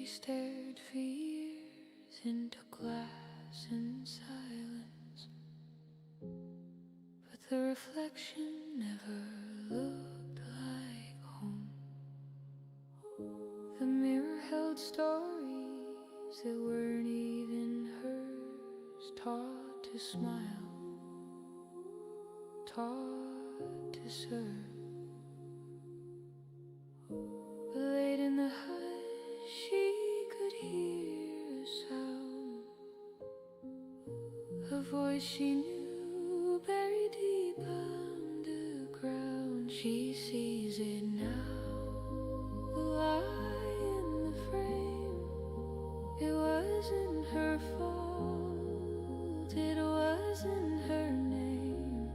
stared for years into glass in silence, but the reflection never looked like home. The mirror held stories that weren't even hers, taught to smile, taught to serve. But late in the hush she could hear a sound, a voice she knew buried deep underground. She sees it now, the lie in the frame. It wasn't her fault, it wasn't her name.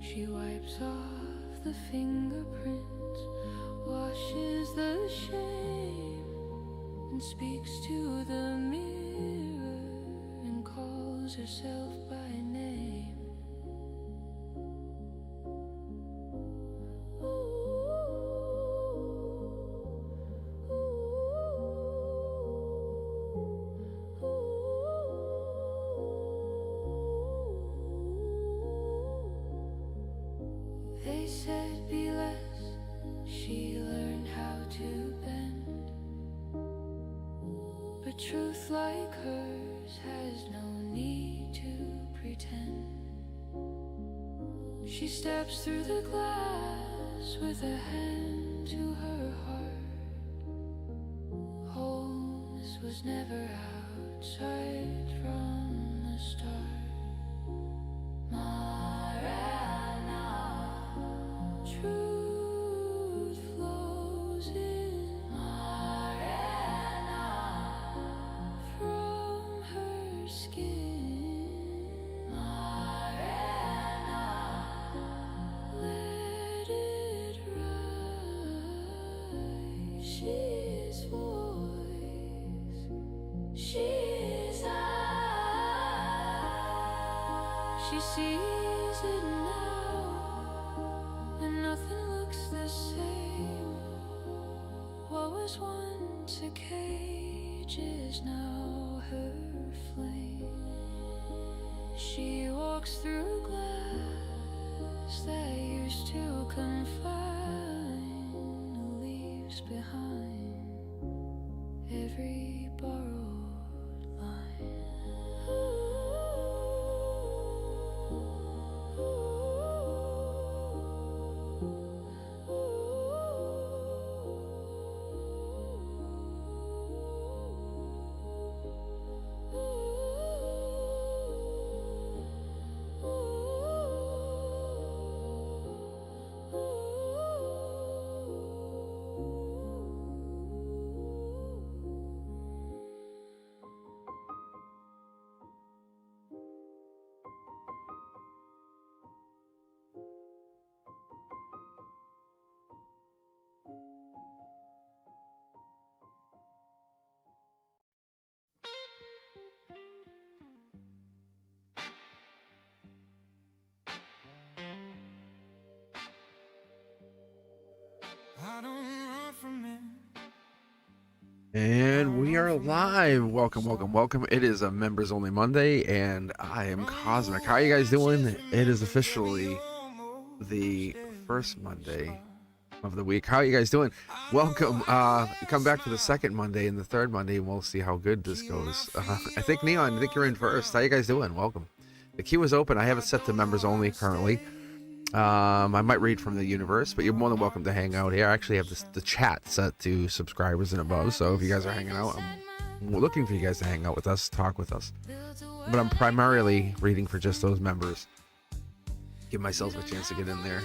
She wipes off the fingerprints, washes the shame, and speaks to the mirror and calls herself by name. They said be less, she learned how to bend, but truth like hers has no need to pretend. She steps through the glass with a hand to her heart. Wholeness was never outside from the start. Truth flows in from her skin. Let it rise. She is voice, she is eye. She sees it now, and nothing looks the same. What was once a cage is now her flame. She walks through glass that used to confine, leaves behind every borrowed line. I don't run from it. And we are live. Welcome, welcome, welcome. It is a members only Monday, and I am Cosmic. How are you guys doing? It is officially the first Monday of the week. How are you guys doing? Welcome. Come back for the second Monday and the third Monday, and we'll see how good this goes. I think Neon, I think you're in first. How you guys doing? Welcome. The queue is open. I have it set to members only currently. I might read from the universe, but you're more than welcome to hang out here. I actually have the chat set to subscribers and above, so if you guys are hanging out, I'm looking for you guys to hang out with us, talk with us. But I'm primarily reading for just those members. Give myself a chance to get in there,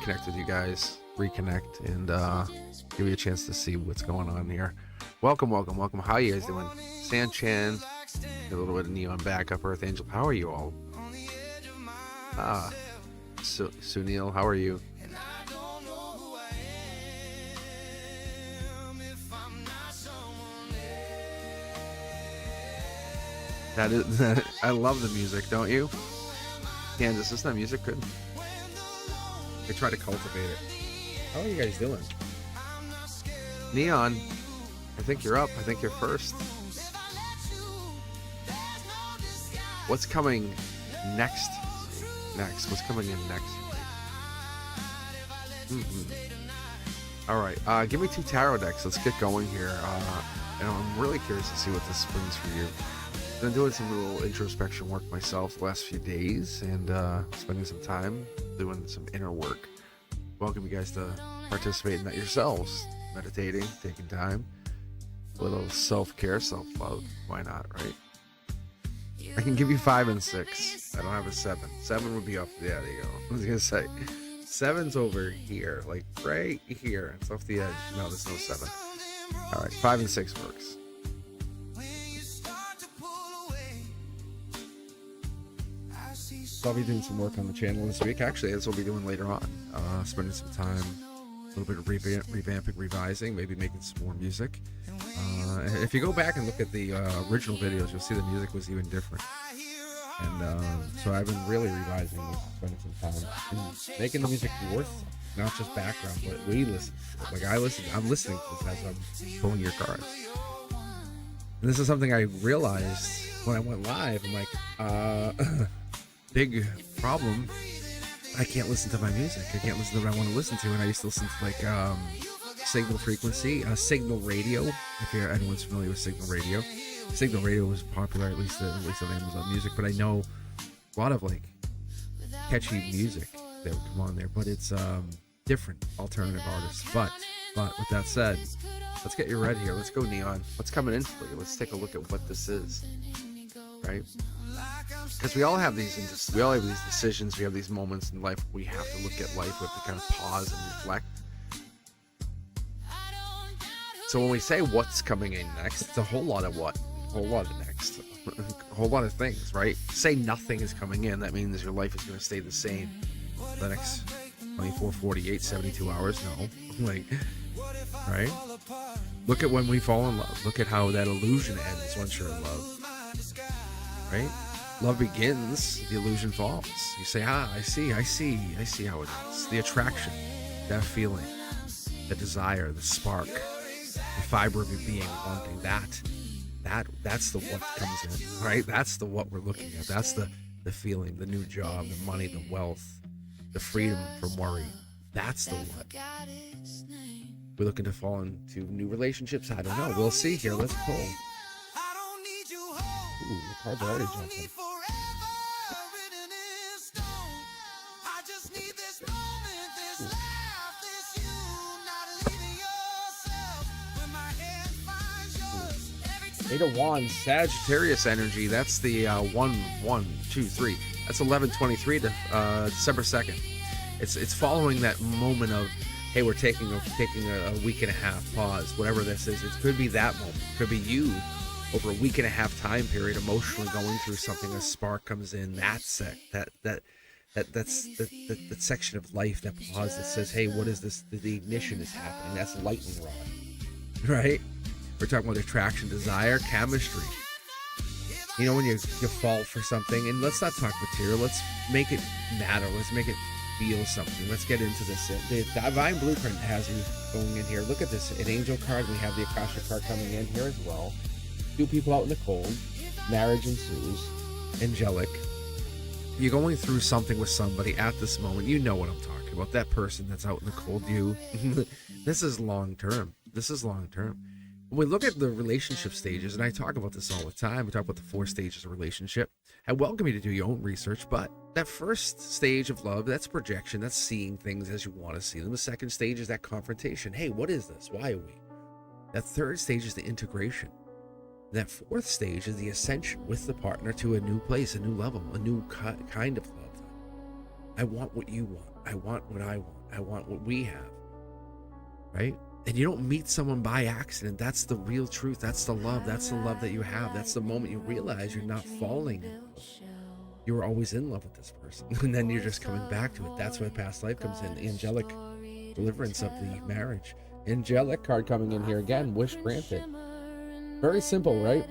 connect with you guys, reconnect, and give you a chance to see what's going on here. Welcome, welcome, welcome. How are you guys doing? Sanchan, a little bit of Neon backup, Earth Angel. How are you all? Sunil, how are you? That is, I love the music, don't you? Kansas, isn't that music good? I try to cultivate it. How are you guys doing? Neon, I think you're up. I think you're first. What's coming next? What's coming in next? All right. Give me 2 tarot decks. Let's get going here. And I'm really curious to see what this brings for you. I've been doing some little introspection work myself the last few days, and spending some time doing some inner work. Welcome you guys to participate in that yourselves. Meditating, taking time, a little self-care, self-love. Why not, right? I can give you 5 and 6. I don't have a 7. 7 would be off. Yeah, there you go. I was gonna say 7's over here, like right here. It's off the edge. No, there's no 7. All right, 5 and 6 works. So I'll be doing some work on the channel this week. Actually, that's what we'll be doing later on. Spending some time, a little bit of revamping, revising, maybe making some more music. If you go back and look at the original videos, you'll see the music was even different. And so I've been really revising this, spending some time and making the music worth, not just background, but we listen to it. Like I'm listening to this as I'm pulling your cards. And this is something I realized when I went live. I'm like, big problem. I can't listen to my music. I can't listen to what I want to listen to. And I used to listen to like signal frequency, signal radio. If anyone's familiar with signal radio, signal radio was popular at least on Amazon Music. But I know a lot of like catchy music that would come on there. But it's different alternative artists. But with that said, let's get you ready here. Let's go Neon. What's coming in for you? Let's take a look at what this is. Right? Because we all have these decisions. We have these moments in life where we have to look at life. We have to kind of pause and reflect. So when we say what's coming in next, it's a whole lot of what? A whole lot of next. A whole lot of things, right? Say nothing is coming in. That means your life is going to stay the same for the next 24, 48, 72 hours. No. Like, right? Look at when we fall in love. Look at how that illusion ends once you're in love. Right? Love begins, the illusion falls. You say, I see how it is. The attraction, that feeling, the desire, the spark, the fiber of your being wanting that's the what comes in, right? That's the what we're looking at. That's the feeling, the new job, the money, the wealth, the freedom from worry. That's the what. We're looking to fall into new relationships. I don't know. We'll see here. Let's pull. Ooh, the cards are already jumping. 8 of Wands, Sagittarius energy. That's the 1, 2, 3. That's 11/23 to December 2nd. It's following that moment of, hey, we're taking a week and a half pause, whatever this is. It could be that moment. It could be you over a week and a half time period, emotionally going through something. A spark comes in. That's the section of life, that pause that says, hey, what is this? The ignition is happening. That's lightning rod, right? We're talking about attraction, desire, chemistry. You know, when you fall for something, and let's not talk material. Let's make it matter. Let's make it feel something. Let's get into this. The Divine Blueprint has you going in here. Look at this, an angel card. We have the Akasha card coming in here as well. 2 people out in the cold. Marriage ensues. Angelic. You're going through something with somebody at this moment. You know what I'm talking about. That person that's out in the cold. You. This is long term. When we look at the relationship stages, and I talk about this all the time, we talk about the 4 stages of relationship. I welcome you to do your own research, but that first stage of love, that's projection, that's seeing things as you want to see them. The second stage is that confrontation. Hey, what is this? Why are we? That third stage is the integration. That fourth stage is the ascension with the partner to a new place, a new level, a new kind of love. I want what you want. I want what I want. I want what we have. Right? And you don't meet someone by accident. That's the real truth. That's the love. That's the love that you have. That's the moment you realize you're not falling in love. You were always in love with this person. And then you're just coming back to it. That's where past life comes in. The angelic deliverance of the marriage. Angelic card coming in here again. Wish granted. Very simple, right?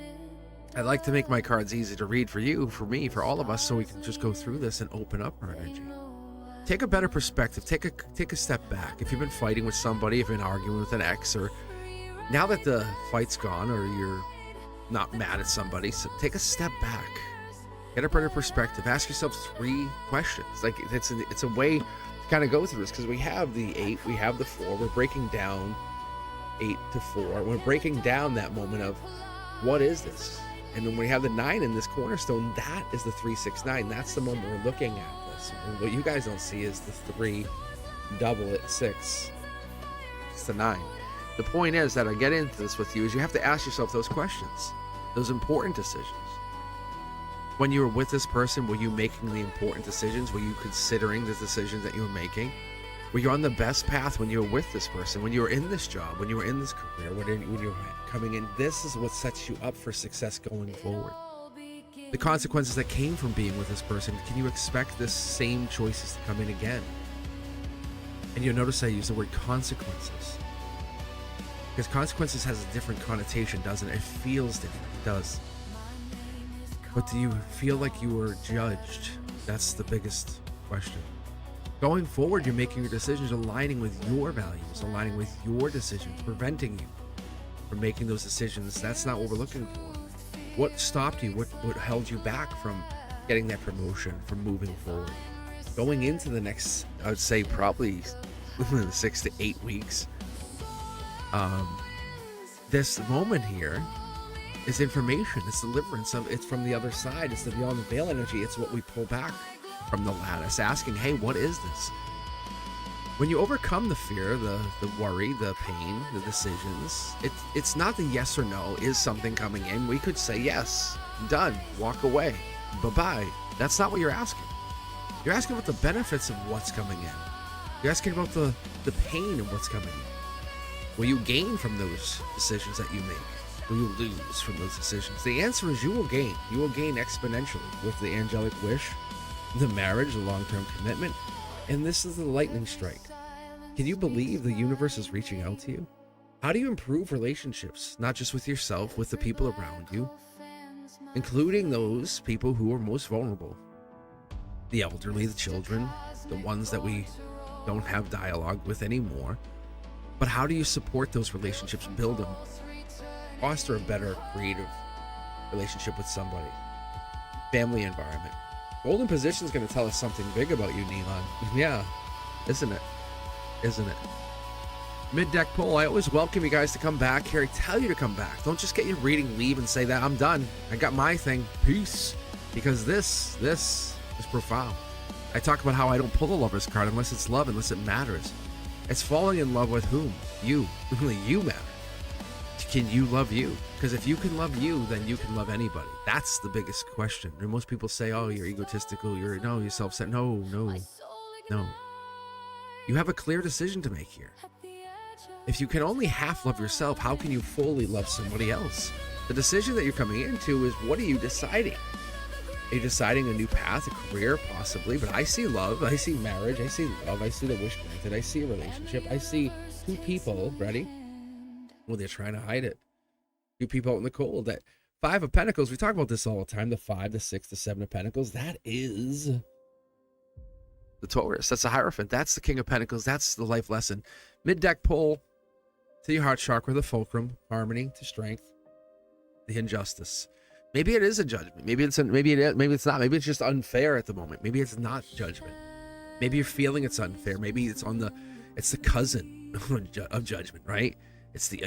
I like to make my cards easy to read for you, for me, for all of us, so we can just go through this and open up our energy. Take a better perspective. Take a step back. If you've been fighting with somebody, if you've been arguing with an ex, or now that the fight's gone, or you're not mad at somebody, so take a step back, get a better perspective, ask yourself 3 questions. Like it's a way to kind of go through this, because we have the 8, we have the 4, we're breaking down 8 to 4, we're breaking down that moment of what is this, and then we have the 9 in this cornerstone. That is the 3, 6, 9. That's the moment we're looking at this. And what you guys don't see is the 3 double it 6. It's the 9. The point is that I get into this with you is you have to ask yourself those questions, those important decisions. When you were with this person, were you making the important decisions? Were you considering the decisions that you were making? Were you on the best path when you were with this person? When you were in this job? When you were in this career? When you were coming in? This is what sets you up for success going forward. The consequences that came from being with this person, can you expect this same choices to come in again? And you'll notice I use the word consequences, because consequences has a different connotation, doesn't it? It feels different, it does. But do you feel like you were judged? That's the biggest question. Going forward, you're making your decisions aligning with your values, aligning with your decisions, preventing you from making those decisions. That's not what we're looking for. What stopped you? What held you back from getting that promotion, from moving forward? Going into the next, I would say probably 6 to 8 weeks, this moment here is information. It's deliverance. It's from the other side. It's the beyond the veil energy. It's what we pull back from the lattice, asking, hey, what is this? When you overcome the fear, the worry, the pain, the decisions, it's not the yes or no. Is something coming in? We could say yes, done, walk away, bye-bye. That's not what you're asking. You're asking about the benefits of what's coming in. You're asking about the pain of what's coming in. Will you gain from those decisions that you make? Will you lose from those decisions? The answer is you will gain. You will gain exponentially with the angelic wish, the marriage, the long-term commitment, and this is the lightning strike. Can you believe the universe is reaching out to you? How do you improve relationships, not just with yourself, with the people around you, including those people who are most vulnerable? The elderly, the children, the ones that we don't have dialogue with anymore. But how do you support those relationships, build them, foster a better creative relationship with somebody? Family environment. Golden position is going to tell us something big about you, Neon. Yeah, isn't it? Isn't it? Mid-deck pull. I always welcome you guys to come back here. I tell you to come back. Don't just get your reading, leave, and say that I'm done. I got my thing. Peace. Because this is profound. I talk about how I don't pull the Lover's card unless it's love, unless it matters. It's falling in love with whom? You. Only you matter. Can you love you? Because if you can love you, then you can love anybody. That's the biggest question. And most people say, oh, you're egotistical, you're self-centered. No. You have a clear decision to make here. If you can only half love yourself, how can you fully love somebody else? The decision that you're coming into is, what are you deciding? Are you deciding a new path, a career, possibly? But I see love, I see marriage, I see love, I see the wish granted, I see a relationship, I see 2 people, ready? Well, they're trying to hide it. 2 people out in the cold. That 5 of Pentacles, we talk about this all the time, the 5, the 6, the 7 of Pentacles, that is the Taurus. That's the Hierophant. That's the King of Pentacles. That's the life lesson. Mid-deck pull to your heart chakra, the fulcrum, harmony to strength, the injustice. Maybe it is a judgment. Maybe it's not. Maybe it's just unfair at the moment. Maybe it's not judgment. Maybe you're feeling it's unfair. Maybe it's the cousin of judgment, right? It's the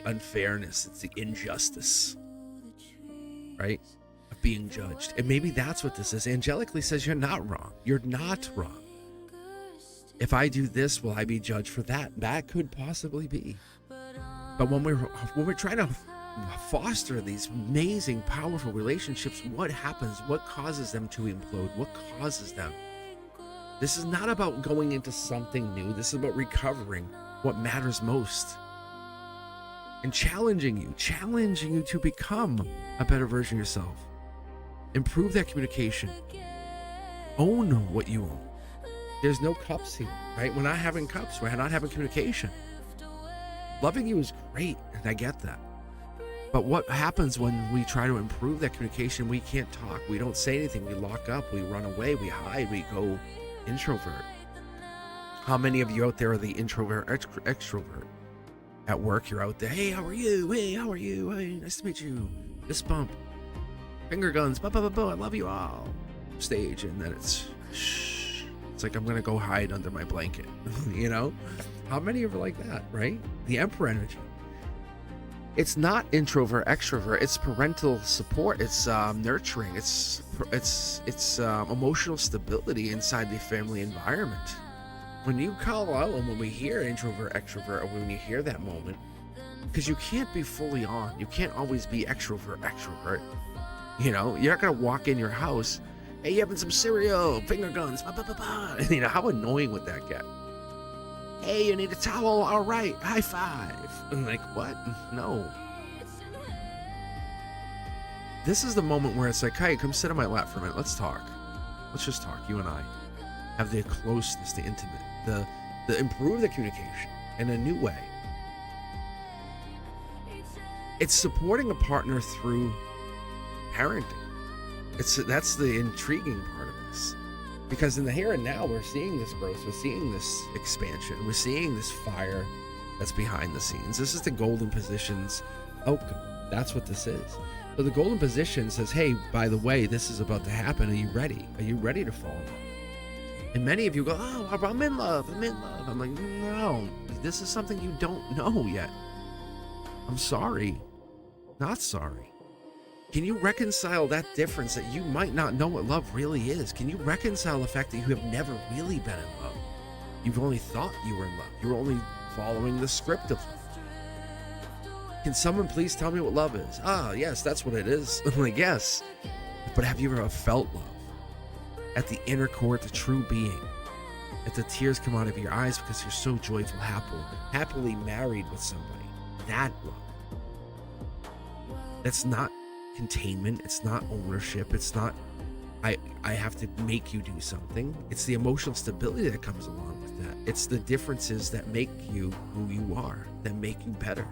unfairness. It's the injustice, right? Of being judged. And maybe that's what this is. Angelically says you're not wrong. You're not wrong. If I do this, will I be judged for that? That could possibly be. But when we're trying to foster these amazing, powerful relationships, what happens? What causes them to implode? What causes them? This is not about going into something new. This is about recovering what matters most and challenging you to become a better version of yourself. Improve that communication. Own what you own. There's no cups here, right? We're not having cups. We're not having communication. Loving you is great, and I get that. But what happens when we try to improve that communication? We can't talk. We don't say anything. We lock up. We run away. We hide. We go introvert. How many of you out there are the introvert extrovert? At work, you're out there. Hey, how are you? Hey, how are you? Hey, nice to meet you. Fist bump. Finger guns. Bah, bah, bah, bah, I love you all. Stage, and then it's shh. It's like I'm gonna go hide under my blanket. You know? How many of you are like that, right? The Emperor energy. It's not introvert, extrovert. It's parental support. It's nurturing. It's emotional stability inside the family environment. When you call out, and when we hear introvert, extrovert, or when you hear that moment, because you can't be fully on. You can't always be extrovert, extrovert. You know, you're not gonna walk in your house, hey, you having some cereal, finger guns, bah, bah, bah, bah. You know, how annoying would that get? Hey, you need a towel? All right, high five. I'm like, what? No. This is the moment where it's like, hey, come sit on my lap for a minute. Let's talk. Let's just talk, you and I. Have the closeness, the intimate, the improve the communication in a new way. It's supporting a partner through parenting. That's the intriguing part of this. Because in the here and now, we're seeing this growth, we're seeing this expansion, we're seeing this fire that's behind the scenes. This is the golden positions outcome. That's what this is. So the golden position says, hey, by the way, this is about to happen. Are you ready? Are you ready to fall in love? And many of you go, oh, I'm in love. I'm in love. I'm like, no, this is something you don't know yet. I'm sorry. Not sorry. Can you reconcile that difference that you might not know what love really is? Can you reconcile the fact that you have never really been in love? You've only thought you were in love. You were only following the script of love. Can someone please tell me what love is? Ah, yes, that's what it is. I'm like, yes. But have you ever felt love? At the inner core, the true being. At the tears come out of your eyes because you're so joyful, happily married with somebody. That love. That's not containment. It's not ownership. It's not, I have to make you do something. It's the emotional stability that comes along with that. It's the differences that make you who you are, that make you better.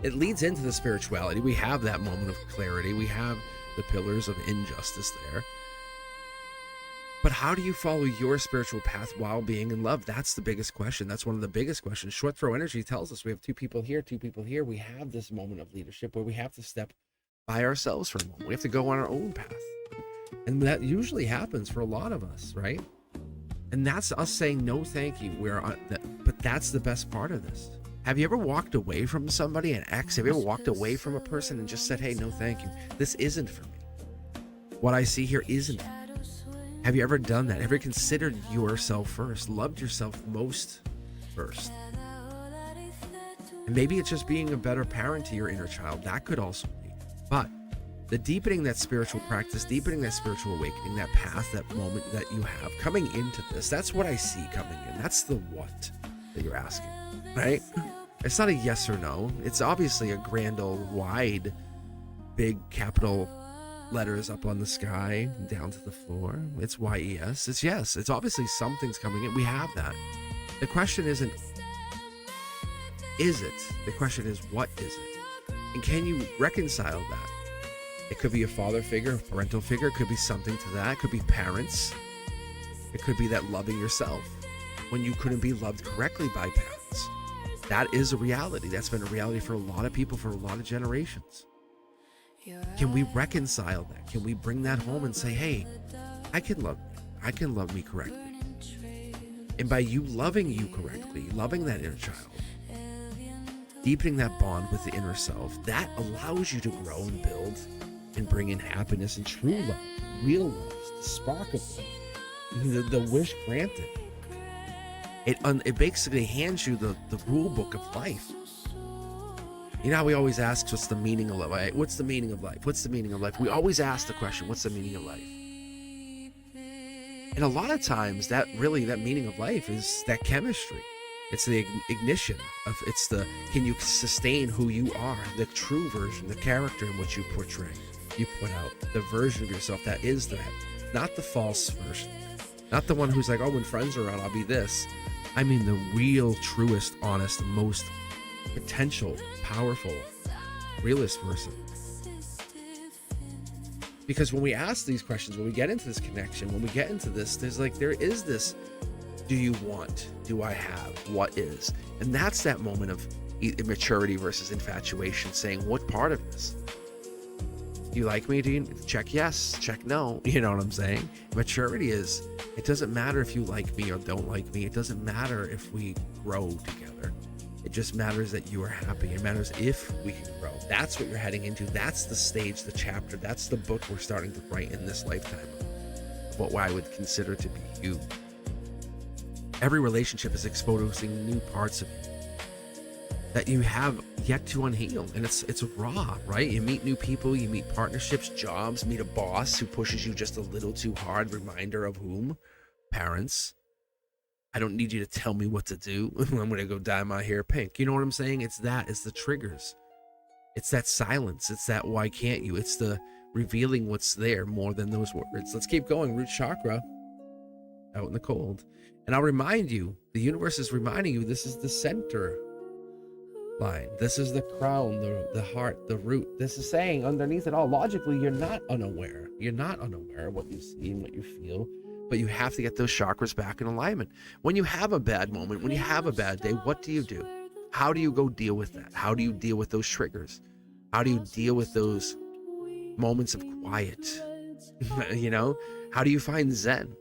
It leads into the spirituality. We have that moment of clarity. We have the pillars of injustice there. But how do you follow your spiritual path while being in love? That's the biggest question. That's one of the biggest questions. Short throw energy tells us we have two people here, two people here. We have this moment of leadership where we have to step by ourselves for a moment. We have to go on our own path. And that usually happens for a lot of us, right? And that's us saying, no, thank you. But that's the best part of this. Have you ever walked away from somebody, an ex? Have you ever walked away from a person and just said, hey, no, thank you. This isn't for me. What I see here isn't for me. Have you ever done that? Have you ever considered yourself first? Loved yourself most first? And maybe it's just being a better parent to your inner child. That could also be. But the deepening that spiritual practice, deepening that spiritual awakening, that path, that moment that you have coming into this, that's what I see coming in. That's the what that you're asking, right? It's not a yes or no. It's obviously a grand old wide, big capital letters up on the sky, down to the floor. It's YES. It's yes. It's obviously something's coming in. We have that. The question isn't, is it? The question is, what is it? And can you reconcile that? It could be a father figure, a parental figure. It could be something to that. It could be parents. It could be that loving yourself when you couldn't be loved correctly by parents. That is a reality. That's been a reality for a lot of people for a lot of generations. Can we reconcile that? Can we bring that home and say, hey, I can love me. I can love me correctly. And by you loving you correctly, loving that inner child, deepening that bond with the inner self, that allows you to grow and build and bring in happiness and true love, real love, the spark of love, the wish granted. It basically hands you the rule book of life. You know how we always ask, what's the meaning of life? What's the meaning of life? What's the meaning of life? We always ask the question, what's the meaning of life? And a lot of times that meaning of life is that chemistry. It's the ignition of, can you sustain who you are, the true version, the character in which you portray, you put out, the version of yourself that is that, not the false version, not the one who's like, oh, when friends are around, I'll be this. I mean the real, truest, honest, most potential, powerful, realist person. Because when we ask these questions, when we get into this connection, when we get into this, there is this, do you want? Do I have? What is? And that's that moment of immaturity versus infatuation, saying, what part of this? Do you like me? Do you check yes, check no? You know what I'm saying? Maturity is, it doesn't matter if you like me or don't like me. It doesn't matter if we grow together. It just matters that you are happy. It matters if we can grow. That's what you're heading into. That's the stage, the chapter. That's the book we're starting to write in this lifetime. What I would consider to be you. Every relationship is exposing new parts of you that you have yet to unheal, and it's raw, right? You meet new people, you meet partnerships, jobs, meet a boss who pushes you just a little too hard. Reminder of whom? Parents. I don't need you to tell me what to do. I'm gonna go dye my hair pink. You know what I'm saying? It's the triggers. It's that silence. It's that why can't you? It's the revealing what's there more than those words. Let's keep going. Root chakra, out in the cold. And I'll remind you, the universe is reminding you, this is the center line. This is the crown, the heart, the root. This is saying underneath it all, logically, you're not unaware. You're not unaware of what you see and what you feel, but you have to get those chakras back in alignment. When you have a bad moment, when you have a bad day, what do you do? How do you go deal with that? How do you deal with those triggers? How do you deal with those moments of quiet? You know, how do you find Zen?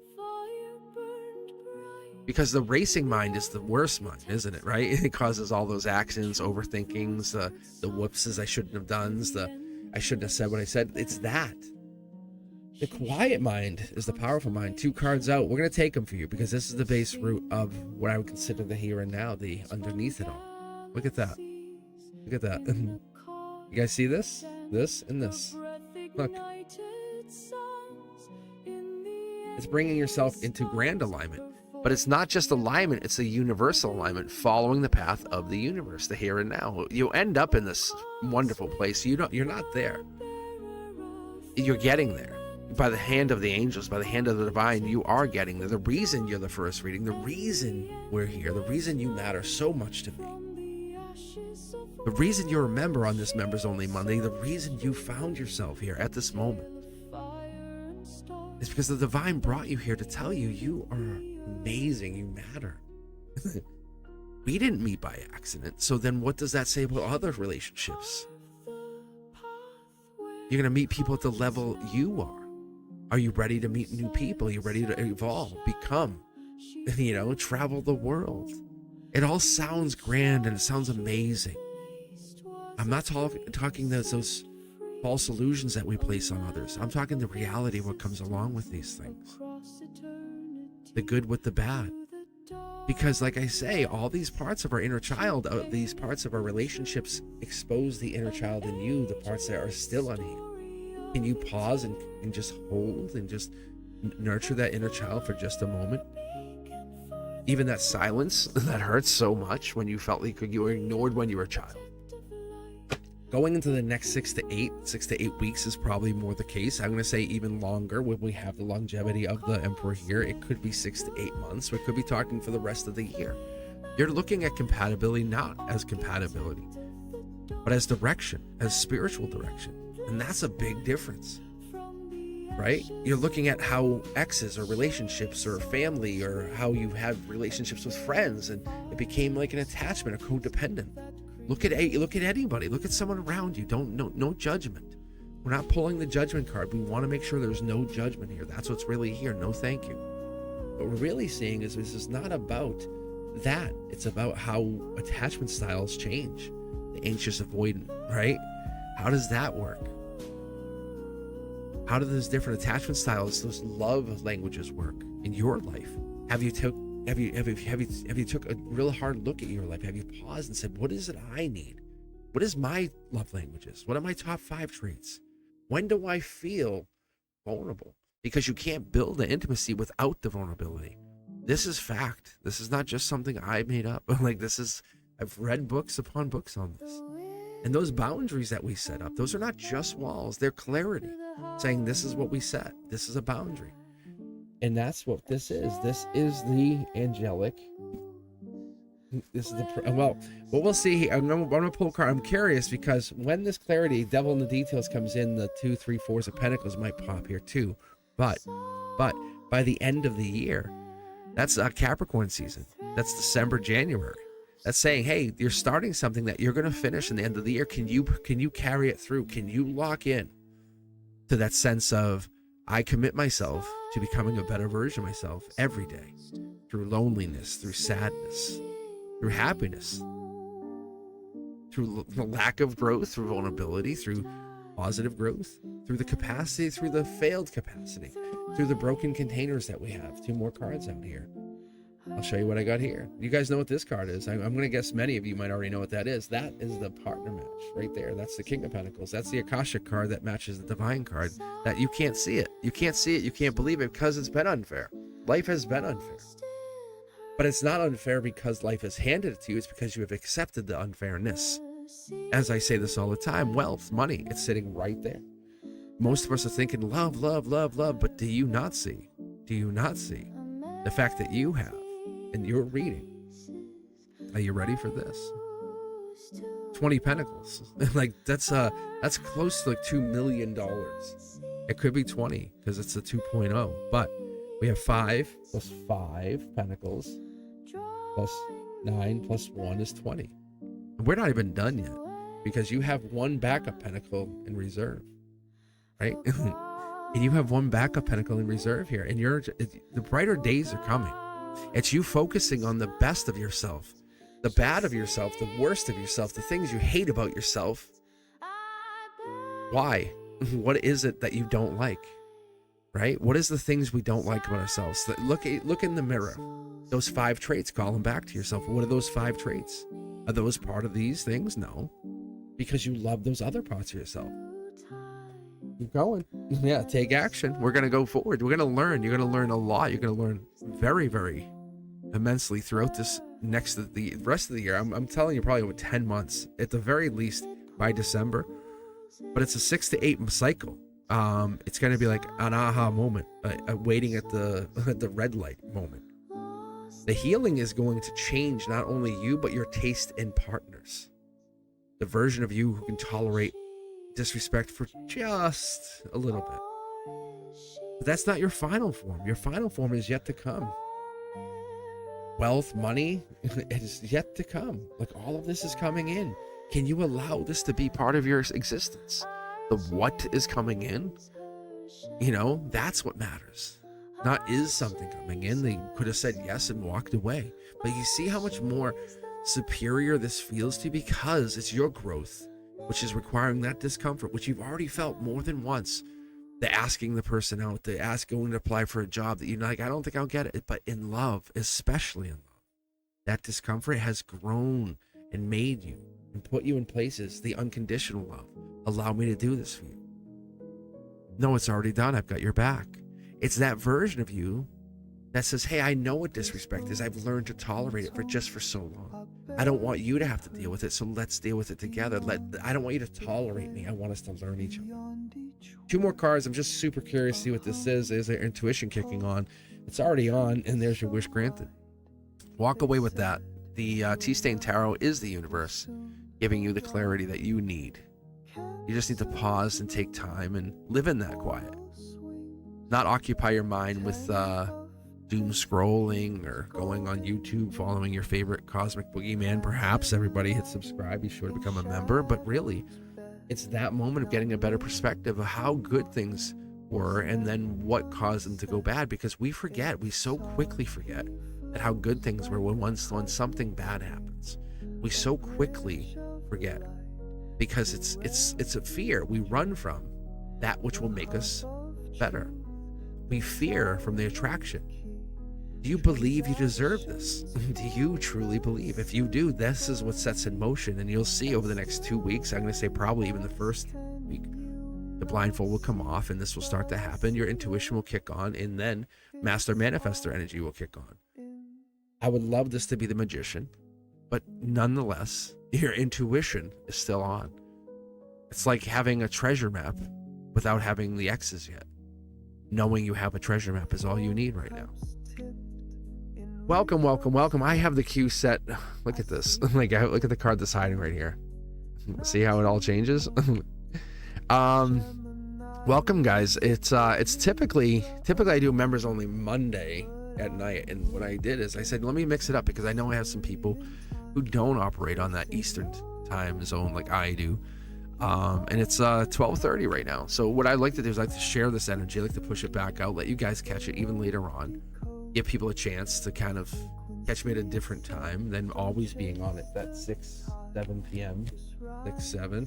Because the racing mind is the worst mind, isn't it, right? It causes all those accidents, overthinkings, the whoopses I shouldn't have done, I shouldn't have said what I said. It's that. The quiet mind is the powerful mind. 2 cards out. We're going to take them for you because this is the base root of what I would consider the here and now, the underneath it all. Look at that. Look at that. You guys see this? This and this. Look. It's bringing yourself into grand alignment. But it's not just alignment, it's a universal alignment, following the path of the universe, the here and now. You end up in this wonderful place. You're not there. You're getting there. By the hand of the angels, by the hand of the divine, you are getting there. The reason you're the first reading, the reason we're here, the reason you matter so much to me, the reason you're a member on this Members Only Monday, the reason you found yourself here at this moment, is because the divine brought you here to tell you you are amazing, you matter. We didn't meet by accident, so then what does that say about other relationships? You're going to meet people at the level you are. Are you ready to meet new people? Are you ready to evolve, become, travel the world? It all sounds grand and it sounds amazing. I'm not talking those false illusions that we place on others. I'm talking the reality of what comes along with these things. The good with the bad. Because like I say, all these parts of our inner child, these parts of our relationships expose the inner child in you, the parts that are still unhealed. Can you pause and just hold and just nurture that inner child for just a moment? Even that silence that hurts so much when you felt like you were ignored when you were a child. Going into the next 6 to 8 weeks is probably more the case. I'm going to say even longer when we have the longevity of the Emperor here. It could be 6 to 8 months. We could be talking for the rest of the year. You're looking at compatibility not as compatibility, but as direction, as spiritual direction. And that's a big difference, right? You're looking at how exes or relationships or family or how you have relationships with friends, and it became like an attachment, a codependent. Look at anybody. Look at someone around you. No judgment. We're not pulling the judgment card. We want to make sure there's no judgment here. That's what's really here. No thank you. What we're really seeing is this is not about that. It's about how attachment styles change. The anxious avoidant, right? How does that work? How do those different attachment styles, those love languages work in your life? Have you took a real hard look at your life? Have you paused and said, what is it I need? What is my love languages? What are my top 5 traits? When do I feel vulnerable? Because you can't build an intimacy without the vulnerability. This is fact. This is not just something I made up. I've read books upon books on this. And those boundaries that we set up, those are not just walls. They're clarity, saying this is what we set. This is a boundary. And that's what this is. This is the angelic. This is what we'll see. I'm going to pull a card. I'm curious because when this clarity, devil in the details comes in, the 2, 3, 4s of pentacles might pop here too. But by the end of the year, that's Capricorn season. That's December, January. That's saying, hey, you're starting something that you're going to finish in the end of the year. Can you carry it through? Can you lock in to that sense of, I commit myself to becoming a better version of myself every day, through loneliness, through sadness, through happiness, through the lack of growth, through vulnerability, through positive growth, through the capacity, through the failed capacity, through the broken containers that we have. 2 more cards out here. I'll show you what I got here. You guys know what this card is. I'm going to guess many of you might already know what that is. That is the partner match right there. That's the King of Pentacles. That's the Akashic card that matches the Divine card. That you can't see it. You can't see it. You can't believe it because it's been unfair. Life has been unfair. But it's not unfair because life has handed it to you. It's because you have accepted the unfairness. As I say this all the time, wealth, money, it's sitting right there. Most of us are thinking love, love, love, love. But do you not see? Do you not see the fact that you have? And you're reading. Are you ready for this? 20 Pentacles. Like that's close to like $2 million. It could be 20 because it's a 2.0. But we have 5 plus 5 Pentacles plus 9 plus 1 is 20. And we're not even done yet because you have 1 backup Pentacle in reserve, right? And you have 1 backup Pentacle in reserve here, and the brighter days are coming. It's you focusing on the best of yourself, the bad of yourself, the worst of yourself, the things you hate about yourself. Why? What is it that you don't like? Right? What is the things we don't like about ourselves? Look in the mirror. Those 5 traits, call them back to yourself. What are those 5 traits? Are those part of these things? No. Because you love those other parts of yourself. Keep going. Yeah, take action. We're going to go forward. We're going to learn. You're going to learn a lot. You're going to learn very, very immensely throughout this the rest of the year. I'm telling you, probably over 10 months at the very least by December. But it's a 6 to 8 cycle. It's going to be like an aha moment, waiting at the red light moment. The healing is going to change not only you, but your taste in partners. The version of you who can tolerate disrespect for just a little bit. But that's not your final form. Your final form is yet to come. Wealth, money, it is yet to come. Like all of this is coming in. Can you allow this to be part of your existence? The what is coming in, that's what matters. Not is something coming in. They could have said yes and walked away. But you see how much more superior this feels to you because it's your growth, which is requiring that discomfort, which you've already felt more than once. The asking the person out, going to apply for a job that you're like, I don't think I'll get it. But in love, especially in love, that discomfort has grown and made you and put you in places. The unconditional love. Allow me to do this for you. No, it's already done. I've got your back. It's that version of you that says, hey, I know what disrespect is. I've learned to tolerate it for so long. I don't want you to have to deal with it, so let's deal with it together. I don't want you to tolerate me. I want us to learn each other. 2 more cards. I'm just super curious to see what this is. There's their intuition kicking on. It's already on, and there's your wish granted. Walk away with that. The Tea-Stain Tarot is the universe giving you the clarity that you need. You just need to pause and take time and live in that quiet. Not occupy your mind with doom scrolling or going on YouTube, following your favorite Cosmic Boogeyman. Perhaps everybody hit subscribe. Be sure to become a member. But really, it's that moment of getting a better perspective of how good things were and then what caused them to go bad. Because we so quickly forget that how good things were when something bad happens. We so quickly forget. Because it's a fear. We run from that which will make us better. We fear from the attraction. Do you believe you deserve this? Do you truly believe? If you do, this is what sets in motion, and you'll see over the next 2 weeks, I'm going to say probably even the first week, the blindfold will come off and this will start to happen. Your intuition will kick on, and then Master Manifestor energy will kick on. I would love this to be the magician, but nonetheless, your intuition is still on. It's like having a treasure map without having the X's yet. Knowing you have a treasure map is all you need right now. Welcome, welcome, welcome. I have the cue set. Look at this. Look at the card that's hiding right here. See how it all changes? Welcome, guys. It's typically I do members only Monday at night, and what I did is I said, let me mix it up because I know I have some people who don't operate on that Eastern time zone like I do. And it's 12:30 right now. So what I like to do is I like to share this energy. I like to push it back out, let you guys catch it even later on. Give people a chance to kind of catch me at a different time than always being on it. That 7 p.m. 7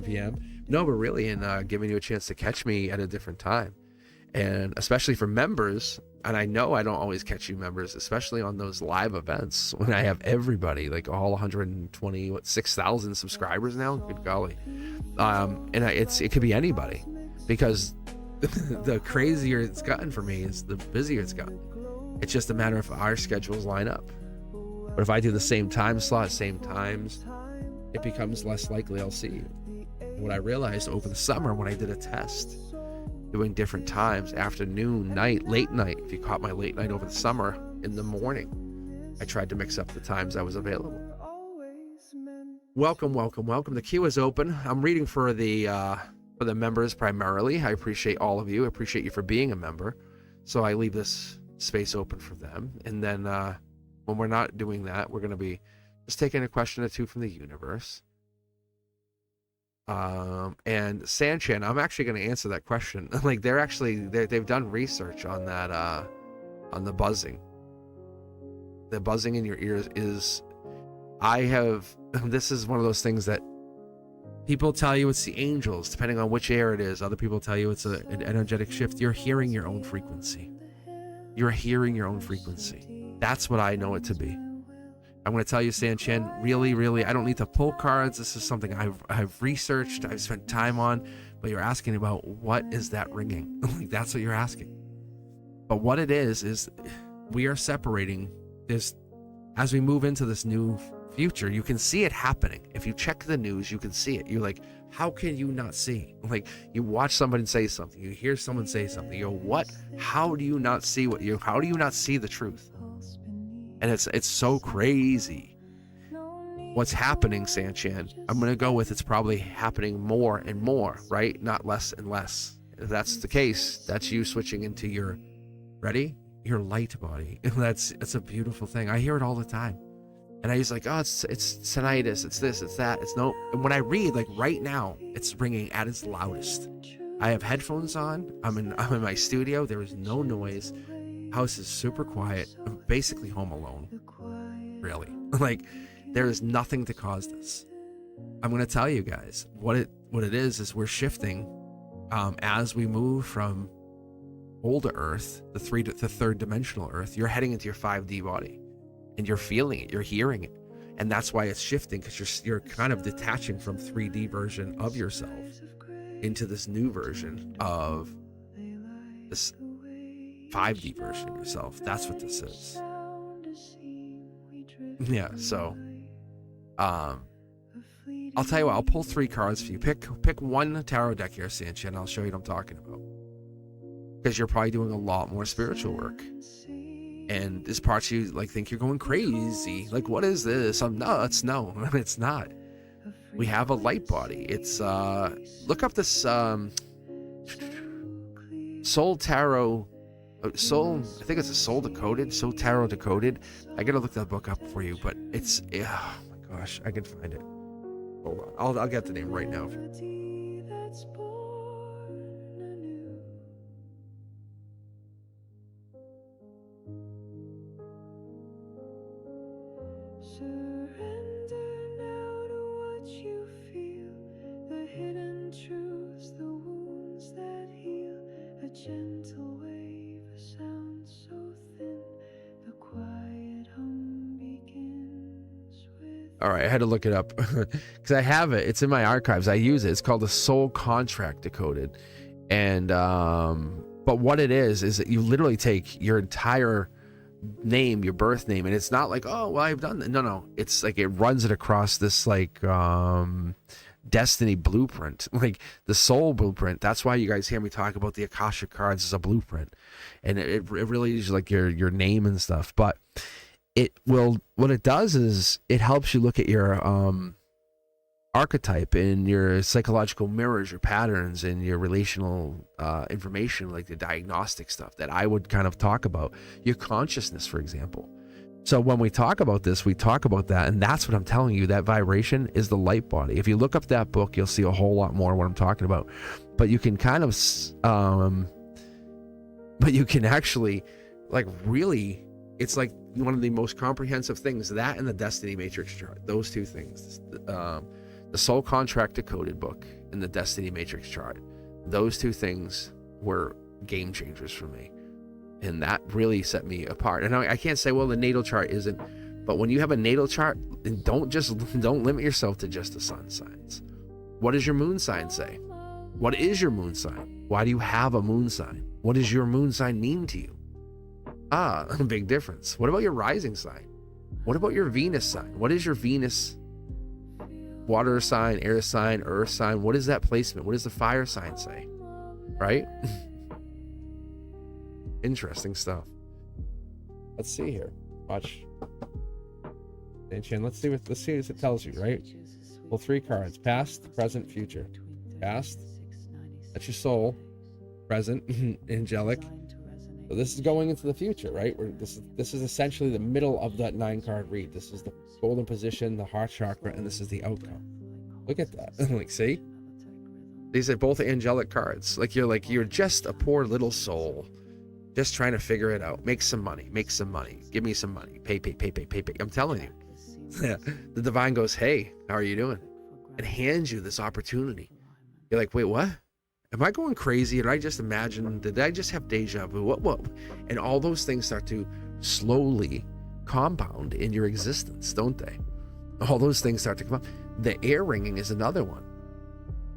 p.m. No, but really, and giving you a chance to catch me at a different time. And especially for members, and I know I don't always catch you members, especially on those live events when I have everybody, like all 120, 6,000 subscribers now. Good golly. It could be anybody, because the crazier it's gotten for me is the busier it's gotten. It's just a matter of our schedules line up. But if I do the same time slot, same times, it becomes less likely I'll see you. What I realized over the summer when I did a test, doing different times, afternoon, night, late night. If you caught my late night over the summer, in the morning, I tried to mix up the times I was available. Welcome. The queue is open. I'm reading for the members primarily. I appreciate all of you. I appreciate you for being a member. So I leave this space open for them. And then when we're not doing that, we're going to be just taking a question or two from the universe. And Sanchin, I'm actually going to answer that question. Like they've done research on that, on the buzzing. The buzzing in your ears is, this is one of those things that people tell you it's the angels, depending on which air it is. Other people tell you it's an energetic shift. You're hearing your own frequency. You're hearing your own frequency. That's what I know it to be. I'm going to tell you, Sanchin, really, I don't need to pull cards. This is something I've researched, I've spent time on, but you're asking about what is that ringing? Like, that's what you're asking. But what it is we are separating this as we move into this new future. You can see it happening. If you check the news, you can see it. You're like, how can you not see? Like, you watch somebody say something, you hear someone say something, you go, what? How do you not see how do you not see the truth? And it's so crazy what's happening, Sanchin. I'm going to go with it's probably happening more and more, right? Not less and less. If that's the case, that's you switching into your your light body. That's a beautiful thing. I hear it all the time. And I was like, oh, it's tinnitus, it's this, it's that, it's no. And when I read, like right now, it's ringing at its loudest. I have headphones on. I'm in my studio. There is no noise. House is super quiet. I'm basically home alone. Really. Like, there is nothing to cause this. I'm going to tell you guys what it is we're shifting as we move from older Earth, the third dimensional Earth. You're heading into your 5D body, and you're feeling it, you're hearing it. And that's why it's shifting, because you're kind of detaching from 3D version of yourself into this new version of this 5D version of yourself. That's what this is. Yeah, so I'll tell you what, I'll pull 3 cards for you. Pick one tarot deck here, Sanchin, and I'll show you what I'm talking about. Because you're probably doing a lot more spiritual work. And this part you like think you're going crazy. Like, what is this? I'm nuts. No, it's not. We have a light body. It's look up this Soul Tarot. Soul, I think it's a Soul Tarot Decoded. I gotta look that book up for you, but it's, oh my gosh, I can find it. Hold on, I'll get the name right now. All right, I had to look it up because I have it. It's in my archives. I use it. It's called the Soul Contract Decoded. And but what it is that you literally take your entire name, your birth name, and it's not like, oh, well, I've done that. No. It's like it runs it across this like destiny blueprint, like the soul blueprint. That's why you guys hear me talk about the Akasha cards as a blueprint. And it really is like your name and stuff. But what it does is it helps you look at your archetype and your psychological mirrors, your patterns, and your relational information, like the diagnostic stuff that I would kind of talk about. Your consciousness, for example. So when we talk about this, we talk about that, and that's what I'm telling you. That vibration is the light body. If you look up that book, you'll see a whole lot more what I'm talking about. But you can kind of, but you can actually, like, really, it's like one of the most comprehensive things. That and the Destiny Matrix chart, those two things, the Soul Contract Decoded book and the Destiny Matrix chart, those two things were game changers for me. And that really set me apart. And I can't say, well, the natal chart isn't, but when you have a natal chart, don't limit yourself to just the sun signs. What does your moon sign say? What is your moon sign? Why do you have a moon sign? What does your moon sign mean to you? A big difference. What about your rising sign? What about your Venus sign? What is your Venus water sign, air sign, earth sign? What is that placement? What does the fire sign say? Right? Interesting stuff. Let's see here. Watch. Let's see what it tells you, right? Well, 3 cards: past, present, future. Past, that's your soul. Present, angelic. So this is going into the future, right? This is essentially the middle of that 9-card read. This is the golden position, the heart chakra, and this is the outcome. Look at that. Like, see? These are both angelic cards. You're just a poor little soul, just trying to figure it out. Make some money. Give me some money. Pay. I'm telling you. The divine goes, hey, how are you doing? And hands you this opportunity. You're like, wait, what? Am I going crazy? Did I just imagine? Did I just have deja vu? What? And all those things start to slowly compound in your existence, don't they? All those things start to come up. The air ringing is another one.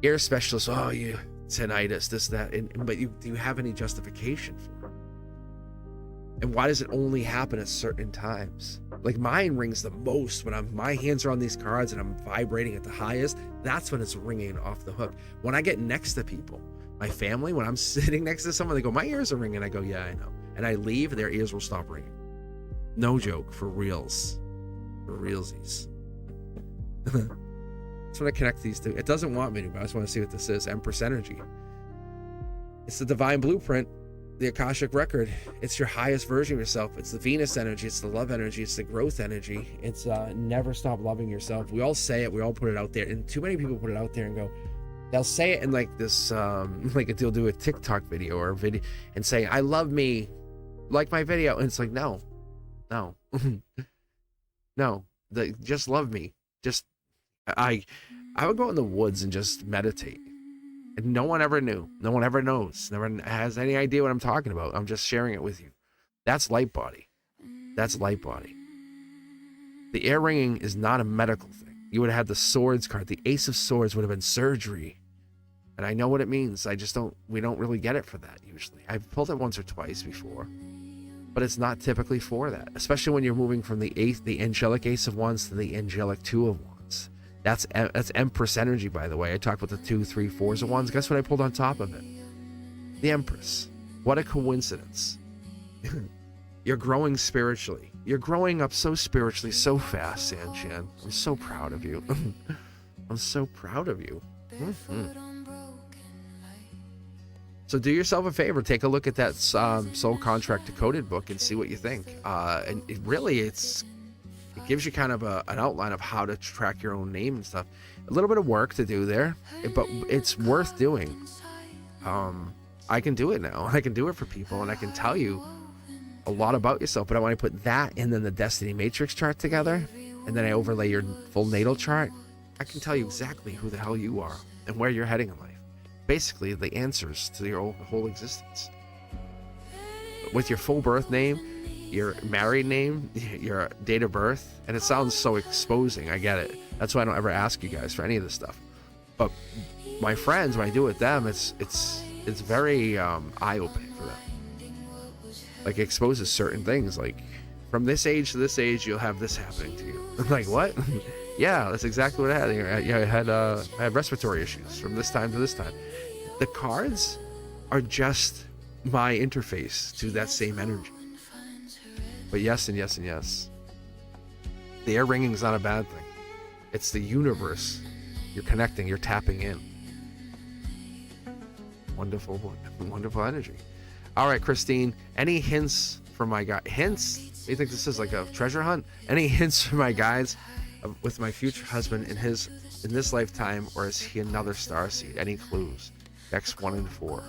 Air specialists, oh, you tinnitus, this, that, but do you have any justification for it? And why does it only happen at certain times? Like, mine rings the most when my hands are on these cards and I'm vibrating at the highest. That's when it's ringing off the hook. When I get next to people, my family, when I'm sitting next to someone, they go, my ears are ringing. I go, yeah, I know. And I leave, their ears will stop ringing. No joke, for reals. For realsies. That's when I connect these two. It doesn't want me to, but I just want to see what this is. Empress energy. It's the divine blueprint, the Akashic record. It's your highest version of yourself. It's the Venus energy. It's the love energy. It's the growth energy. It's never stop loving yourself. We all say it. We all put it out there. And too many people put it out there and go, they'll say it in like this, like they'll do a TikTok video or a video and say, I love me, like my video. And it's like, no, just love me. Just, I would go in the woods and just meditate. And no one ever knew. No one ever knows. Never has any idea what I'm talking about. I'm just sharing it with you. That's light body. That's light body. The air ringing is not a medical thing. You would have had the swords card. The Ace of Swords would have been surgery. And I know what it means. We don't really get it for that usually. I've pulled it once or twice before. But it's not typically for that. Especially when you're moving from the angelic Ace of Wands to the angelic Two of Wands. That's Empress energy, by the way. I talked about the 2, 3, 4s of Wands. Guess what I pulled on top of it? The Empress. What a coincidence. You're growing spiritually. You're growing up so spiritually, so fast, Sanchan. I'm so proud of you. I'm so proud of you. So do yourself a favor. Take a look at that Soul Contract Decoded book and see what you think. And it gives you kind of an outline of how to track your own name and stuff. A little bit of work to do there, but it's worth doing. I can do it now. I can do it for people, and I can tell you a lot about yourself. But when I put that and then the Destiny Matrix chart together, and then I overlay your full natal chart, I can tell you exactly who the hell you are and where you're heading in life. Basically, the answers to your whole existence. With your full birth name, your married name, your date of birth, and it sounds so exposing. I get it. That's why I don't ever ask you guys for any of this stuff. But my friends, when I do it with them, it's very eye-opening for them. Like, it exposes certain things. Like, from this age to this age, you'll have this happening to you. I'm like, what? Yeah, that's exactly what I had. I had respiratory issues from this time to this time. The cards are just my interface to that same energy. But yes and yes and yes. The air ringing is not a bad thing. It's the universe. You're connecting. You're tapping in. Wonderful, wonderful energy. All right, Christine. Any hints from my guy? Hints? do you think this is, like a treasure hunt? Any hints for my guides with my future husband in this lifetime, or is he another starseed? Any clues? X1 and 4.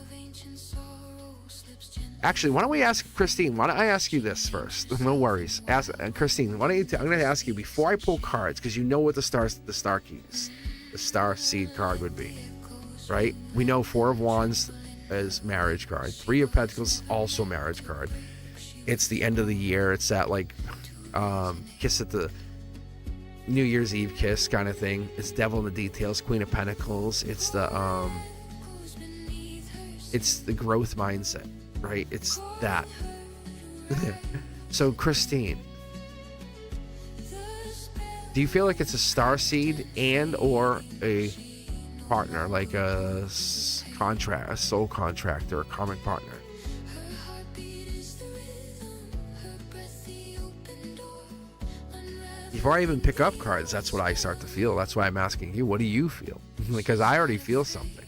Actually, why don't we ask Christine? Why don't I ask you this first? No worries. Ask Christine. Why don't you? I'm going to ask you before I pull cards, because you know what the star seed card would be, right? We know 4 of Wands is marriage card. 3 of Pentacles is also marriage card. It's the end of the year. It's that like kiss at the New Year's Eve kiss kind of thing. It's devil in the details. Queen of Pentacles. It's the growth mindset. Right, it's that. So Christine, do you feel like it's a star seed and or a partner, like a contract, a soul contract, or a common partner? Before I even pick up cards, that's what I start to feel. That's why I'm asking you, what do you feel? Because I already feel something.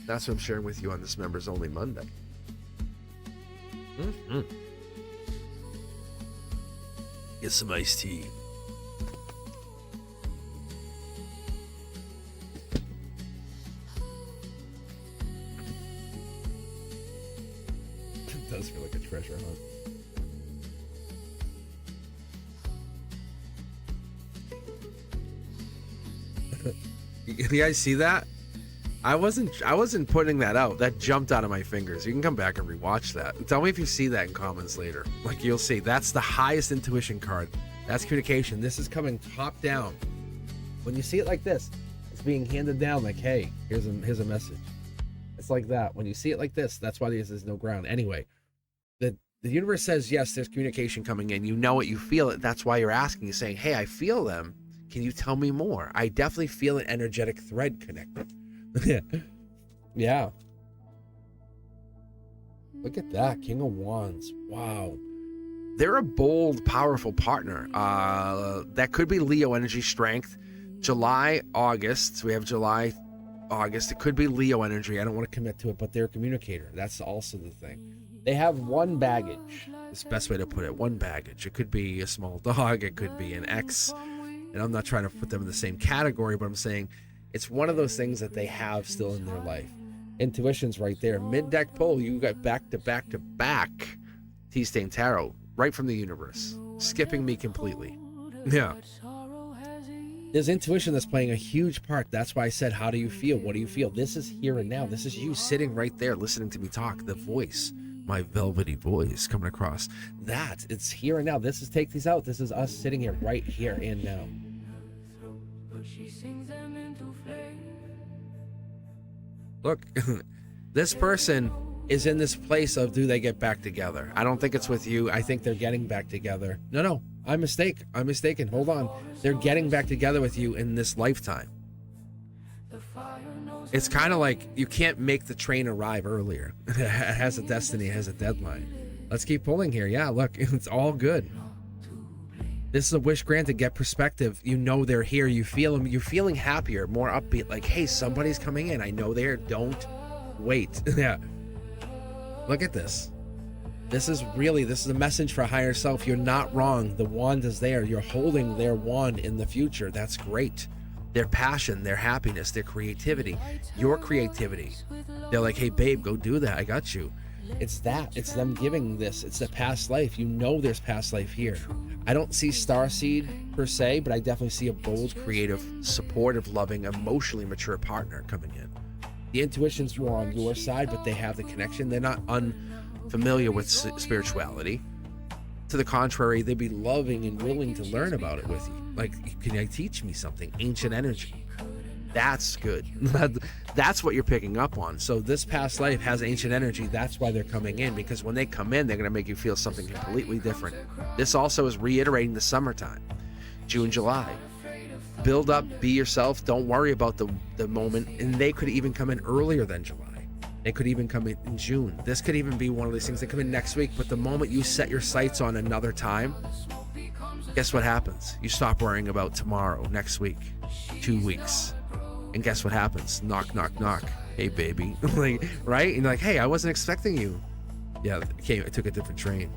That's what I'm sharing with you on this Members Only Monday. Get some iced tea. It does feel like a treasure hunt. You guys see that? I wasn't putting that out. That jumped out of my fingers. You can come back and rewatch that. Tell me if you see that in comments later. Like, you'll see. That's the highest intuition card. That's communication. This is coming top down. When you see it like this, it's being handed down like, hey, here's a message. It's like that. When you see it like this, that's why there's no ground. Anyway, the universe says, yes, there's communication coming in. You know it. You feel it. That's why you're asking. You're saying, hey, I feel them. Can you tell me more? I definitely feel an energetic thread connected. Yeah. Look at that. King of Wands. Wow. They're a bold, powerful partner. That could be Leo energy strength. July, August. So we have July, August. It could be Leo energy. I don't want to commit to it, but they're a communicator. That's also the thing. They have one baggage. It's the best way to put it. One baggage. It could be a small dog. It could be an ex. And I'm not trying to put them in the same category, but I'm saying it's one of those things that they have still in their life. Intuition's right there. Mid-deck pull, you got back to back to back T-Stain Tarot right from the universe, skipping me completely. Yeah. There's intuition that's playing a huge part. That's why I said, how do you feel? What do you feel? This is here and now. This is you sitting right there listening to me talk. The voice, my velvety voice coming across. It's here and now. This is Take These Out. This is us sitting here right here and now. Look, this person is in this place of, do they get back together? I don't think it's with you. I think they're getting back together. No, I'm mistaken. Hold on. They're getting back together with you in this lifetime. It's kind of like you can't make the train arrive earlier. It has a destiny, it has a deadline. Let's keep pulling here. Yeah, look, it's all good. This is a wish granted. Get perspective. You know they're here. You feel them. You're feeling happier, more upbeat. Like, hey, somebody's coming in. I know they're here. Don't wait. Yeah. Look at this. This is a message for higher self. You're not wrong. The wand is there. You're holding their wand in the future. That's great. Their passion, their happiness, their creativity, your creativity. They're like, hey, babe, go do that. I got you. It's that. It's them giving this. It's the past life. You know there's past life here. I don't see starseed per se, but I definitely see a bold, creative, supportive, loving, emotionally mature partner coming in. The intuition's more on your side, but they have the connection. They're not unfamiliar with spirituality. To the contrary, they'd be loving and willing to learn about it with you. Like, can you teach me something? Ancient energy. That's good. That's what you're picking up on. So this past life has ancient energy. That's why they're coming in, because when they come in, they're going to make you feel something completely different. This also is reiterating the summertime, June, July. Build up, be yourself. Don't worry about the moment. And they could even come in earlier than July. They could even come in June. This could even be one of these things that come in next week. But the moment you set your sights on another time, guess what happens? You stop worrying about tomorrow, next week, 2 weeks. And guess what happens? Knock, knock, knock. Hey, baby. Like, right? And you're like, hey, I wasn't expecting you. Yeah, I took a different train.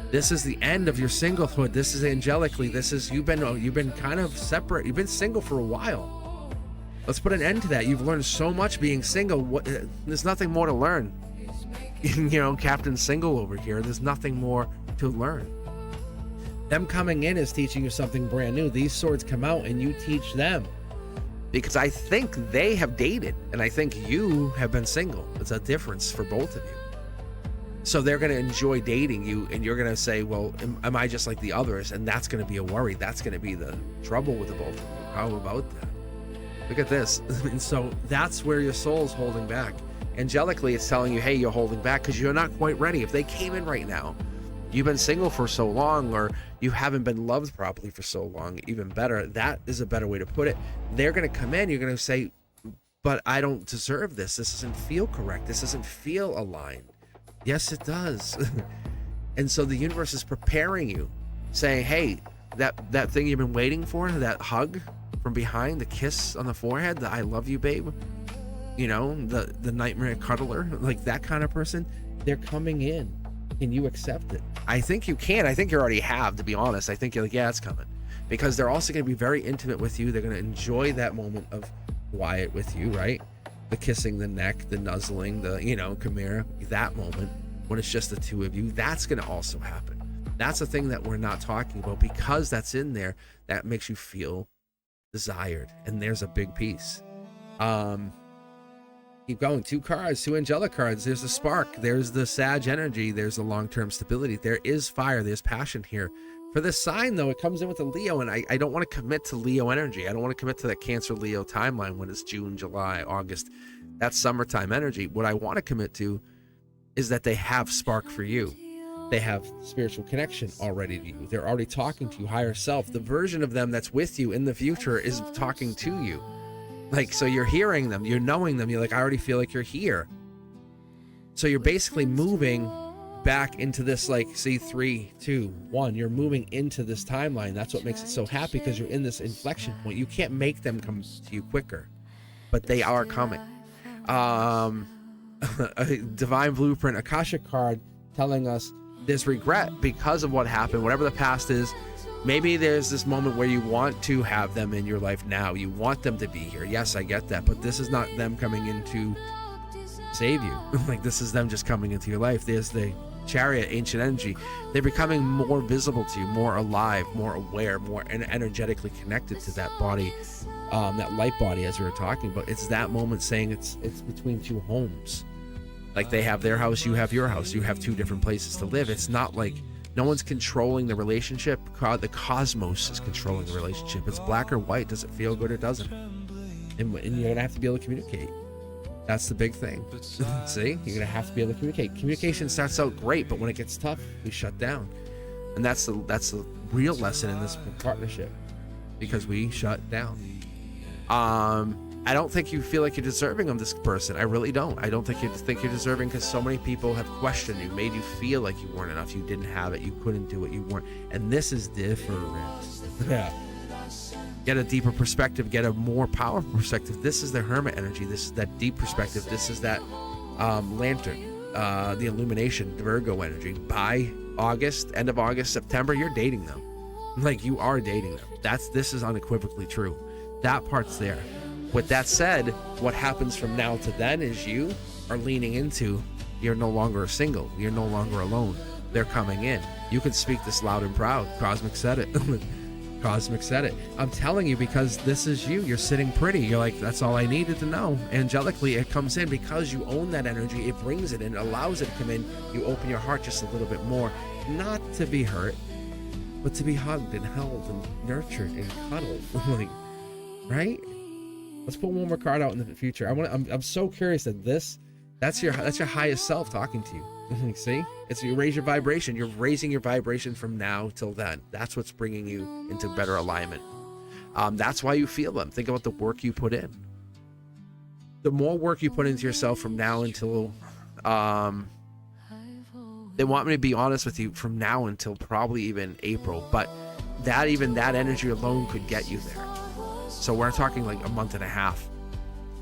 This is the end of your singlehood. This is angelically. This is you've been kind of separate. You've been single for a while. Let's put an end to that. You've learned so much being single. There's nothing more to learn. Captain Single over here. There's nothing more to learn. Them coming in is teaching you something brand new. These swords come out and you teach them. Because I think they have dated and I think you have been single. It's a difference for both of you. So they're going to enjoy dating you and you're going to say, well, am I just like the others? And that's going to be a worry. That's going to be the trouble with the both of you. How about that? Look at this. And so that's where your soul's holding back. Angelically, it's telling you, hey, you're holding back because you're not quite ready. If they came in right now, you've been single for so long, or you haven't been loved properly for so long, even better. That is a better way to put it. They're going to come in. You're going to say, but I don't deserve this. This doesn't feel correct. This doesn't feel aligned. Yes, it does. And so the universe is preparing you, saying, hey, that thing you've been waiting for, that hug from behind, the kiss on the forehead, the I love you, babe, the nightmare cuddler, like that kind of person, they're coming in. Can you accept it? I think you can. I think you already have, to be honest. I think you're like, yeah, it's coming. Because they're also going to be very intimate with you. They're going to enjoy that moment of quiet with you, right? The kissing the neck, the nuzzling, come here, that moment when it's just the two of you. That's going to also happen. That's a thing that we're not talking about because that's in there. That makes you feel desired. And there's a big piece. Keep going. 2 cards, 2 angelic cards. There's the spark. There's the Sag energy. There's the long-term stability. There is fire. There's passion here. For this sign, though, it comes in with a Leo, and I don't want to commit to Leo energy. I don't want to commit to that Cancer-Leo timeline when it's June, July, August. That's summertime energy. What I want to commit to is that they have spark for you. They have spiritual connection already to you. They're already talking to you, higher self. The version of them that's with you in the future is talking to you. Like, so you're hearing them, you're knowing them, you're like, I already feel like you're here. So you're basically moving back into this, like, see, 3, 2, 1. You're moving into this timeline. That's what makes it so happy, because you're in this inflection point. You can't make them come to you quicker, but they are coming. A divine blueprint, Akashic card telling us there's regret because of what happened, whatever the past is. Maybe there's this moment where you want to have them in your life now. You want them to be here. Yes, I get that. But this is not them coming in to save you. Like, this is them just coming into your life. There's the Chariot, ancient energy. They're becoming more visible to you, more alive, more aware, more energetically connected to that body, that light body, as we were talking about. It's that moment saying it's between 2 homes. Like, they have their house, you have your house. You have 2 different places to live. It's not like no one's controlling the relationship. The cosmos is controlling the relationship. It's black or white. Does it feel good or doesn't? And you're going to have to be able to communicate. That's the big thing. See? You're going to have to be able to communicate. Communication starts out great, but when it gets tough, we shut down. And that's the real lesson in this partnership, because we shut down. I don't think you feel like you're deserving of this person. I really don't. I don't think you think you're deserving, because so many people have questioned you, made you feel like you weren't enough, you didn't have it, you couldn't do it, you weren't. And this is different. Yeah. Get a deeper perspective, get a more powerful perspective. This is the hermit energy. This is that deep perspective. This is that lantern, the illumination, Virgo energy. By August, end of August, September, you're dating them. Like, you are dating them. This is unequivocally true. That part's there. With that said, what happens from now to then is you are leaning into, you're no longer single. You're no longer alone. They're coming in. You can speak this loud and proud. Cosmic said it. Cosmic said it. I'm telling you, because this is you. You're sitting pretty. You're like, that's all I needed to know. Angelically, it comes in because you own that energy. It brings it in, allows it to come in. You open your heart just a little bit more. Not to be hurt, but to be hugged and held and nurtured and cuddled. Like, right? Let's pull one more card out in the future. I'm so curious that that's your highest self talking to you. See, you raise your vibration. You're raising your vibration from now till then. That's what's bringing you into better alignment. That's why you feel them. Think about the work you put in. The more work you put into yourself from now until they want me to be honest with you, from now until probably even April, but that energy alone could get you there. So we're talking like a month and a half,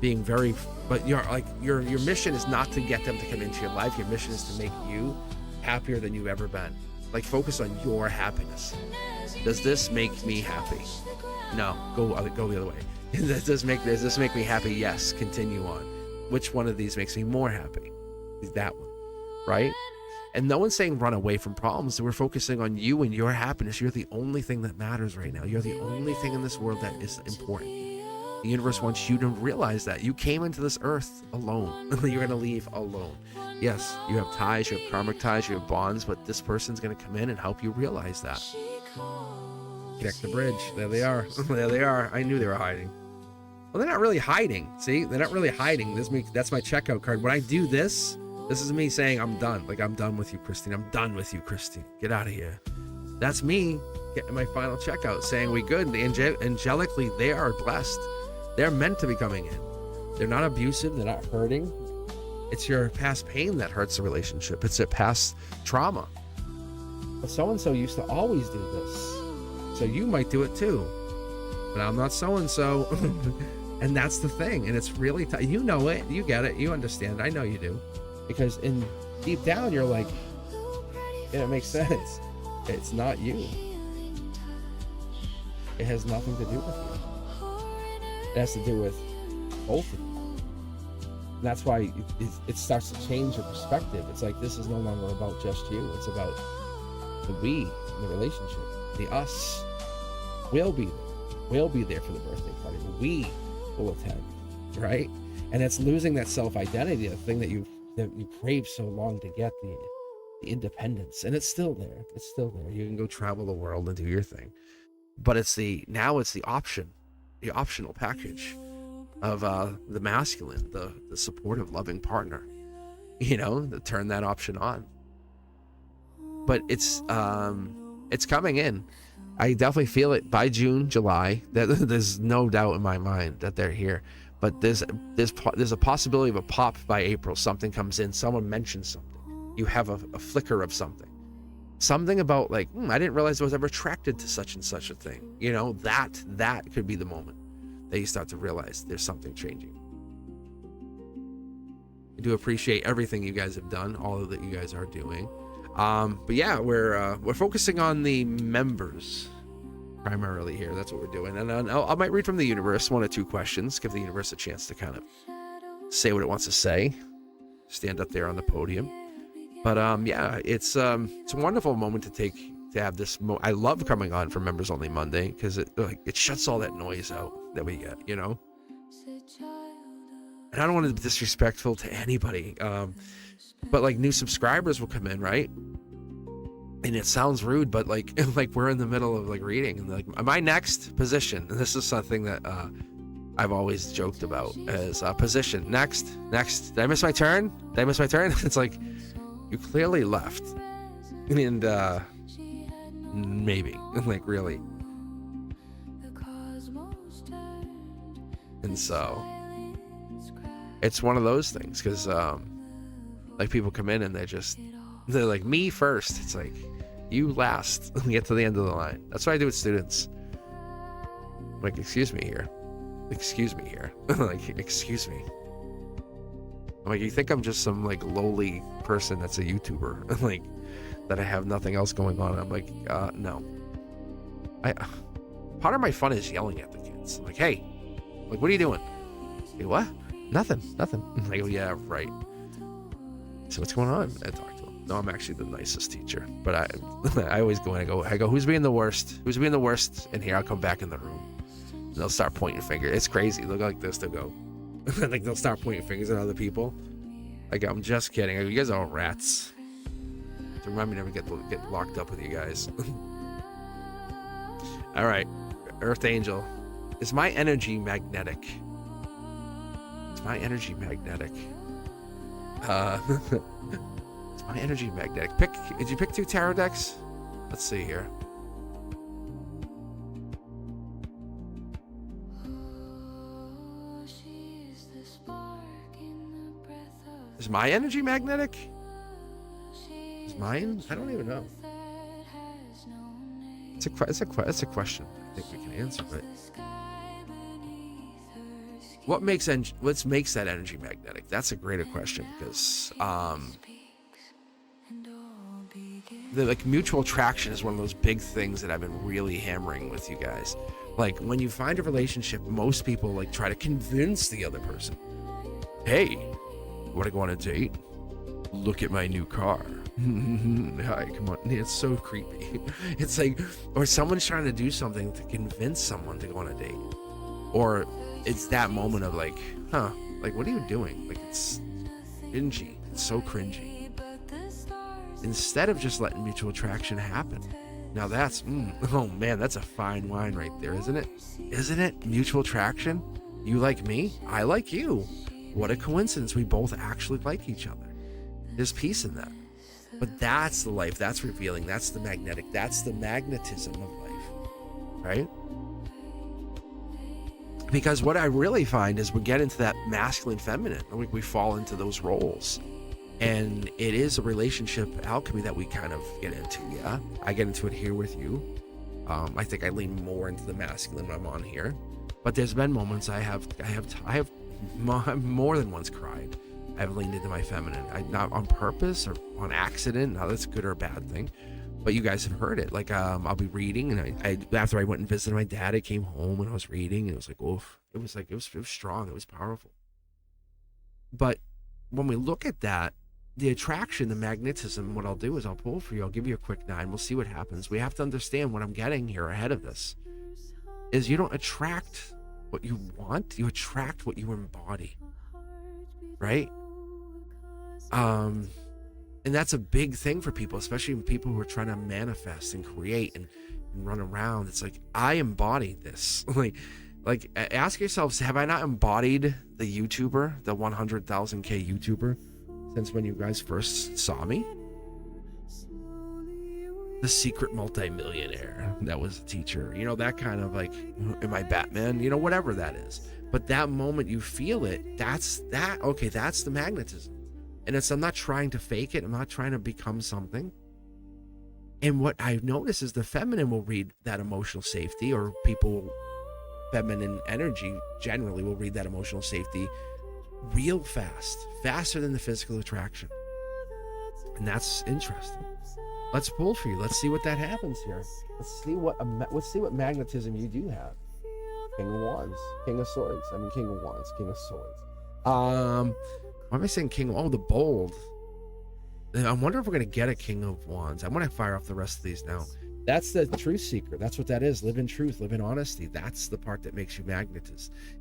being very, but your mission is not to get them to come into your life. Your mission is to make you happier than you've ever been. Like, focus on your happiness. Does this make me happy? No, go the other way. Does this make me happy? Yes, continue on. Which one of these makes me more happy? That one, right? And no one's saying run away from problems. We're focusing on you and your happiness. You're the only thing that matters right now. You're the only thing in this world that is important. The universe wants you to realize that you came into this earth alone. You're going to leave alone. Yes, you have ties, you have karmic ties, you have bonds, but this person's going to come in and help you realize that. Connect the bridge. There they are. There they are. I knew they were hiding. Well, they're not really hiding. See, they're not really hiding. That's my checkout card. When I do this is me saying I'm done. Like, I'm done with you, Christine. I'm done with you, Christine. Get out of here. That's me getting my final checkout, saying we good. Angelically, they are blessed. They're meant to be coming in. They're not abusive. They're not hurting. It's your past pain that hurts the relationship. It's a past trauma. But so-and-so used to always do this. So you might do it too. But I'm not so-and-so. And that's the thing. And it's really tough. You know it. You get it. You understand. I know you do. Because deep down, you're like, yeah, it makes sense. It's not you. It has nothing to do with you. It has to do with both of you. And that's why it starts to change your perspective. It's like, this is no longer about just you. It's about the we in the relationship. The us will be there. We'll be there for the birthday party. We will attend, right? And it's losing that self-identity, the thing that you crave so long to get, the independence. And it's still there. It's still there. You can go travel the world and do your thing. But it's the optional package of the masculine, the supportive, loving partner, to turn that option on. But it's coming in. I definitely feel it by June, July. There's no doubt in my mind that they're here. But there's a possibility of a pop by April. Something comes in. Someone mentions something. You have a flicker of something. Something about like, I didn't realize I was ever attracted to such and such a thing. That could be the moment that you start to realize there's something changing. I do appreciate everything you guys have done, all of that you guys are doing. But yeah, we're focusing on the members primarily here. That's what we're doing. And I might read from the universe 1 or 2 questions, give the universe a chance to kind of say what it wants to say, stand up there on the podium. But yeah, it's a wonderful moment to have this. I love coming on for Members Only Monday because it shuts all that noise out that we get, And I don't want to be disrespectful to anybody, but like new subscribers will come in, right? And it sounds rude, but like we're in the middle of like reading, and like my next position. And this is something that I've always joked about as position. Next. Did I miss my turn? It's like, you clearly left, and maybe like really. And so it's one of those things because like people come in and they're like, me first. It's like, you last. Get to the end of the line. That's what I do with students. I'm like, excuse me here. Like, excuse me. I'm like, you think I'm just some like lowly person that's a YouTuber, like that I have nothing else going on? I'm like, no. Part of my fun is yelling at the kids. I'm like, hey, like, what are you doing? Hey, what? Nothing. I'm like, oh, yeah, right. So what's going on? I talk to them. No, I'm actually the nicest teacher, but I always go in. I go, who's being the worst? In here, I'll come back in the room. And they'll start pointing fingers. It's crazy. Look like this. They'll go. Like they'll start pointing fingers at other people. Like, I'm just kidding. You guys are all rats. To remind me never get locked up with you guys. All right, Earth Angel. Is my energy magnetic? Is my energy magnetic? Did you pick 2 tarot decks? Let's see here. Is my energy magnetic? Is mine? I don't even know. It's a question I think we can answer, but what makes that energy magnetic? That's a greater question because like mutual attraction is one of those big things that I've been really hammering with you guys. Like when you find a relationship, most people like try to convince the other person, hey, want to go on a date? Look at my new car. Hi, come on. It's so creepy. It's like, or someone's trying to do something to convince someone to go on a date. Or it's that moment of like, huh, like what are you doing? Like it's cringy. It's so cringy. Instead of just letting mutual attraction happen. Now that's, oh man, that's a fine wine right there, isn't it? Isn't it? Mutual attraction? You like me, I like you. What a coincidence, we both actually like each other. There's peace in that. But that's the life, that's revealing, that's the magnetic, that's the magnetism of life, right? Because what I really find is we get into that masculine, feminine, and we fall into those roles. And it is a relationship alchemy that we kind of get into, yeah. I get into it here with you. I think I lean more into the masculine when I'm on here. But there's been moments I have more than once cried. I've leaned into my feminine. Not on purpose or on accident. Now that's a good or a bad thing. But you guys have heard it. Like I'll be reading, and I after I went and visited my dad, I came home and I was reading, and it was like, oof. It was strong. It was powerful. But when we look at that, the attraction, the magnetism, what I'll do is I'll pull for you. I'll give you a quick 9. We'll see what happens. We have to understand what I'm getting here ahead of this is you don't attract what you want. You attract what you embody, right? And that's a big thing for people, especially people who are trying to manifest and create and run around. It's like, I embody this. like ask yourselves, have I not embodied the YouTuber, the 100,000K YouTuber? Since when you guys first saw me? The secret multimillionaire that was a teacher, you know, that kind of like, am I Batman? You know, whatever that is. But that moment you feel it, that's the magnetism. And I'm not trying to fake it. I'm not trying to become something. And what I've noticed is the feminine will read that emotional safety, or people, feminine energy generally will read that emotional safety real fast, faster than the physical attraction. And that's interesting. Let's pull for you. Let's see what that happens here. Let's see what magnetism you do have. King of Wands, King of Swords. I mean, King of Wands, King of Swords. Why am I saying King? Oh, the bold. I wonder if we're gonna get a King of Wands. I'm gonna fire off the rest of these now. That's the truth seeker. That's what that is. Live in truth, live in honesty. That's the part that makes you magnetic,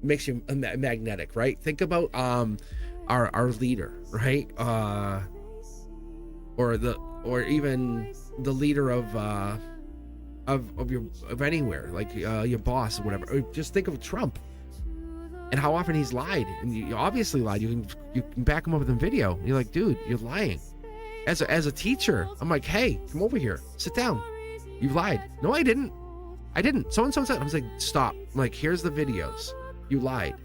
makes you magnetic, right? Think about our leader, right? Or even the leader of anywhere, like your boss or whatever. Or just think of Trump and how often he's lied, and you obviously lied. You can back him up with a video. You're like, dude, you're lying. As a teacher, I'm like, hey, come over here, sit down. You lied. No, I didn't. So and so said. I was like, stop. I'm like, here's the videos. You lied.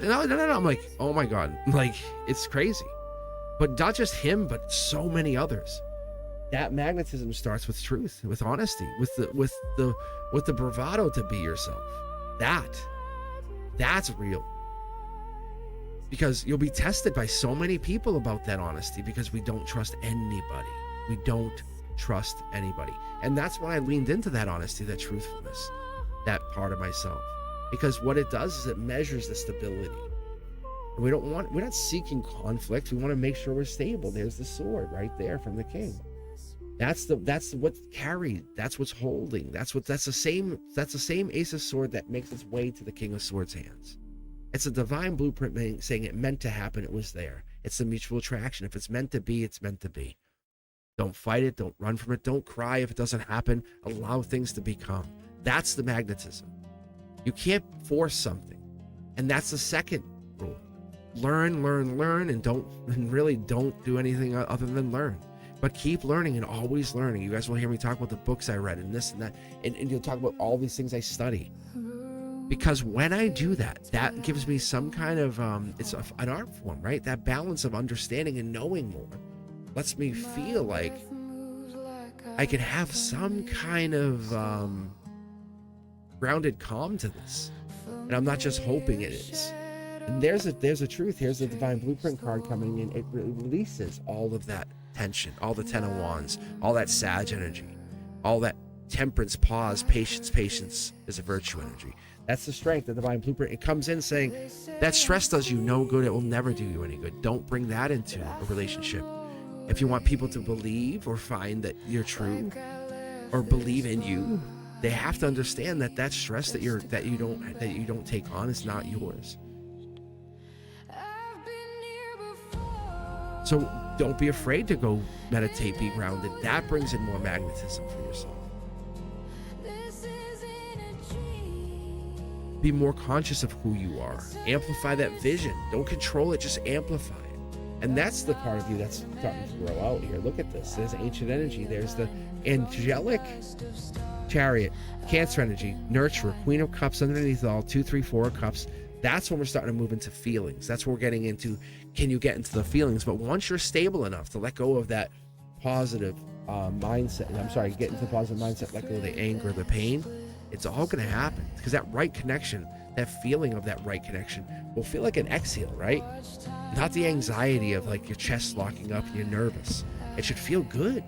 No. I'm like, oh my God. Like, it's crazy. But not just him, but so many others. That magnetism starts with truth, with honesty, with the bravado to be yourself. That's real. Because you'll be tested by so many people about that honesty, because we don't trust anybody. We don't trust anybody. And that's when I leaned into that honesty, that truthfulness, that part of myself. Because what it does is it measures the stability. And we're not seeking conflict. We want to make sure we're stable. There's the sword right there from the king. That's what's carried. That's what's holding. That's the same Ace of Sword that makes its way to the King of Swords' hands. It's a divine blueprint saying it meant to happen. It was there. It's the mutual attraction. If it's meant to be, it's meant to be. Don't fight it. Don't run from it. Don't cry if it doesn't happen. Allow things to become. That's the magnetism. You can't force something. And that's the second rule. Learn, and really don't do anything other than learn. But keep learning and always learning. You guys will hear me talk about the books I read and this and that. And you'll talk about all these things I study. Because when I do that, that gives me some kind of, it's an art form, right? That balance of understanding and knowing more lets me feel like I can have some kind of grounded calm to this. And I'm not just hoping it is. And there's a truth. Here's the divine blueprint card coming in. It releases all of that tension, all the 10 of wands, all that Sag energy, all that temperance, pause, patience is a virtue energy. That's the strength, the divine blueprint. It comes in saying that stress does you no good. It will never do you any good. Don't bring that into a relationship. If you want people to believe or find that you're true or believe in you, they have to understand that that stress that you don't take on is not yours. So don't be afraid to go meditate, be grounded. That brings in more magnetism for yourself. Be more conscious of who you are. Amplify that vision. Don't control it, just amplify it. And that's the part of you that's starting to grow out here. Look at this. There's ancient energy. There's the angelic chariot, Cancer energy, nurturer, Queen of Cups underneath it all, 2, 3, 4 cups. That's when we're starting to move into feelings. That's what we're getting into. Can you get into the feelings? But once you're stable enough to let go of that positive mindset, get into the positive mindset, let go of the anger, the pain, it's all going to happen. Because that right connection, that feeling of that right connection will feel like an exhale, right? Not the anxiety of like your chest locking up and you're nervous. It should feel good.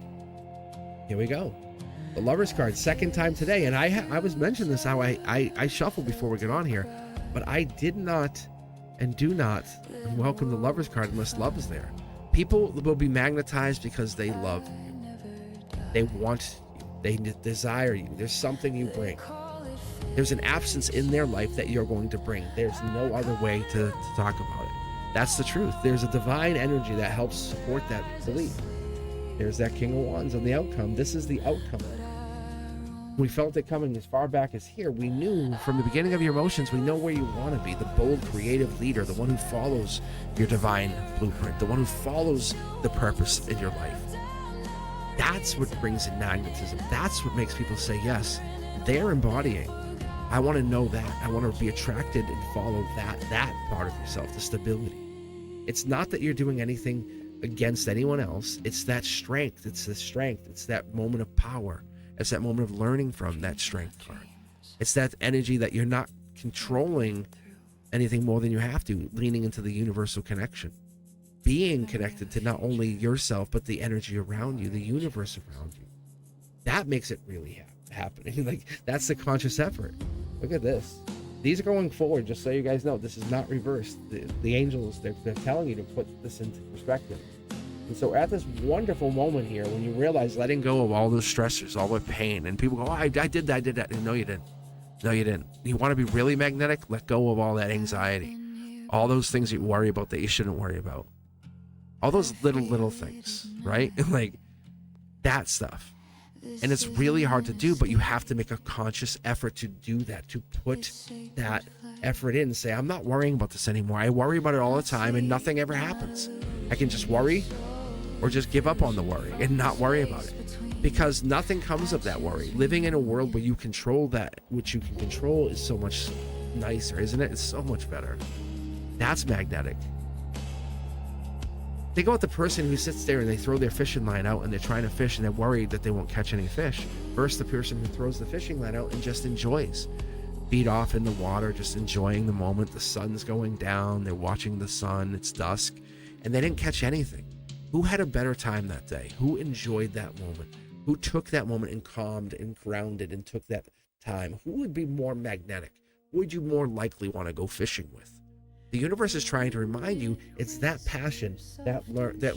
Here we go. The Lover's card, second time today. And I was mentioning this, how I shuffled before we get on here, but I did not and do not welcome the Lover's card unless love is there. People will be magnetized because they love you. They want you. They desire you. There's something you bring. There's an absence in their life that you're going to bring. There's no other way to talk about it. That's the truth. There's a divine energy that helps support that belief. There's that King of Wands on the outcome. This is the outcome. We felt it coming as far back as here. We knew from the beginning of your emotions, we know where you want to be. The bold, creative leader, the one who follows your divine blueprint, the one who follows the purpose in your life. That's what brings in magnetism. That's what makes people say yes. They're embodying. I want to know that. I want to be attracted and follow that part of yourself, the stability. It's not that you're doing anything against anyone else. It's that strength. It's the strength. It's that moment of power. It's that moment of learning from that strength card. It's that energy that you're not controlling anything more than you have to, leaning into the universal connection. Being connected to not only yourself, but the energy around you, the universe around you. That makes it really happening. Like, that's the conscious effort. Look at this. These are going forward, just so you guys know. This is not reversed. The angels, they're telling you to put this into perspective. And so at this wonderful moment here, when you realize letting go of all those stressors, all the pain, and people go, oh, I did that. And no, you didn't. No, you didn't. You want to be really magnetic? Let go of all that anxiety. All those things you worry about that you shouldn't worry about. All those little things, right? Like that stuff. And it's really hard to do, but you have to make a conscious effort to do that, to put that effort in and say, I'm not worrying about this anymore. I worry about it all the time and nothing ever happens. I can just worry or just give up on the worry and not worry about it, because nothing comes of that worry. Living in a world where you control that which you can control is so much nicer, isn't it? It's so much better. That's magnetic. Think about the person who sits there and they throw their fishing line out and they're trying to fish and they're worried that they won't catch any fish. Versus the person who throws the fishing line out and just enjoys. Feet off in the water, just enjoying the moment. The sun's going down. They're watching the sun. It's dusk. And they didn't catch anything. Who had a better time that day? Who enjoyed that moment? Who took that moment and calmed and grounded and took that time? Who would be more magnetic? Who would you more likely want to go fishing with? The universe is trying to remind you it's that passion, that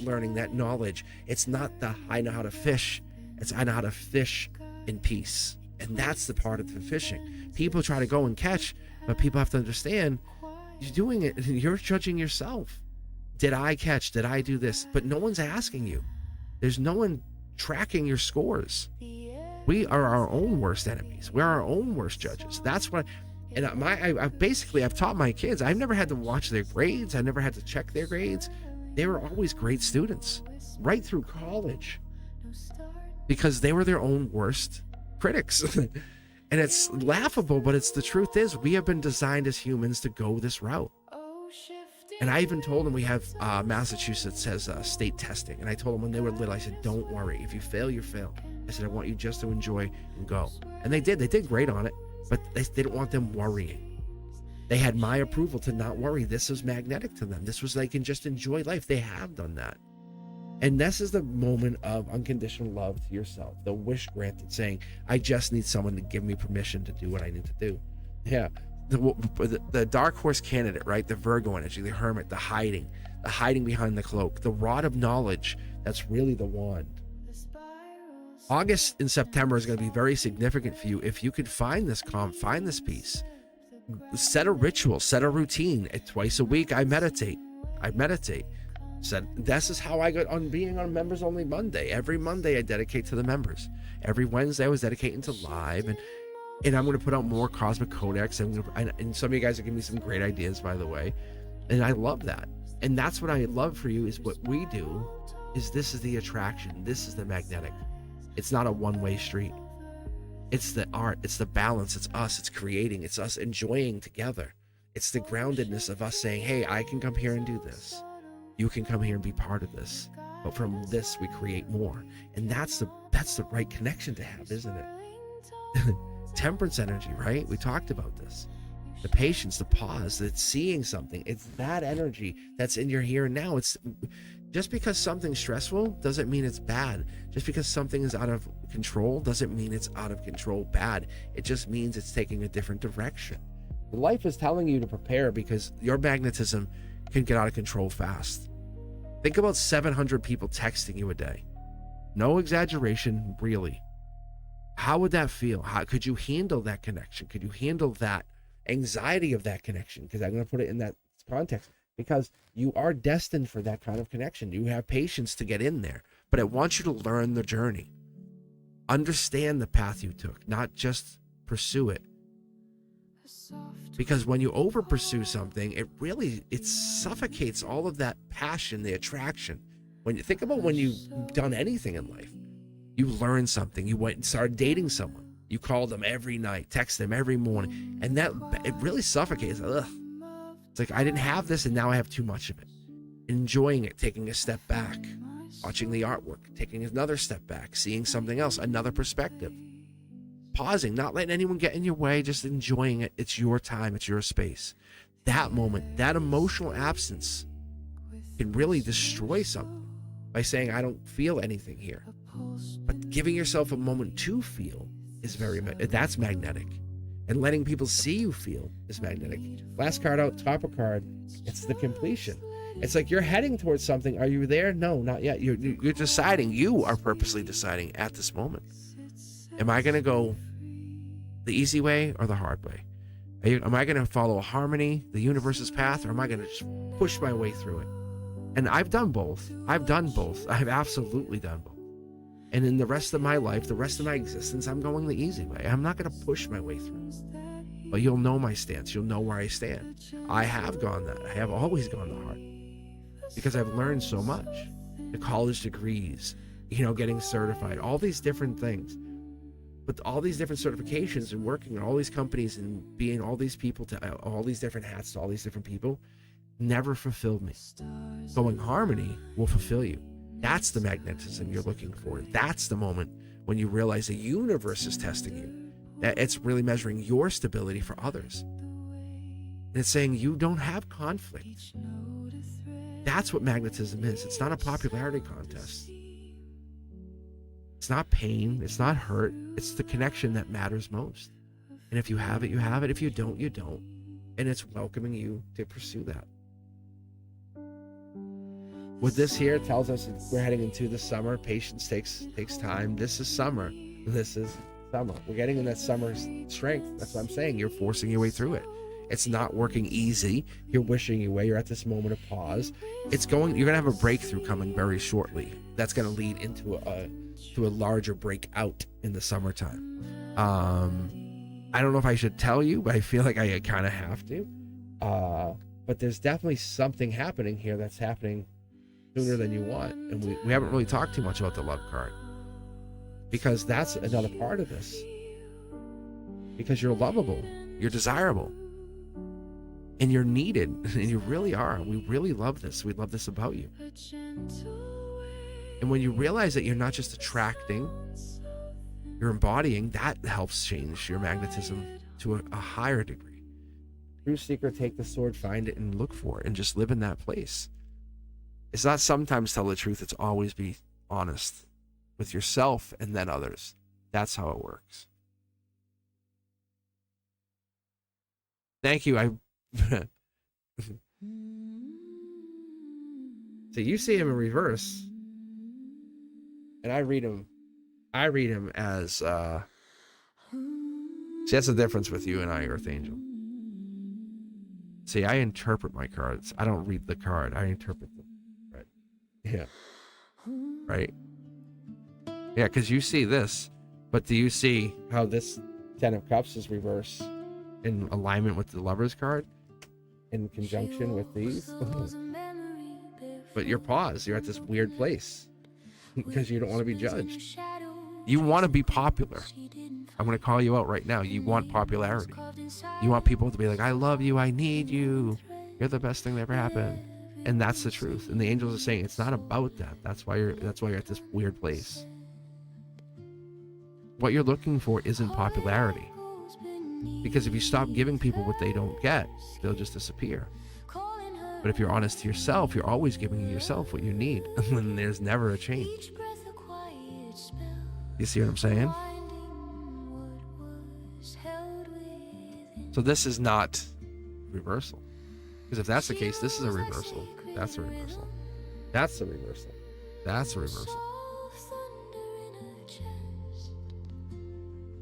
learning, that knowledge. It's not the I know how to fish. It's I know how to fish in peace. And that's the part of the fishing. People try to go and catch, but people have to understand you're doing it and you're judging yourself. Did I catch? Did I do this? But no one's asking you. There's no one tracking your scores. We are our own worst enemies. We're our own worst judges. That's what. And I've taught my kids. I've never had to watch their grades. I've never had to check their grades. They were always great students, right through college, because they were their own worst critics. And it's laughable, but the truth is we have been designed as humans to go this route. And I even told them we have Massachusetts has state testing. And I told them when they were little, I said, don't worry. If you fail, you fail. I said, I want you just to enjoy and go. And they did. They did great on it. But they didn't want them worrying. They had my approval to not worry. This was magnetic to them. This was they can just enjoy life. They have done that. And this is the moment of unconditional love to yourself, the wish granted, saying, I just need someone to give me permission to do what I need to do. Yeah. The dark horse candidate, right? The Virgo energy, the hermit, the hiding behind the cloak, the rod of knowledge. That's really the wand. August and September is going to be very significant for you. If you could find this calm, find this peace, set a ritual, set a routine. Twice a week, I meditate. Said, this is how I got on being on Members Only Monday. Every Monday I dedicate to the members. Every Wednesday I was dedicating to live, and I'm going to put out more Cosmic Codex. And some of you guys are giving me some great ideas, by the way. And I love that. And that's what I love for you, is what we do is this is the attraction. This is the magnetic. It's not a one-way street. It's the art. It's the balance. It's us. It's creating. It's us enjoying together. It's the groundedness of us saying, hey, I can come here and do this. You can come here and be part of this. But from this, we create more. And that's the right connection to have, isn't it? Temperance energy, right? We talked about this. The patience, the pause, it's seeing something. It's that energy that's in your here and now. It's just because something's stressful doesn't mean it's bad. Just because something is out of control doesn't mean it's out of control bad. It just means it's taking a different direction. Life is telling you to prepare because your magnetism can get out of control fast. Think about 700 people texting you a day. No exaggeration, really. How would that feel? How could you handle that connection? Could you handle that anxiety of that connection? Because I'm going to put it in that context. Because you are destined for that kind of connection. You have patience to get in there. But I want you to learn the journey. Understand the path you took, not just pursue it. Because when you over pursue something, it suffocates all of that passion, the attraction. When you think about when you've done anything in life, you learned something, you went and started dating someone, you called them every night, text them every morning, and it really suffocates. Ugh. It's like, I didn't have this and now I have too much of it. Enjoying it, taking a step back, watching the artwork, taking another step back, seeing something else, another perspective. Pausing, not letting anyone get in your way, just enjoying it. It's your time, it's your space. That moment, that emotional absence can really destroy something by saying, I don't feel anything here. But giving yourself a moment to feel is that's magnetic. And letting people see you feel is magnetic. Last card out, top of card, it's the completion. It's like you're heading towards something. Are you there? No, not yet. You're deciding. You are purposely deciding at this moment. Am I going to go the easy way or the hard way? Am I going to follow a harmony, the universe's path, or am I going to just push my way through it? And I've done both. I've absolutely done both. And in the rest of my life, the rest of my existence, I'm going the easy way. I'm not going to push my way through. But you'll know my stance. You'll know where I stand. I have gone that. I have always gone the hard. Because I've learned so much. The college degrees, getting certified, all these different things. But all these different certifications and working in all these companies and being all these people to all these different hats to all these different people never fulfilled me. Going harmony will fulfill you. That's the magnetism you're looking for. That's the moment when you realize the universe is testing you. That it's really measuring your stability for others. And it's saying you don't have conflict. That's what magnetism is. It's not a popularity contest. It's not pain. It's not hurt. It's the connection that matters most. And if you have it, you have it. If you don't, you don't. And it's welcoming you to pursue that. What this here tells us is we're heading into the summer. Patience takes time. This is summer. This is summer. We're getting in that summer strength. That's what I'm saying. You're forcing your way through it. It's not working easy. You're wishing your way. You're at this moment of pause. You're going to have a breakthrough coming very shortly. That's going to lead into a larger breakout in the summertime. I don't know if I should tell you, but I feel like I kind of have to. But there's definitely something happening here that's happening sooner than you want. And we haven't really talked too much about the love card. Because that's another part of this. Because you're lovable. You're desirable. And you're needed. And you really are. We really love this. We love this about you. And when you realize that you're not just attracting, you're embodying, that helps change your magnetism to a higher degree. True seeker, take the sword, find it, and look for it, and just live in that place. It's not sometimes tell the truth, it's always be honest with yourself and then others. That's how it works. Thank you. So you see him in reverse, and I read him as see, that's the difference with you and I, Earth Angel. See, I interpret my cards. I don't read the card. I interpret them. Right. Yeah. Right. Yeah, because you see this, but do you see how this 10 of Cups is reverse in alignment with the Lover's card? In conjunction with these? But you're paused. You're at this weird place because you don't want to be judged. You want to be popular. I'm going to call you out right now. You want popularity. You want people to be like, I love you. I need you. You're the best thing that ever happened. And that's the truth. And the angels are saying it's not about that. That's why you're at this weird place. What you're looking for isn't popularity. Because if you stop giving people what they don't get, they'll just disappear. But if you're honest to yourself, you're always giving yourself what you need. And there's never a change. You see what I'm saying? So this is not reversal. Because if that's the case, this is a reversal. That's a reversal. That's a reversal. That's a reversal.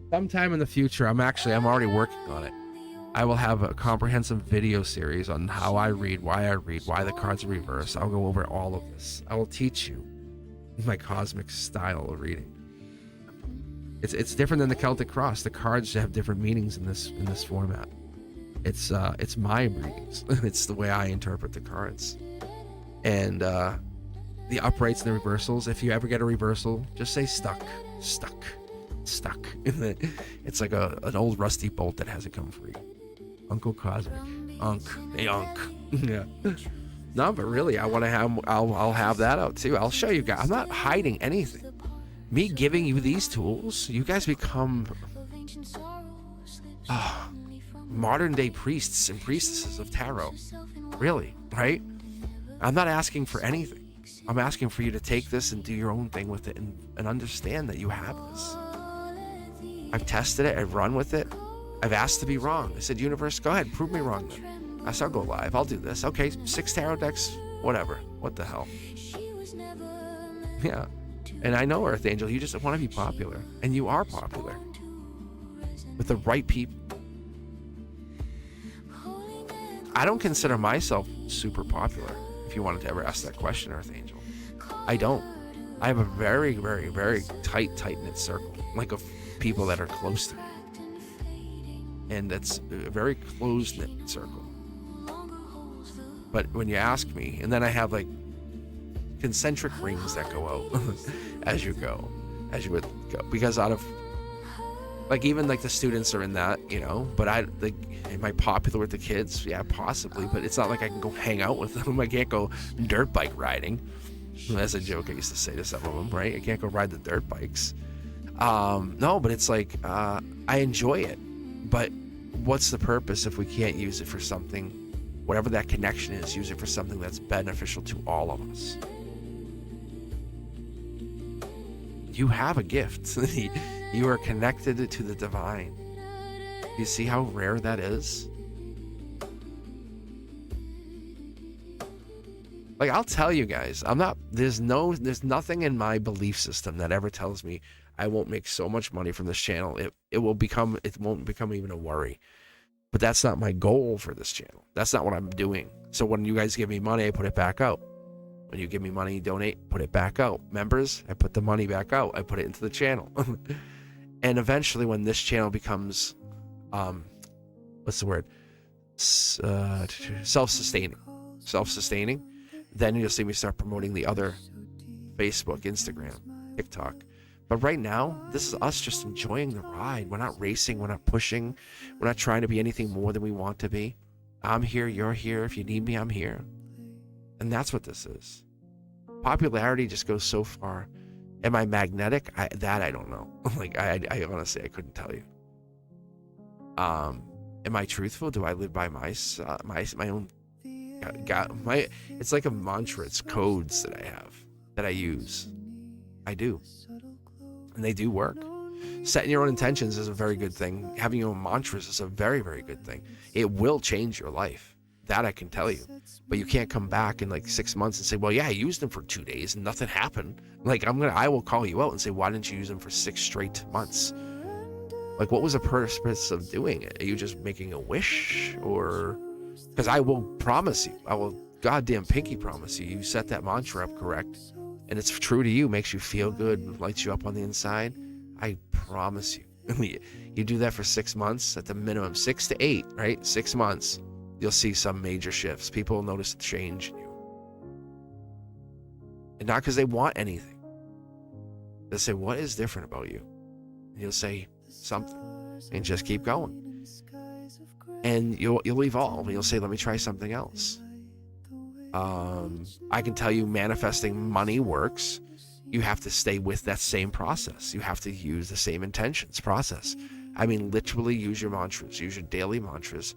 Sometime in the future, I'm already working on it. I will have a comprehensive video series on how I read, why the cards are reversed. I'll go over all of this. I will teach you my cosmic style of reading. It's different than the Celtic Cross. The cards have different meanings in this format. It's my readings. It's the way I interpret the cards. And the uprights and the reversals, if you ever get a reversal, just say stuck. It's like an old rusty bolt that hasn't come free. Uncle Cosmic. Hey, Unk. Yeah. No, but really, I'll have that out too. I'll show you guys. I'm not hiding anything. Me giving you these tools, you guys become modern day priests and priestesses of tarot. Really, right? I'm not asking for anything. I'm asking for you to take this and do your own thing with it and understand that you have this. I've tested it. I've run with it. I've asked to be wrong. I said, universe, go ahead, prove me wrong then. I said, I'll go live. I'll do this. Okay, 6 tarot decks, whatever. What the hell? Yeah. And I know, Earth Angel, you just want to be popular. And you are popular. With the right people. I don't consider myself super popular, if you wanted to ever ask that question, Earth Angel. I don't. I have a very, very, very tight-knit circle. Like of people that are close to me. And that's a very close-knit circle. But when you ask me, and then I have like concentric rings that go out as you would go, because out of like even like the students are in that, you know, but am I popular with the kids? Yeah, possibly, but it's not like I can go hang out with them. I can't go dirt bike riding. That's a joke I used to say to some of them, right? I can't go ride the dirt bikes. No, but it's like I enjoy it, but what's the purpose if we can't use it for something, whatever that connection is, use it for something that's beneficial to all of us. You have a gift. You are connected to the divine. You see how rare that is? Like, I'll tell you guys, there's nothing in my belief system that ever tells me I won't make so much money from this channel. It won't become even a worry. But that's not my goal for this channel. That's not what I'm doing. So when you guys give me money, I put it back out. When you give me money, you donate, put it back out. Members, I put the money back out. I put it into the channel. And eventually when this channel becomes, what's the word? Self-sustaining, then you'll see me start promoting the other Facebook, Instagram, TikTok. But right now, this is us just enjoying the ride. We're not racing. We're not pushing. We're not trying to be anything more than we want to be. I'm here. You're here. If you need me, I'm here. And that's what this is. Popularity just goes so far. Am I magnetic? I don't know. Like, I honestly, I couldn't tell you. Am I truthful? Do I live by my own It's like a mantra. It's codes that I have, that I use. I do. And they do work. Setting your own intentions is a very good thing. Having your own mantras is a very, very good thing. It will change your life. That I can tell you. But you can't come back in like 6 months and say, well, yeah, I used them for 2 days and nothing happened. Like, I will call you out and say, why didn't you use them for 6 straight months? Like, what was the purpose of doing it? Are you just making a wish? Or, because I will promise you, I will goddamn pinky promise you, you set that mantra up correct, and it's true to you, makes you feel good, lights you up on the inside, I promise you. You do that for 6 months, at the minimum, 6 to 8, right? 6 months. You'll see some major shifts. People will notice a change in you. And not because they want anything. They'll say, what is different about you? And you'll say something. And just keep going. And you'll evolve. And you'll say, let me try something else. I can tell you manifesting money works. You have to stay with that same process. You have to use the same intentions process. I mean, literally use your mantras. Use your daily mantras.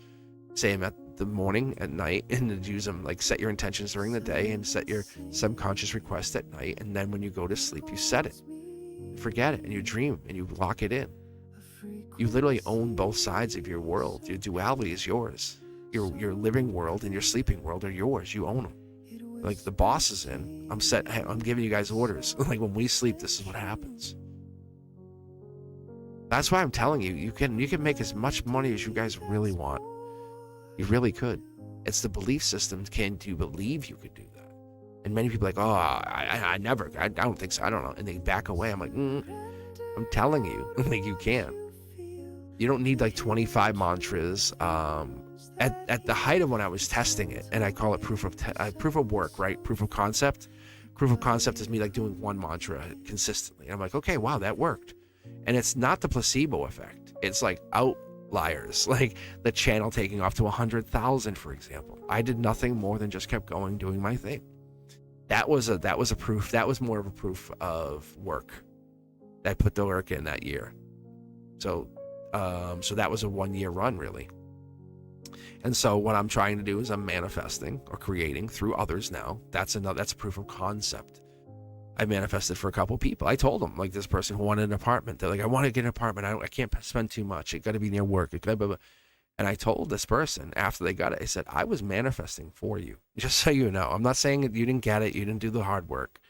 Say them at the morning, at night, and use them, like, set your intentions during the day and set your subconscious request at night, and then when you go to sleep you set it, forget it, and you dream and you lock it in. You literally own both sides of your world. Your duality is yours. Your living world and your sleeping world are yours. You own them. Like, the boss is in, I'm giving you guys orders. Like, when we sleep, this is what happens. That's why I'm telling you, you can make as much money as you guys really want. You really could. It's the belief system. Can you believe you could do that? And many people are like, oh, I don't think so. I don't know. And they back away. I'm like, I'm telling you, like, you can. You don't need like 25 mantras. At the height of when I was testing it, and I call it proof of work, right? Proof of concept. Proof of concept is me like doing one mantra consistently. And I'm like, okay, wow, that worked. And it's not the placebo effect. It's like outliers, like the channel taking off to 100,000, for example. I did nothing more than just kept going, doing my thing. That was a proof. That was more of a proof of work. I put the work in that year. So that was a 1-year run, really. And so what I'm trying to do is I'm manifesting or creating through others now. That's a proof of concept. I manifested for a couple people. I told them, like, this person who wanted an apartment. They're like, I want to get an apartment. I can't spend too much. It got to be near work. And I told this person after they got it, I said, I was manifesting for you. Just so you know. I'm not saying that you didn't get it. You didn't do the hard work.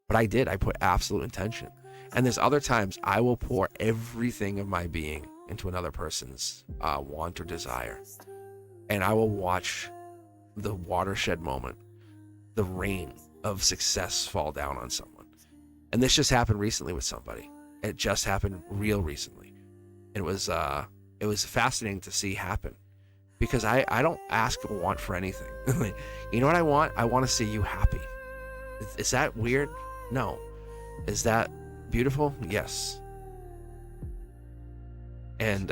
But I did. I put absolute intention. And there's other times I will pour everything of my being into another person's want or desire. And I will watch the watershed moment, the rain of success fall down on someone. And this just happened recently with somebody. It just happened real recently. It was fascinating to see happen, because I don't ask or want for anything. You know what I want? I want to see you happy. Is that weird? No. Is that beautiful? Yes. And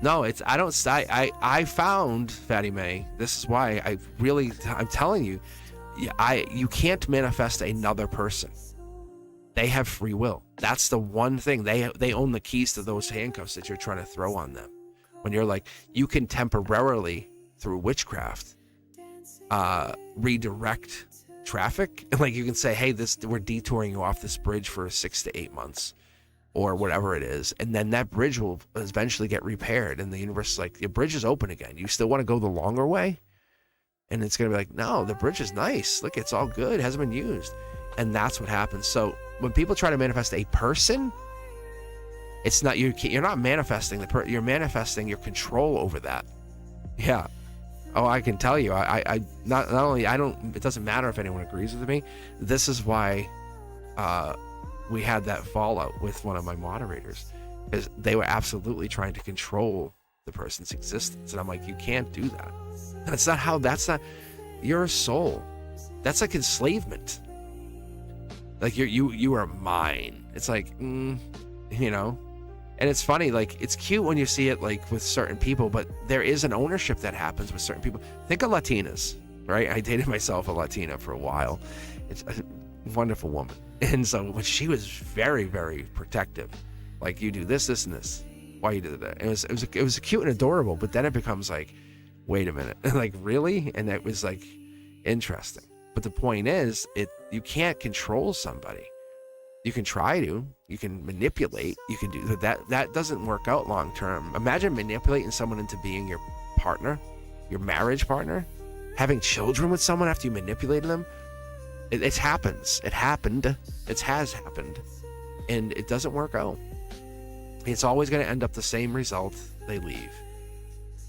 no, I found, Fatty May, this is why I'm telling you, you can't manifest another person. They have free will. That's the one thing. They own the keys to those handcuffs that you're trying to throw on them. When you're like, you can temporarily, through witchcraft, redirect traffic. Like, you can say, hey, we're detouring you off this bridge for 6 to 8 months. Or whatever it is, and then that bridge will eventually get repaired, and the universe is like, your bridge is open again. You still want to go the longer way? And it's going to be like, no, the bridge is nice. Look, it's all good. It hasn't been used. And that's what happens. So when people try to manifest a person, it's not, you're not manifesting you're manifesting your control over that. Yeah. Oh, I can tell you, I not only, it doesn't matter if anyone agrees with me. This is why, we had that fallout with one of my moderators, because they were absolutely trying to control the person's existence. And I'm like, you can't do that. That's not, you're a soul. That's like enslavement. Like, you are mine. It's like, you know, and it's funny, like, it's cute when you see it, like, with certain people, but there is an ownership that happens with certain people. Think of Latinas, right? I dated myself a Latina for a while. It's a wonderful woman. And so she was very, very protective. Like, you do this, and this. Why you do that? It was cute and adorable, but then it becomes like, wait a minute, like really? And that was like interesting. But the point is, you can't control somebody. You can try to, you can manipulate, you can do that. That doesn't work out long term. Imagine manipulating someone into being your partner, your marriage partner, having children with someone after you manipulated them. It happens. It happened. It has happened. And it doesn't work out. It's always going to end up the same result. They leave.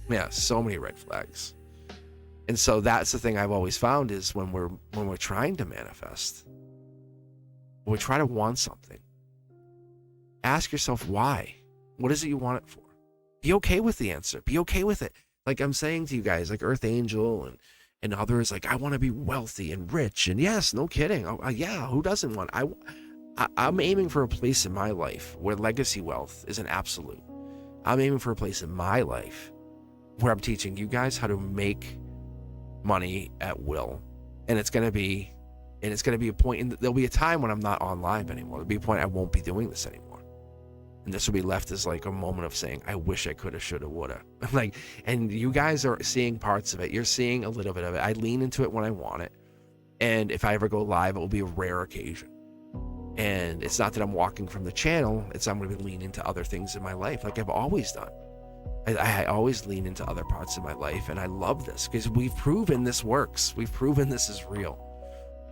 Yeah, so many red flags. And so that's the thing I've always found is when we're trying to manifest, when we try to want something, ask yourself why. What is it you want it for? Be okay with the answer. Be okay with it. Like I'm saying to you guys, like Earth Angel and others, like I want to be wealthy and rich. And yes, no kidding. Yeah, who doesn't want? I'm aiming for a place in my life where legacy wealth is an absolute. I'm aiming for a place in my life where I'm teaching you guys how to make money at will. And it's going to be a point, and there'll be a time when I'm not on live anymore. There'll be a point I won't be doing this anymore. And this will be left as like a moment of saying, I wish I coulda, shoulda, woulda. Like, and you guys are seeing parts of it. You're seeing a little bit of it. I lean into it when I want it. And if I ever go live, it will be a rare occasion. And it's not that I'm walking from the channel. It's I'm going to lean into other things in my life like I've always done. I always lean into other parts of my life. And I love this because we've proven this works. We've proven this is real.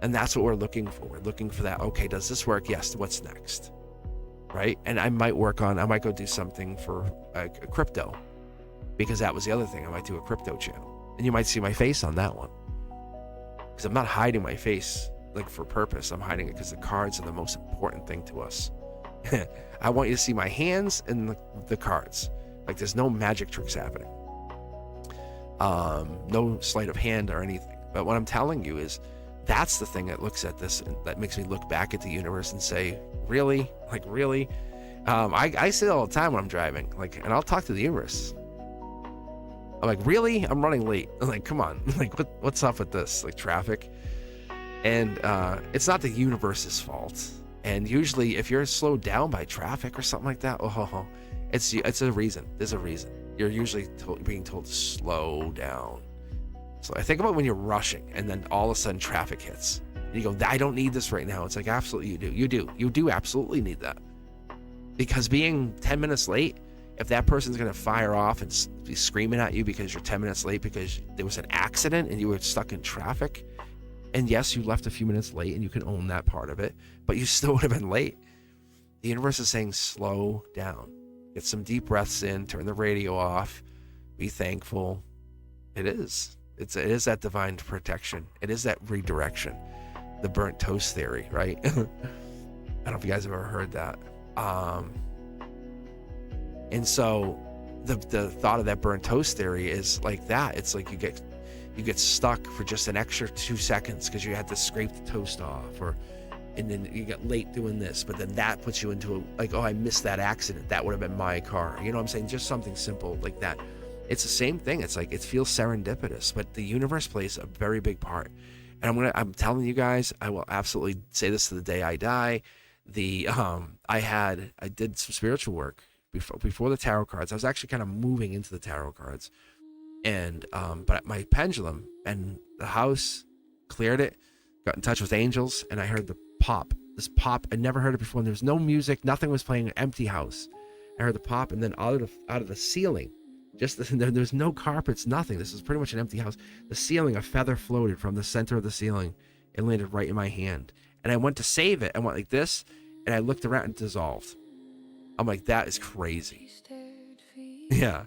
And that's what we're looking for. We're looking for that. Okay, does this work? Yes. What's next? Right? And I might go do something for a crypto, because that was the other thing. I might do a crypto channel, and you might see my face on that one, because I'm not hiding my face like for purpose. I'm hiding it because the cards are the most important thing to us. I want you to see my hands and the cards. Like there's no magic tricks happening, no sleight of hand or anything. But what I'm telling you is, that's the thing that looks at this and that makes me look back at the universe and say, really? Like, really? I say it all the time when I'm driving, like, and I'll talk to the universe. I'm like, really? I'm running late. I'm like, come on. Like, what's up with this? Like, traffic. And it's not the universe's fault. And usually if you're slowed down by traffic or something like that, it's a reason. There's a reason. You're usually being told to slow down. So I think about when you're rushing and then all of a sudden traffic hits. And you go, I don't need this right now. It's like, absolutely you do. You do absolutely need that. Because being 10 minutes late, if that person's going to fire off and be screaming at you because you're 10 minutes late because there was an accident and you were stuck in traffic, and yes, you left a few minutes late and you can own that part of it, but you still would have been late. The universe is saying, slow down. Get some deep breaths in, turn the radio off, be thankful. It is that divine protection. It is that redirection. The burnt toast theory, right? I don't know if you guys have ever heard that. And so the thought of that burnt toast theory is like that. It's like you get stuck for just an extra 2 seconds because you had to scrape the toast off, and then you get late doing this, but then that puts you into I missed that accident. That would have been my car. You know what I'm saying? Just something simple like that. It's the same thing. It's like, it feels serendipitous, but the universe plays a very big part. And I'm telling you guys, I will absolutely say this to the day I die. I did some spiritual work before the tarot cards. I was actually kind of moving into the tarot cards, and but my pendulum and the house cleared it, got in touch with angels, and I heard this pop. I never heard it before. And there was no music, nothing was playing, an empty house. I heard the pop, and then out of the ceiling, there's no carpets, nothing. This is pretty much an empty house. The ceiling, a feather floated from the center of the ceiling and landed right in my hand. And I went to save it. I went like this, and I looked around and it dissolved. I'm like, that is crazy. Yeah.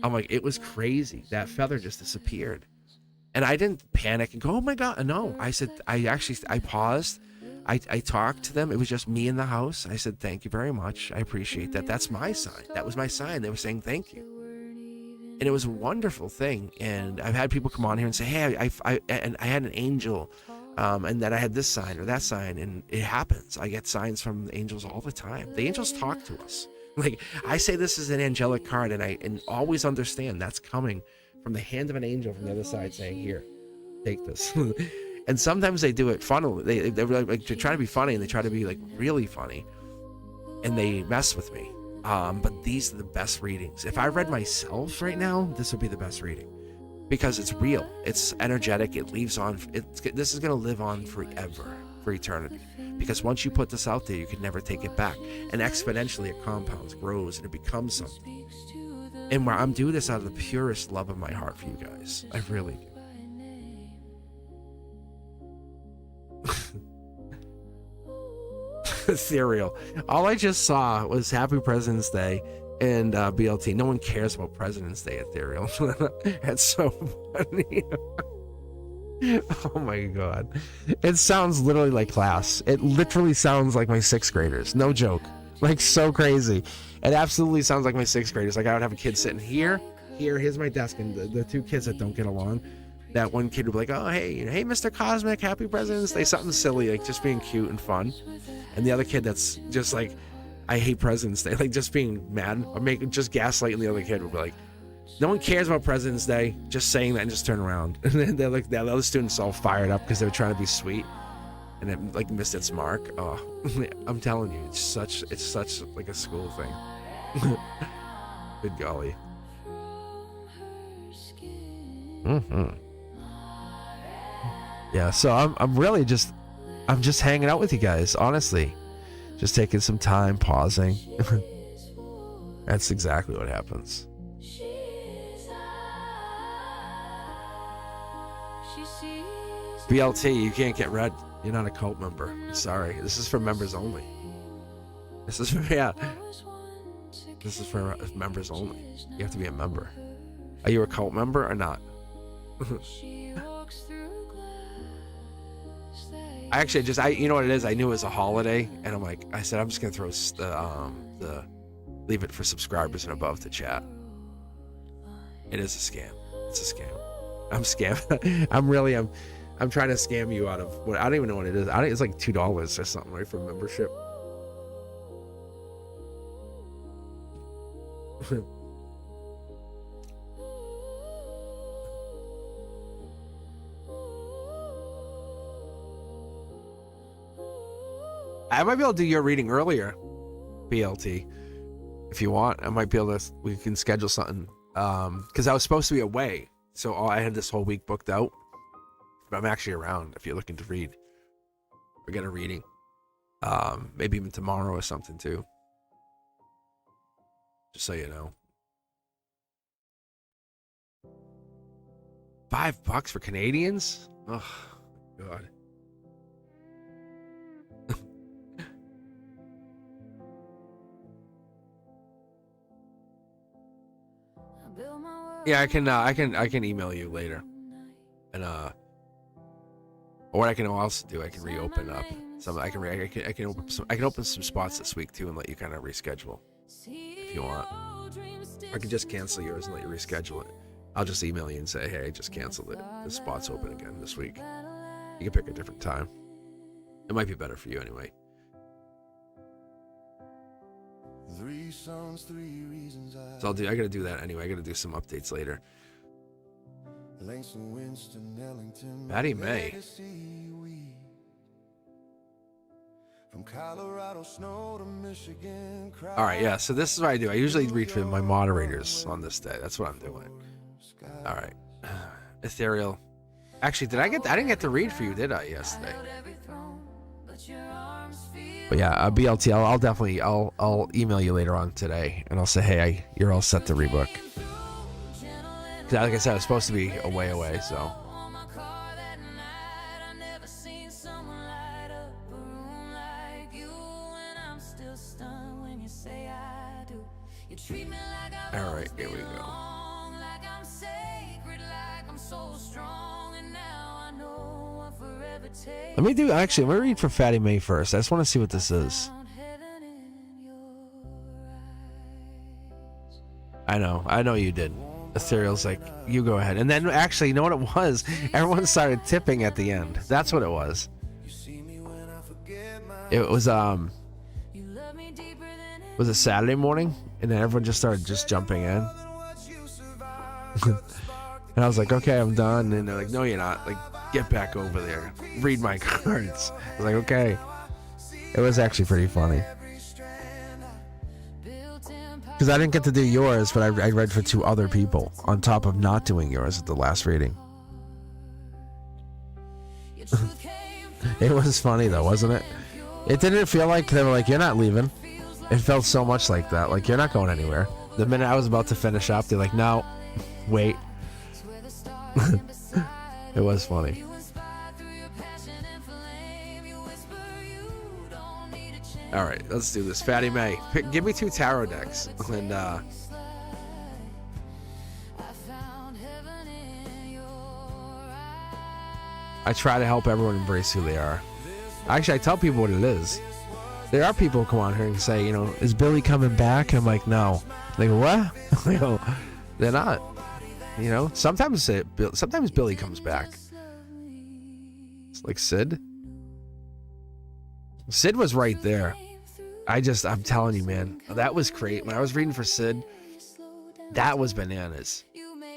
I'm like, it was crazy. That feather just disappeared. And I didn't panic and go, oh my God. No, I said, I paused. I talked to them. It was just me in the house. I said, thank you very much. I appreciate that. That's my sign. That was my sign. They were saying thank you. And it was a wonderful thing. And I've had people come on here and say, hey, I had an angel, and that I had this sign or that sign. And it happens. I get signs from the angels all the time. The angels talk to us. Like, I say this is an angelic card, and always understand that's coming from the hand of an angel from the other side saying, here, take this. And sometimes they do it funnily. They're like trying to be funny, and they try to be like really funny, and they mess with me. But these are the best readings. If I read myself right now, this would be the best reading, because it's real, it's energetic, it leaves on, this is going to live on forever, for eternity, because once you put this out there, you can never take it back, and exponentially it compounds, grows, and it becomes something. And I'm doing this out of the purest love of my heart for you guys. I really do. Ethereal. All I just saw was Happy President's Day and BLT. No one cares about President's Day, Ethereal. That's so funny. Oh my god. It sounds literally like class. It literally sounds like my 6th graders. No joke. Like, so crazy. It absolutely sounds like my 6th graders. Like, I would have a kid sitting here's my desk, and the 2 kids that don't get along, that one kid would be like, oh, hey, Mr. Cosmic, Happy President's Day, something silly, like just being cute and fun. And the other kid that's just like, I hate President's Day, like just being mad, or just gaslighting the other kid, would be like, no one cares about President's Day, just saying that and just turn around. And then they're like, the other students all fired up because they were trying to be sweet, and it like missed its mark. Oh, I'm telling you, it's such like a school thing. Good golly. Yeah, so I'm really just hanging out with you guys, honestly. Just taking some time, pausing. That's exactly what happens. BLT, you can't get red. You're not a cult member. I'm sorry. This is for members only. This is for members only. You have to be a member. Are you a cult member or not? You know what it is? I knew it was a holiday, and I said, I'm just gonna throw the leave it for subscribers and above to chat. It is a scam. It's a scam. I'm scamming. I'm trying to scam you out of what I don't even know what it is. It's like $2 or something, right, for membership. I might be able to do your reading earlier, BLT, if you want. I might be able to. We can schedule something. Because I was supposed to be away, so I had this whole week booked out. But I'm actually around if you're looking to read or get a reading. Maybe even tomorrow or something too. Just so you know. $5 for Canadians? Oh god. Yeah, I can email you later, and or what I can also do, I can reopen up some. I can open some spots this week too, and let you kind of reschedule if you want. I can just cancel yours and let you reschedule it. I'll just email you and say, hey, I just canceled it. The spot's open again this week. You can pick a different time. It might be better for you anyway. 3 songs, 3 reasons So I gotta do that anyway. I gotta do some updates later. Patty May. From Colorado snow to Michigan. All right, yeah. So this is what I do. I usually read for my moderators on this day. That's what I'm doing. All right, Ethereal. Actually, I didn't get to read for you, did I, yesterday? But yeah, BLT. I'll definitely email you later on today, and I'll say, hey, you're all set to rebook. Because like I said, I was supposed to be away, so. All right, here we go. I'm gonna read for Fatty May first. I just want to see what this is. I know you did. Ethereal's like, you go ahead. And then actually, you know what it was? Everyone started tipping at the end. That's what it was. It was a Saturday morning, and then everyone just started jumping in. And I was like, okay, I'm done. And they're like, no, you're not. Like, get back over there. Read my cards. I was like, okay. It was actually pretty funny. Because I didn't get to do yours, but I read for 2 other people on top of not doing yours at the last reading. It was funny though, wasn't it? It didn't feel like they were like, you're not leaving. It felt so much like that, like you're not going anywhere. The minute I was about to finish up, they're like, no, wait. It was funny. All right, let's do this. Fatty May, give me 2 tarot decks, and I try to help everyone embrace who they are. Actually, I tell people what it is. There are people who come on here and say, you know, is Billy coming back? And I'm like, no. They go, what? I go, they're not. You know, sometimes Billy comes back. It's like Sid. Sid was right there. I'm telling you, man, that was great. When I was reading for Sid, that was bananas.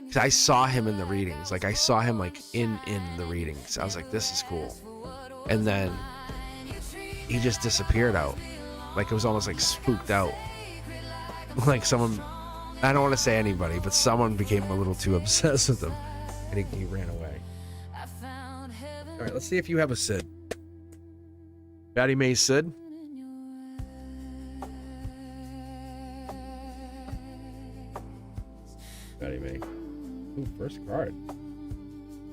'Cause I saw him in the readings. Like I saw him like in the readings. I was like, this is cool. And then he just disappeared out. Like it was almost like spooked out. Like someone, I don't want to say anybody, but someone became a little too obsessed with him and he ran away. All right, let's see if you have a Sid. Fatty May Sid. Fatty May. Ooh, first card.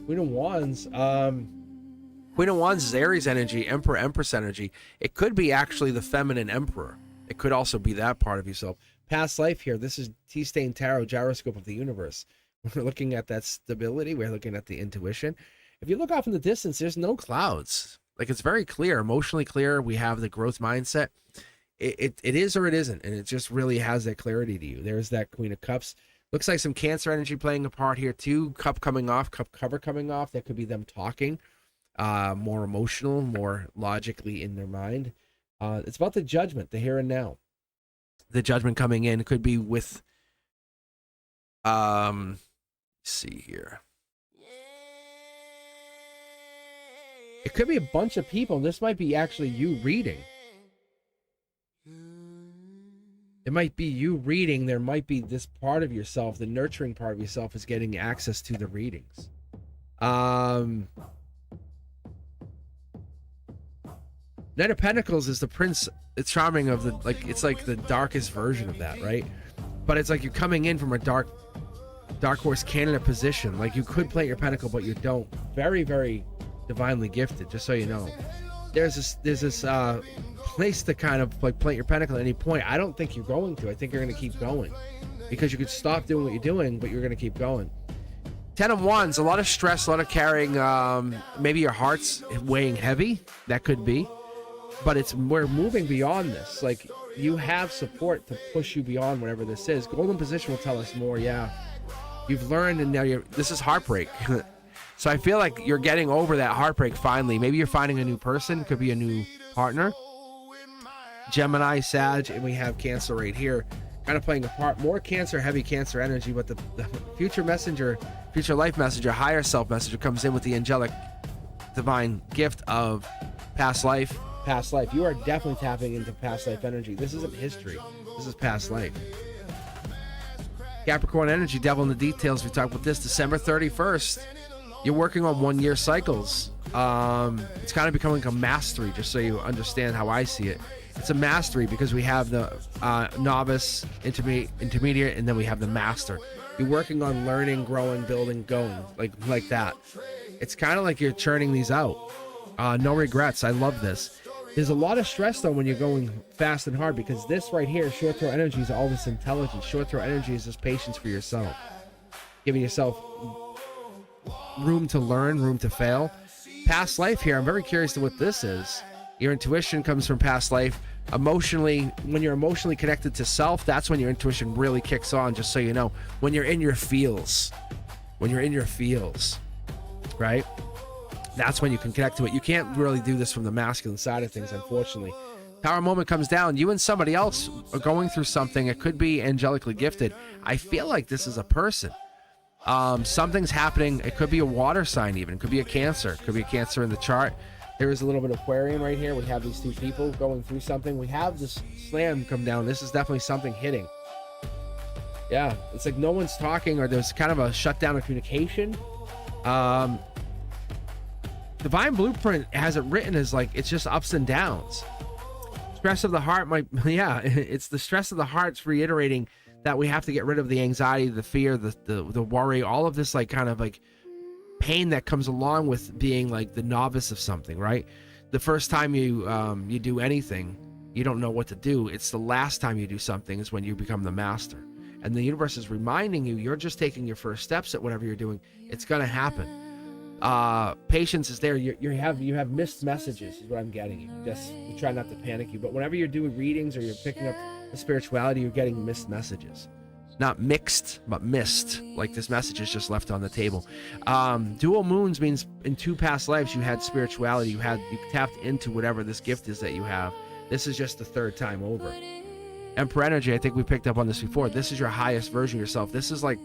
Queen of Wands. Queen of Wands is Aries energy, Emperor, Empress energy. It could be actually the feminine Emperor. It could also be that part of yourself. Past life here. This is T-Stain Tarot, gyroscope of the universe. We're looking at that stability. We're looking at the intuition. If you look off in the distance, there's no clouds. Like it's very clear, emotionally clear. We have the growth mindset. It is or it isn't, and it just really has that clarity to you. There's that Queen of Cups. Looks like some Cancer energy playing a part here too. Cup coming off, cup cover coming off. That could be them talking, more emotional, more logically in their mind. It's about the judgment, the here and now. The judgment coming in could be with, let's see here. It could be a bunch of people. This might be actually you reading. It might be you reading. There might be this part of yourself, the nurturing part of yourself is getting access to the readings. Knight of Pentacles is the prince. It's charming of the, like, it's like the darkest version of that, right? But it's like you're coming in from a dark horse candidate position. Like you could play your pentacle, but you don't. Very, very divinely gifted, just so you know. There's this place to kind of like plant your pentacle at any point. I don't think you're going to. I think you're going to keep going because you could stop doing what you're doing, but you're going to keep going. 10 of Wands, a lot of stress, a lot of carrying. Maybe your heart's weighing heavy. That could be, but we're moving beyond this. Like you have support to push you beyond whatever this is. Golden position will tell us more. Yeah, you've learned, and now this is heartbreak. So I feel like you're getting over that heartbreak finally. Maybe you're finding a new person. Could be a new partner. Gemini, Sag, and we have Cancer right here. Kind of playing a part. More Cancer, heavy Cancer energy, but the future messenger, future life messenger, higher self messenger comes in with the angelic divine gift of past life. Past life. You are definitely tapping into past life energy. This isn't history. This is past life. Capricorn energy, devil in the details. We talked about this December 31st. You're working on 1 year cycles. It's kind of becoming a mastery, just so you understand how I see it. It's a mastery because we have the novice, intermediate, and then we have the master. You're working on learning, growing, building, going, like that. It's kind of like you're churning these out. No regrets. I love this. There's a lot of stress though when you're going fast and hard, because this right here, short throw energy, is all this intelligence. Short throw energy is this patience for yourself, giving yourself room to learn, room to fail. Past life here, I'm very curious to what this is. Your intuition comes from past life. Emotionally, when you're emotionally connected to self, that's when your intuition really kicks on, just so you know. When you're in your feels, right? That's when you can connect to it. You can't really do this from the masculine side of things, unfortunately. Tower moment comes down. You and somebody else are going through something. It could be angelically gifted. I feel like this is a person. Something's happening. It could be a water sign even. It could be a Cancer. It could be a Cancer in the chart. There is a little bit of Aquarium right here. We have these two people going through something. We have this slam come down. This is definitely something hitting. Yeah, it's like no one's talking, or there's kind of a shutdown of communication. Divine Blueprint has it written as like it's just ups and downs. Stress of the heart might, yeah, it's the stress of the heart's reiterating that we have to get rid of the anxiety, the fear, the worry, all of this like kind of like pain that comes along with being like the novice of something, right? The first time you do anything, you don't know what to do. It's the last time you do something is when you become the master. And the universe is reminding you, you're just taking your first steps at whatever you're doing. It's gonna happen. Patience is there. You have missed messages is what I'm getting. You try not to panic you, but whenever you're doing readings or you're picking up the spirituality, you're getting missed messages. Not mixed, but missed. Like this message is just left on the table. Dual moons means in 2 past lives you had spirituality. You tapped into whatever this gift is that you have. This is just the 3rd time over. Emperor energy, I think we picked up on this before. This is your highest version of yourself. This is like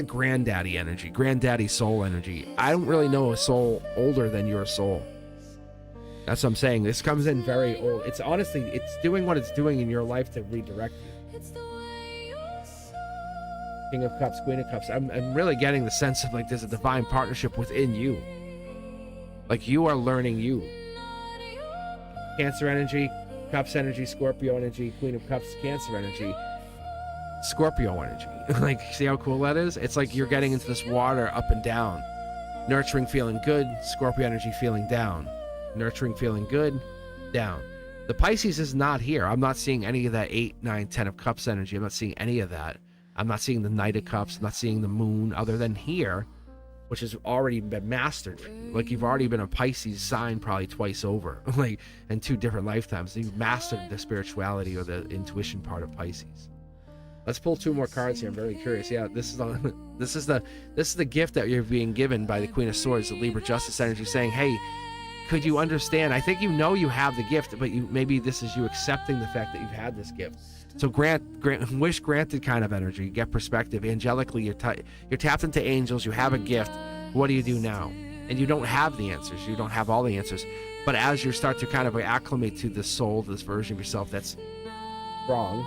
granddaddy energy, granddaddy soul energy. I don't really know a soul older than your soul. That's what I'm saying. This comes in very old. It's honestly, it's doing what it's doing in your life to redirect you. King of Cups, Queen of Cups. I'm really getting the sense of like there's a divine partnership within you. Like you are learning you. Cancer energy, Cups energy, Scorpio energy, Queen of Cups, Cancer energy, Scorpio energy. Like, see how cool that is? It's like you're getting into this water up and down. Nurturing, feeling good. Scorpio energy, feeling down. Nurturing, feeling good, down. The Pisces is not here. I'm not seeing any of that 8, 9, 10 of Cups energy. I'm not seeing any of that. I'm not seeing the Knight of Cups. I'm not seeing the Moon, other than here, which has already been mastered. Like you've already been a Pisces sign probably twice over, like in 2 different lifetimes. You've mastered the spirituality or the intuition part of Pisces. Let's pull 2 more cards here. I'm very curious. Yeah, this is the gift that you're being given by the Queen of Swords, the Libra Justice energy, saying, hey, could you understand? I think you know you have the gift, but maybe this is you accepting the fact that you've had this gift. So wish granted kind of energy. Get perspective. Angelically, you're tapped into angels. You have a gift. What do you do now? And you don't have the answers. You don't have all the answers. But as you start to kind of acclimate to this soul, this version of yourself that's wrong,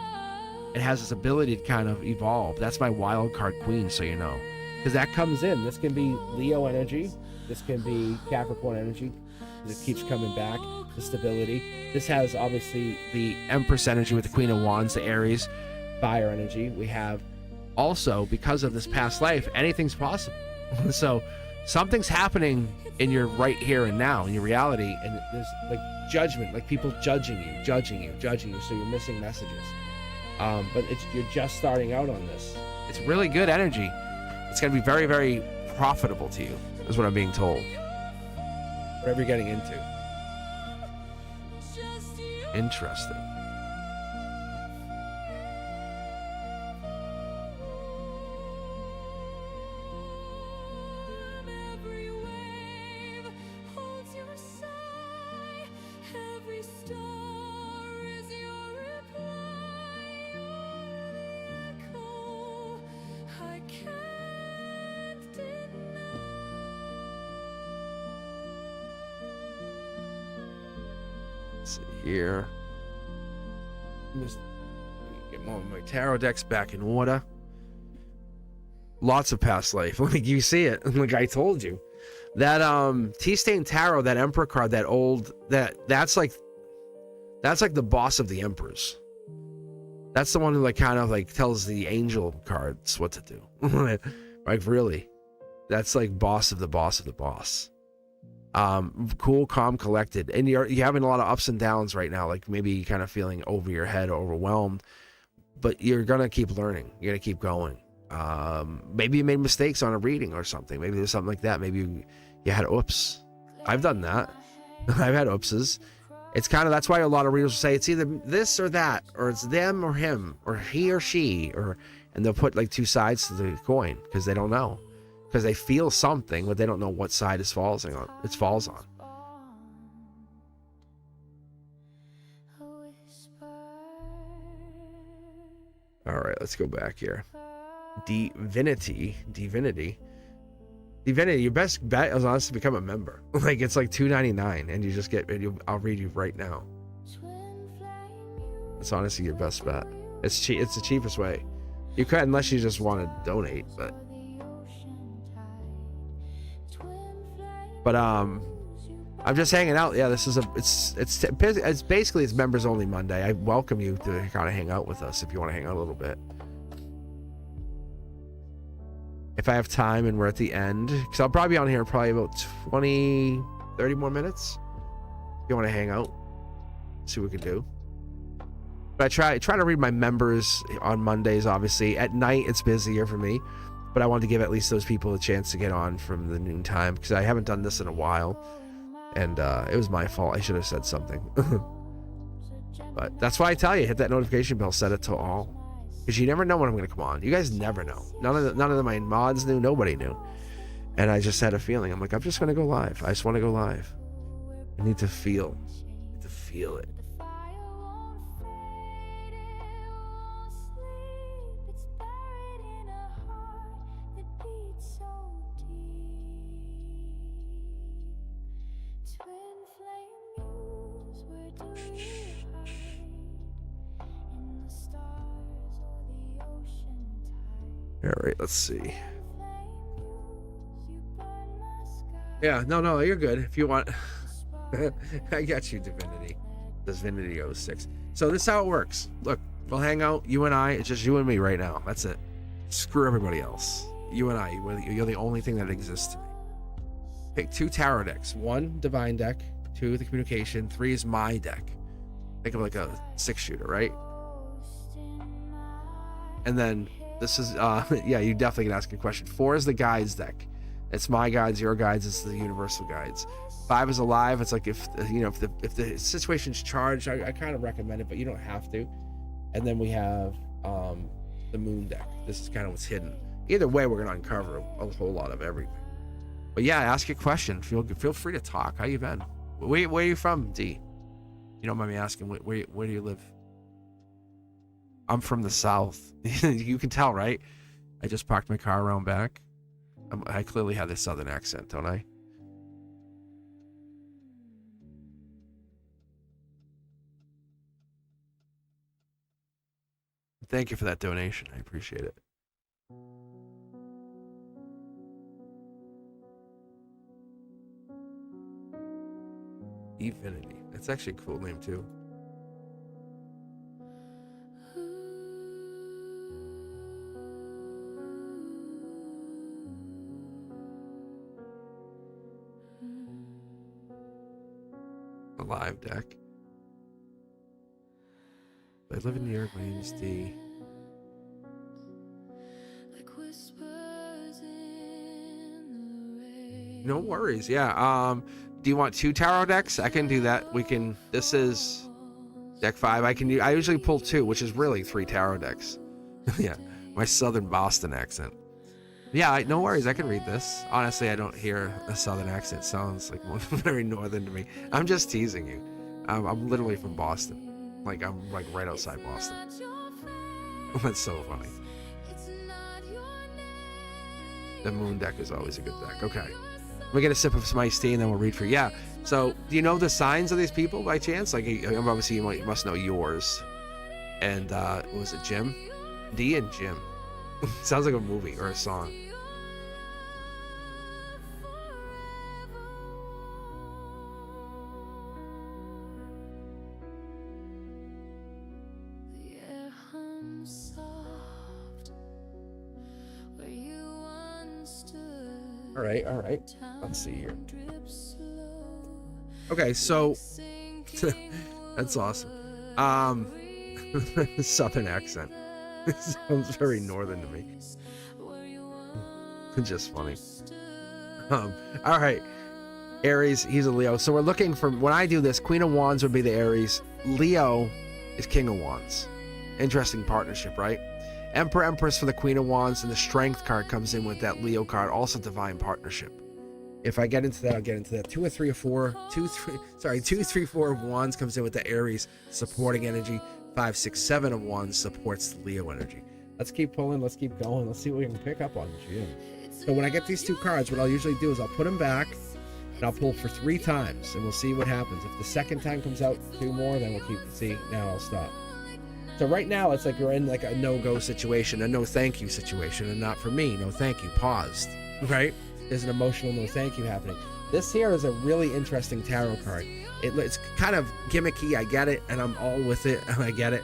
it has this ability to kind of evolve. That's my wild card queen, so you know. Because that comes in. This can be Leo energy. This can be Capricorn energy. It keeps coming back. The stability. This has obviously the Empress energy with the Queen of Wands, the Aries, fire energy. We have also, because of this past life, anything's possible. So something's happening in your right here and now, in your reality, and there's like judgment, like people judging you. So you're missing messages. But you're just starting out on this. It's really good energy. It's going to be very, very profitable to you, is what I'm being told. Whatever you're getting into. Interesting. Here, just get more of my tarot decks back in order. Lots of past life, like you see it, like I told you. That Tea-Stain Tarot, that Emperor card, that old, that's like the boss of the Emperors. That's the one who like kind of like tells the angel cards what to do. Like really, that's like boss of the boss of the boss. Cool, calm, collected, and you're having a lot of ups and downs right now, like maybe kind of feeling over your head, overwhelmed, but you're gonna keep learning, you're gonna keep going. Maybe you made mistakes on a reading or something, maybe there's something like that, maybe you had oops. I've done that. I've had oopses. It's kind of, that's why a lot of readers will say it's either this or that, or it's them or him, or he or she, and they'll put like 2 sides to the coin because they don't know. Because they feel something, but they don't know what side it falls on. All right, let's go back here. Divinity. Your best bet is honestly to become a member. Like it's like $2.99, and you just get. I'll read you right now. It's honestly your best bet. It's cheap. It's the cheapest way. You could, unless you just want to donate, but I'm just hanging out. Yeah, this is it's basically it's members only Monday. I welcome you to kind of hang out with us if you want to hang out a little bit. If I have time and we're at the end, because I'll probably be on here probably about 20, 30 more minutes. If you want to hang out, see what we can do. But I try to read my members on Mondays. Obviously, at night it's busier for me, but I wanted to give at least those people a chance to get on from the noon time because I haven't done this in a while, and it was my fault. I should have said something. But that's why I tell you, hit that notification bell, set it to all, because you never know when I'm going to come on. You guys never know. None of my mods knew. Nobody knew, and I just had a feeling. I'm like, I'm just going to go live. I just want to go live. I need to feel it. All right, let's see. Yeah, no, you're good. If you want, I got you, Divinity. Divinity 06. So this is how it works. Look, we'll hang out, you and I. It's just you and me right now. That's it. Screw everybody else. You and I. You're the only thing that exists to me. Pick 2 tarot decks. 1 divine deck. 2 the communication. 3 is my deck. Think of like a 6-shooter, right? And then this is yeah, you definitely can ask a question. 4 is the guides deck. It's my guides, your guides. It's the universal guides. 5 is alive. It's like if the situation's charged, I kind of recommend it, but you don't have to. And then we have the moon deck. This is kind of what's hidden. Either way, we're gonna uncover a whole lot of everything. But yeah, ask your question. Feel free to talk. How you been? Where are you from, D? You don't mind me asking. Where do you live? I'm from the south. You can tell, right? I just parked my car around back. I clearly have this southern accent, don't I? Thank you for that donation. I appreciate it. Evenity. That's actually a cool name too. A live deck. I live in New York. My name is D. No worries. Yeah. Do you want 2 tarot decks? I can do that. We can. This is deck 5. I usually pull 2, which is really 3 tarot decks. Yeah. My southern Boston accent. Yeah. No worries. I can read this. Honestly, I don't hear a southern accent. It sounds like very northern to me. I'm just teasing you. I'm literally from Boston. Like I'm like right outside Boston. That's so funny. The moon deck is always a good deck. Okay. We get a sip of some iced tea and then we'll read for you. Yeah. So, do you know the signs of these people by chance? Like, obviously, you must know yours. And, was it Jim? D and Jim. Sounds like a movie or a song. All right. Let's see here. Okay, so that's awesome. Southern accent. It sounds very northern to me. Just funny. All right. Aries, he's a Leo. So we're looking for, when I do this, Queen of Wands would be the Aries. Leo is King of Wands. Interesting partnership, right? Emperor, Empress for the Queen of Wands, and the Strength card comes in with that Leo card, also divine partnership. If I get into that, I'll get into that. 2, 3, 4 of Wands comes in with the Aries supporting energy. 5, 6, 7 of Wands supports the Leo energy. Let's keep pulling. Let's keep going. Let's see what we can pick up on June. So when I get these 2 cards, what I'll usually do is I'll put them back and I'll pull for 3 times and we'll see what happens. If the second time comes out 2 more, then we'll keep. See, now I'll stop. So right now it's like you're in like a no-go situation, a no thank you situation, and not for me, no thank you, paused, right? There's an emotional no thank you happening. This here is a really interesting tarot card. It's kind of gimmicky, I get it, and I'm all with it, and I get it.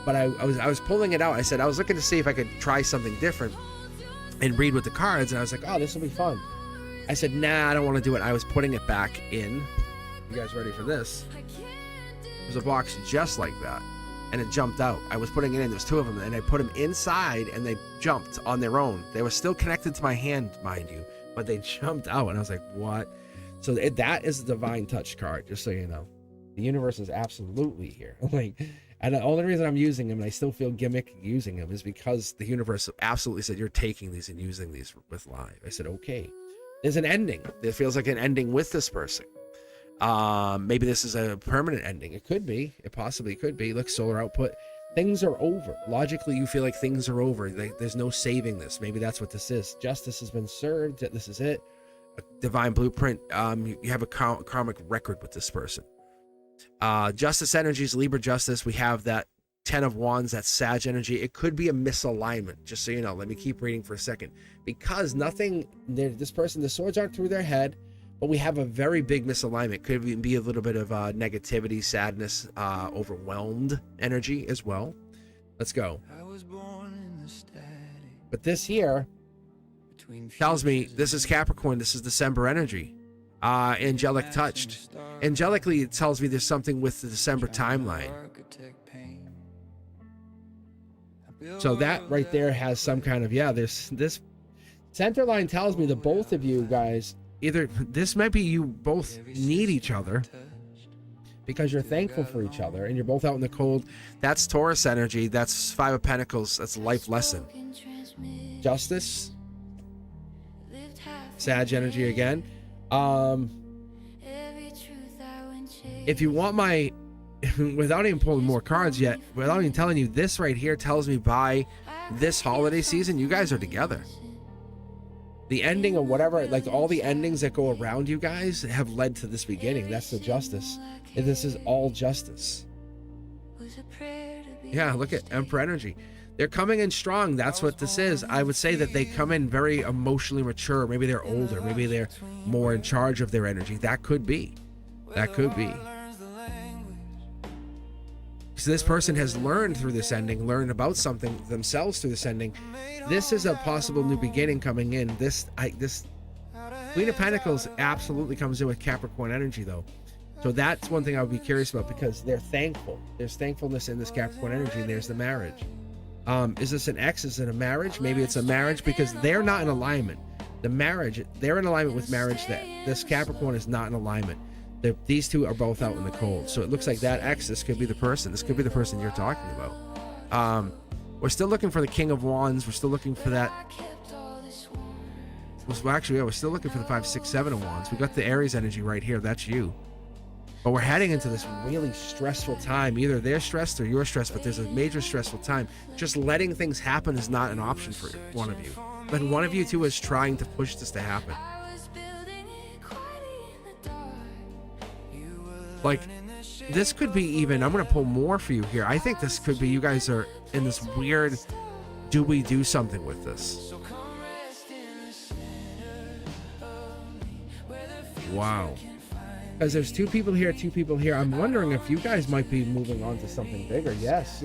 But I was pulling it out. I said I was looking to see if I could try something different and read with the cards, and I was like, oh, this will be fun. I said, nah, I don't want to do it. I was putting it back in. You guys ready for this? There's a box just like that, and it jumped out. I was putting it in. There's two of them, and I put them inside, and they jumped on their own. They were still connected to my hand, mind you, but they jumped out, and I was like, what? So that is a divine touch card, just so you know. The universe is absolutely here. Like, and the only reason I'm using them, and I still feel gimmick using them, is because the universe absolutely said, you're taking these and using these with live. I said, okay. There's an ending. It feels like an ending with this person. Maybe this is a permanent ending. It could be. It possibly could be. Look, solar output. Things are over. Logically, you feel like things are over. There's no saving this. Maybe that's what this is. Justice has been served. This is it. A divine blueprint. You have a karmic record with this person. Justice energies, Libra justice. We have that 10 of Wands, that Sag energy. It could be a misalignment, just so you know. Let me keep reading for a second. Because this person, the swords aren't through their head, but we have a very big misalignment. Could even be a little bit of negativity, sadness, overwhelmed energy as well. Let's go. But this here tells me this is Capricorn. This is December energy. Angelic touched. Angelically, it tells me there's something with the December timeline. So that right there has some kind of, this center line tells me that both of you guys, either this might be you both need each other because you're thankful for each other and you're both out in the cold. That's Taurus energy. That's Five of Pentacles. That's life lesson. Justice. Sag energy again. If you want my, without even pulling more cards yet, without even telling you, this right here tells me by this holiday season, you guys are together. The ending of whatever, like all the endings that go around you guys have led to this beginning. That's the justice. And this is all justice. Yeah, look at Emperor energy. They're coming in strong. That's what this is. I would say that they come in very emotionally mature. Maybe they're older. Maybe they're more in charge of their energy. That could be. That could be. So this person has learned through this ending, learned about something themselves through this ending. This is a possible new beginning coming in. This Queen of Pentacles absolutely comes in with Capricorn energy, though. So that's one thing I would be curious about, because they're thankful. There's thankfulness in this Capricorn energy, and there's the marriage. Is this an ex? Is it a marriage? Maybe it's a marriage because they're not in alignment. The marriage, they're in alignment with marriage. That this Capricorn is not in alignment. These two are both out in the cold. So it looks like that ex, this could be the person. This could be the person you're talking about. We're still looking for the King of Wands. We're still looking for that. Well, actually, yeah, we're still looking for the 5, 6, 7 of Wands. We got the Aries energy right here. That's you. But we're heading into this really stressful time. Either they're stressed or you're stressed, but there's a major stressful time. Just letting things happen is not an option for one of you. But one of you two is trying to push this to happen. Like, this could be even, I'm going to pull more for you here. I think this could be, you guys are in this weird, do we do something with this? Wow. Because there's two people here, two people here. I'm wondering if you guys might be moving on to something bigger. Yes.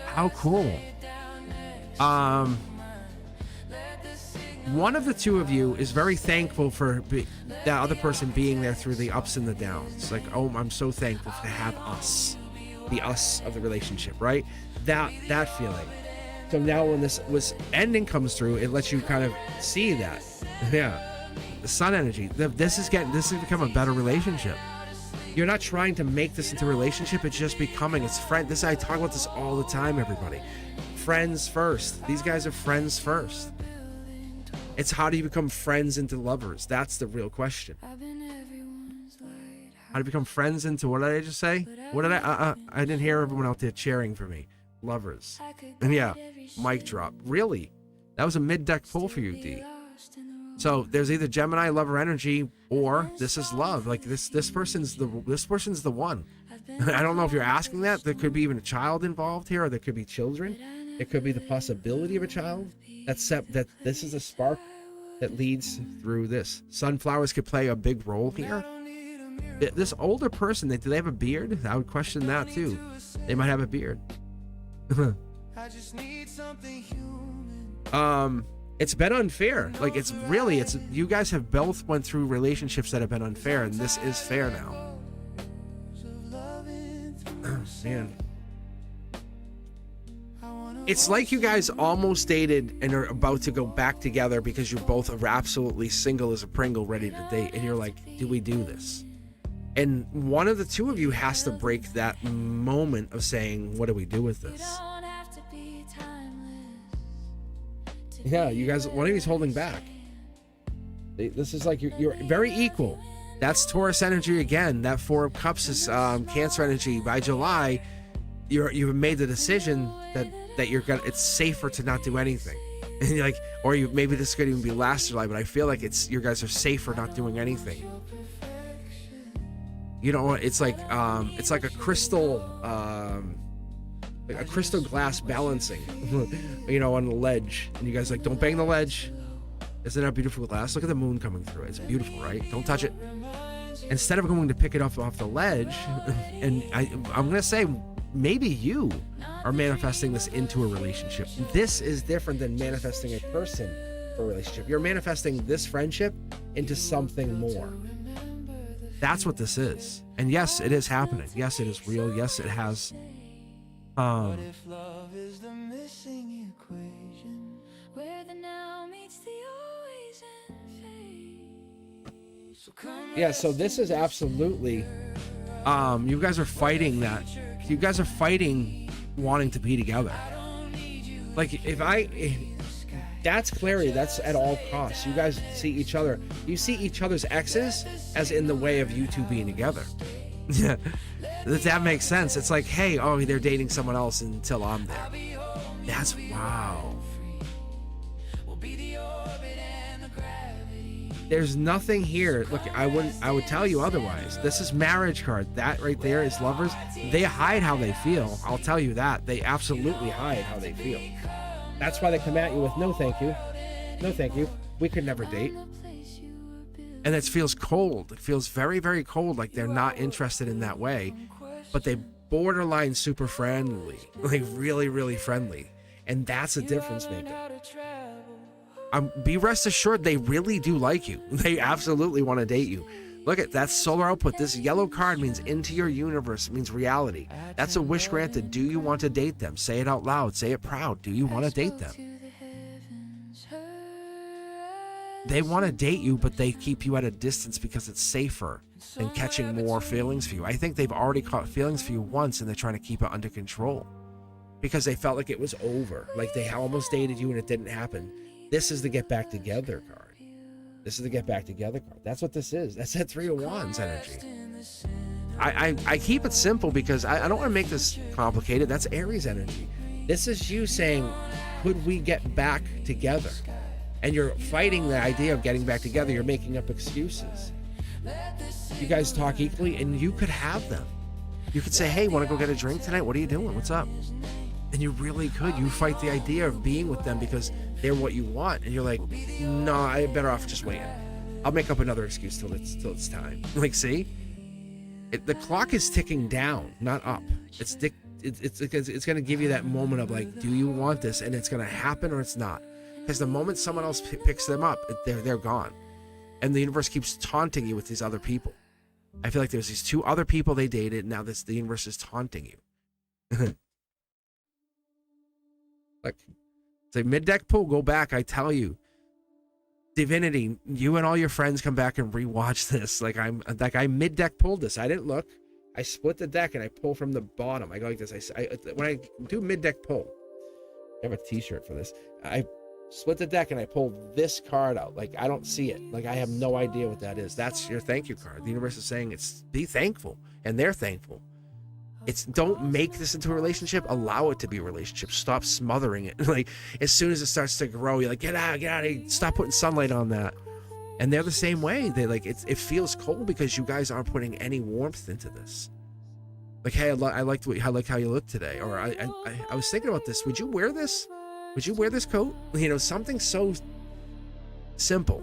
How cool. One of the two of you is very thankful for that other person being there through the ups and the downs. Like, oh, I'm so thankful to have us, the us of the relationship, right? That feeling. So now when this ending comes through, it lets you kind of see that. Yeah. The sun energy. This has become a better relationship. You're not trying to make this into a relationship. It's just becoming. It's friend. I talk about this all the time, everybody. Friends first. These guys are friends first. It's how do you become friends into lovers? That's the real question. How to become friends into, what did I just say? What did I didn't hear everyone out there cheering for me. Lovers. And yeah, mic drop. Really? That was a mid-deck pull for you, D. So there's either Gemini lover energy or this is love. Like this person's the one. I don't know if you're asking that. There could be even a child involved here, or there could be children. It could be the possibility of a child. That this is a spark that leads through this. Sunflowers could play a big role here. This older person, do they have a beard? I would question that too. They might have a beard. It's been unfair. Like it's you guys have both went through relationships that have been unfair, and this is fair now. Man. It's like you guys almost dated and are about to go back together because you both are absolutely single as a Pringle, ready to date, and you're like, do we do this? And one of the two of you has to break that moment of saying, what do we do with this? Yeah, you guys, one of you's holding back. This is like you're very equal. That's Taurus energy again. That Four of Cups is Cancer energy. By July, you've made the decision that you're gonna. It's safer to not do anything, and you're like, or maybe this could even be last July. But I feel like you guys are safer not doing anything. You know, it's like a crystal glass balancing, you know, on the ledge, and you guys like, don't bang the ledge. Isn't that beautiful glass? Look at the moon coming through. It's beautiful, right? Don't touch it. Instead of going to pick it up off the ledge, and I'm gonna say maybe you are manifesting this into a relationship. This is different than manifesting a person for a relationship. You're manifesting this friendship into something more. That's what this is. And yes, it is happening. Yes, it is real. Yes, it has. What if love is the missing equation, where the now meets the always and fade. so come Yeah, so this is absolutely you guys are fighting that. You guys are fighting wanting to be together. Like that's clarity. That's at all costs. You guys see each other. You see each other's exes as in the way of you two being together. Yeah, that makes sense. It's like, hey, oh, they're dating someone else until I'm there. That's wow. There's nothing here. Look, I would tell you otherwise. This is marriage card. That right there is lovers. They hide how they feel. I'll tell you that. They absolutely hide how they feel. That's why they come at you with no thank you. No thank you. We could never date. And it feels cold. It feels very, very cold, like they're not interested in that way. But they borderline super friendly. Like really, really friendly. And that's a difference maker. Be rest assured they really do like you. They absolutely want to date you. Look at that solar output. This yellow card means into your universe. It means reality. That's a wish granted. Do you want to date them? Say it out loud. Say it proud. Do you want to date them? They want to date you, but they keep you at a distance because it's safer than catching more feelings for you. I think they've already caught feelings for you once, and they're trying to keep it under control because they felt like it was over. Like they almost dated you and it didn't happen. This is the get back together card. This is the get back together card. That's what this is. That's that Three of Wands energy. I keep it simple because I don't want to make this complicated. That's Aries energy. This is you saying, could we get back together? And you're fighting the idea of getting back together. You're making up excuses. You guys talk equally, and you could have them. You could say, hey, want to go get a drink tonight? What are you doing? What's up? And you really could. You fight the idea of being with them because they're what you want. And you're like, no, I'm better off just waiting. I'll make up another excuse till it's time. Like, see? The clock is ticking down, not up. It's going to give you that moment of like, do you want this? And it's going to happen or it's not. Because the moment someone else picks them up, they're gone. And the universe keeps taunting you with these other people. I feel like there's these two other people they dated, and now the universe is taunting you. Like, it's a mid-deck pull, go back, I tell you. Divinity, you and all your friends come back and rewatch this. Like I mid-deck pulled this. I didn't look. I split the deck and I pull from the bottom. I go like this. When I do mid-deck pull, I have a t-shirt for this. I split the deck and I pull this card out. Like I don't see it. Like I have no idea what that is. That's your thank you card. The universe is saying be thankful, and they're thankful. Don't make this into a relationship. Allow it to be a relationship. Stop smothering it. Like as soon as it starts to grow, you're like, get out of here. Stop putting sunlight on that. And they're the same way. They like it feels cold because you guys aren't putting any warmth into this. Like, hey, I like how you look today. Or I was thinking about this. Would you wear this? Would you wear this coat? You know, something so simple.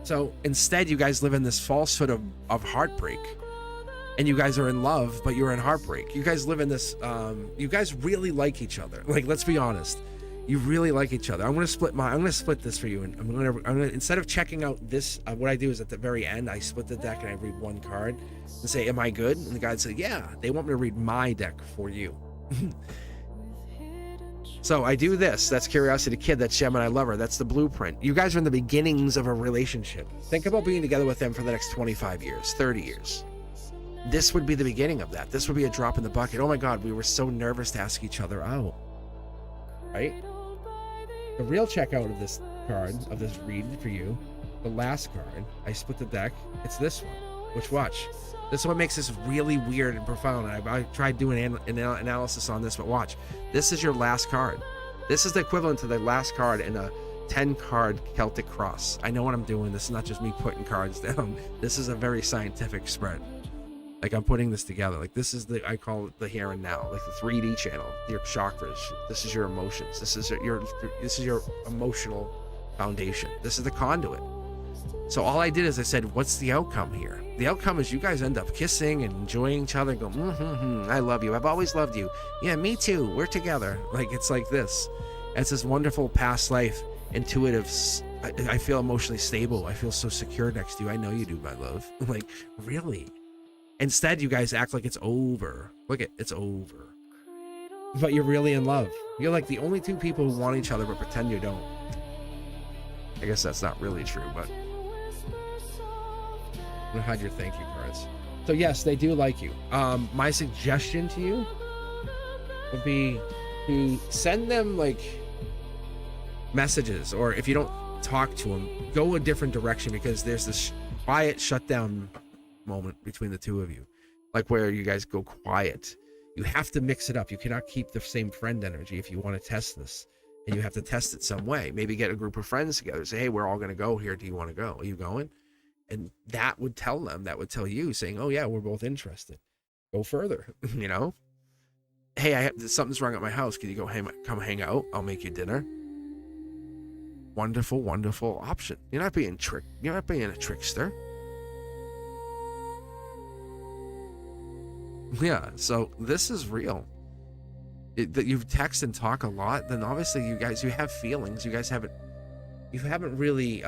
So instead, you guys live in this falsehood of heartbreak. And you guys are in love, but you're in heartbreak. You guys live in this, you guys really like each other. Like, let's be honest. You really like each other. I'm gonna split this for you, and I'm gonna instead of checking out this, what I do is at the very end I split the deck and I read one card and say, "Am I good?" And the guy said, "Yeah." They want me to read my deck for you. So I do this. That's Curiosity Kid. That's Gemini Lover. That's the blueprint. You guys are in the beginnings of a relationship. Think about being together with them for the next 25 years, 30 years. This would be the beginning of that. This would be a drop in the bucket. Oh my God, we were so nervous to ask each other out. Right? The real checkout of this card, of this read for you, the last card, I split the deck. It's this one, which watch. This is what makes this really weird and profound. I tried doing an analysis on this, but watch. This is your last card. This is the equivalent to the last card in a 10-card Celtic cross. I know what I'm doing. This is not just me putting cards down. This is a very scientific spread. Like, I'm putting this together. Like, this is I call it the here and now, like the 3D channel, your chakras. This is your emotions. This is your emotional foundation. This is the conduit. So all I did is I said, what's the outcome here? The outcome is you guys end up kissing and enjoying each other, go, I love you. I've always loved you. Yeah, me too. We're together. Like, it's like this. It's this wonderful past life, intuitive. I feel emotionally stable. I feel so secure next to you. I know you do, my love. Like, really? Instead, you guys act like it's over. Look at it's over. But you're really in love. You're like the only two people who want each other but pretend you don't. I guess that's not really true, but I'm gonna hide your thank you cards. So yes, they do like you. My suggestion to you would be to send them like messages, or if you don't talk to them, go a different direction, because there's this quiet shutdown moment between the two of you, like where you guys go quiet. You have to mix it up. You cannot keep the same friend energy if you want to test this, and you have to test it some way. Maybe get a group of friends together, say, hey, we're all going to go here, do you want to go? Are you going? And that would tell them, that would tell you, saying, oh yeah, we're both interested, go further. You know, hey, something's wrong at my house, can you go come hang out, I'll make you dinner. Wonderful option. You're not being tricked. You're not being a trickster. Yeah, so this is real. That you've text and talk a lot, then obviously you have feelings. You haven't really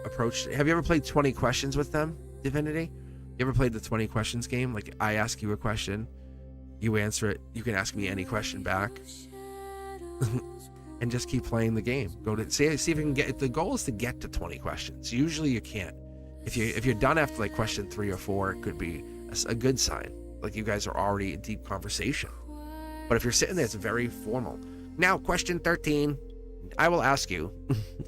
approached. Have you ever played 20 questions with them, Divinity? You ever played the 20 questions game? Like, I ask you a question, you answer it, you can ask me any question back. And just keep playing the game. Go to see if you can get. The goal is to get to 20 questions. Usually you can't. If you're done after like question 3 or 4, it could be a good sign. Like you guys are already in deep conversation. But if you're sitting there, it's very formal. Now, question 13, I will ask you,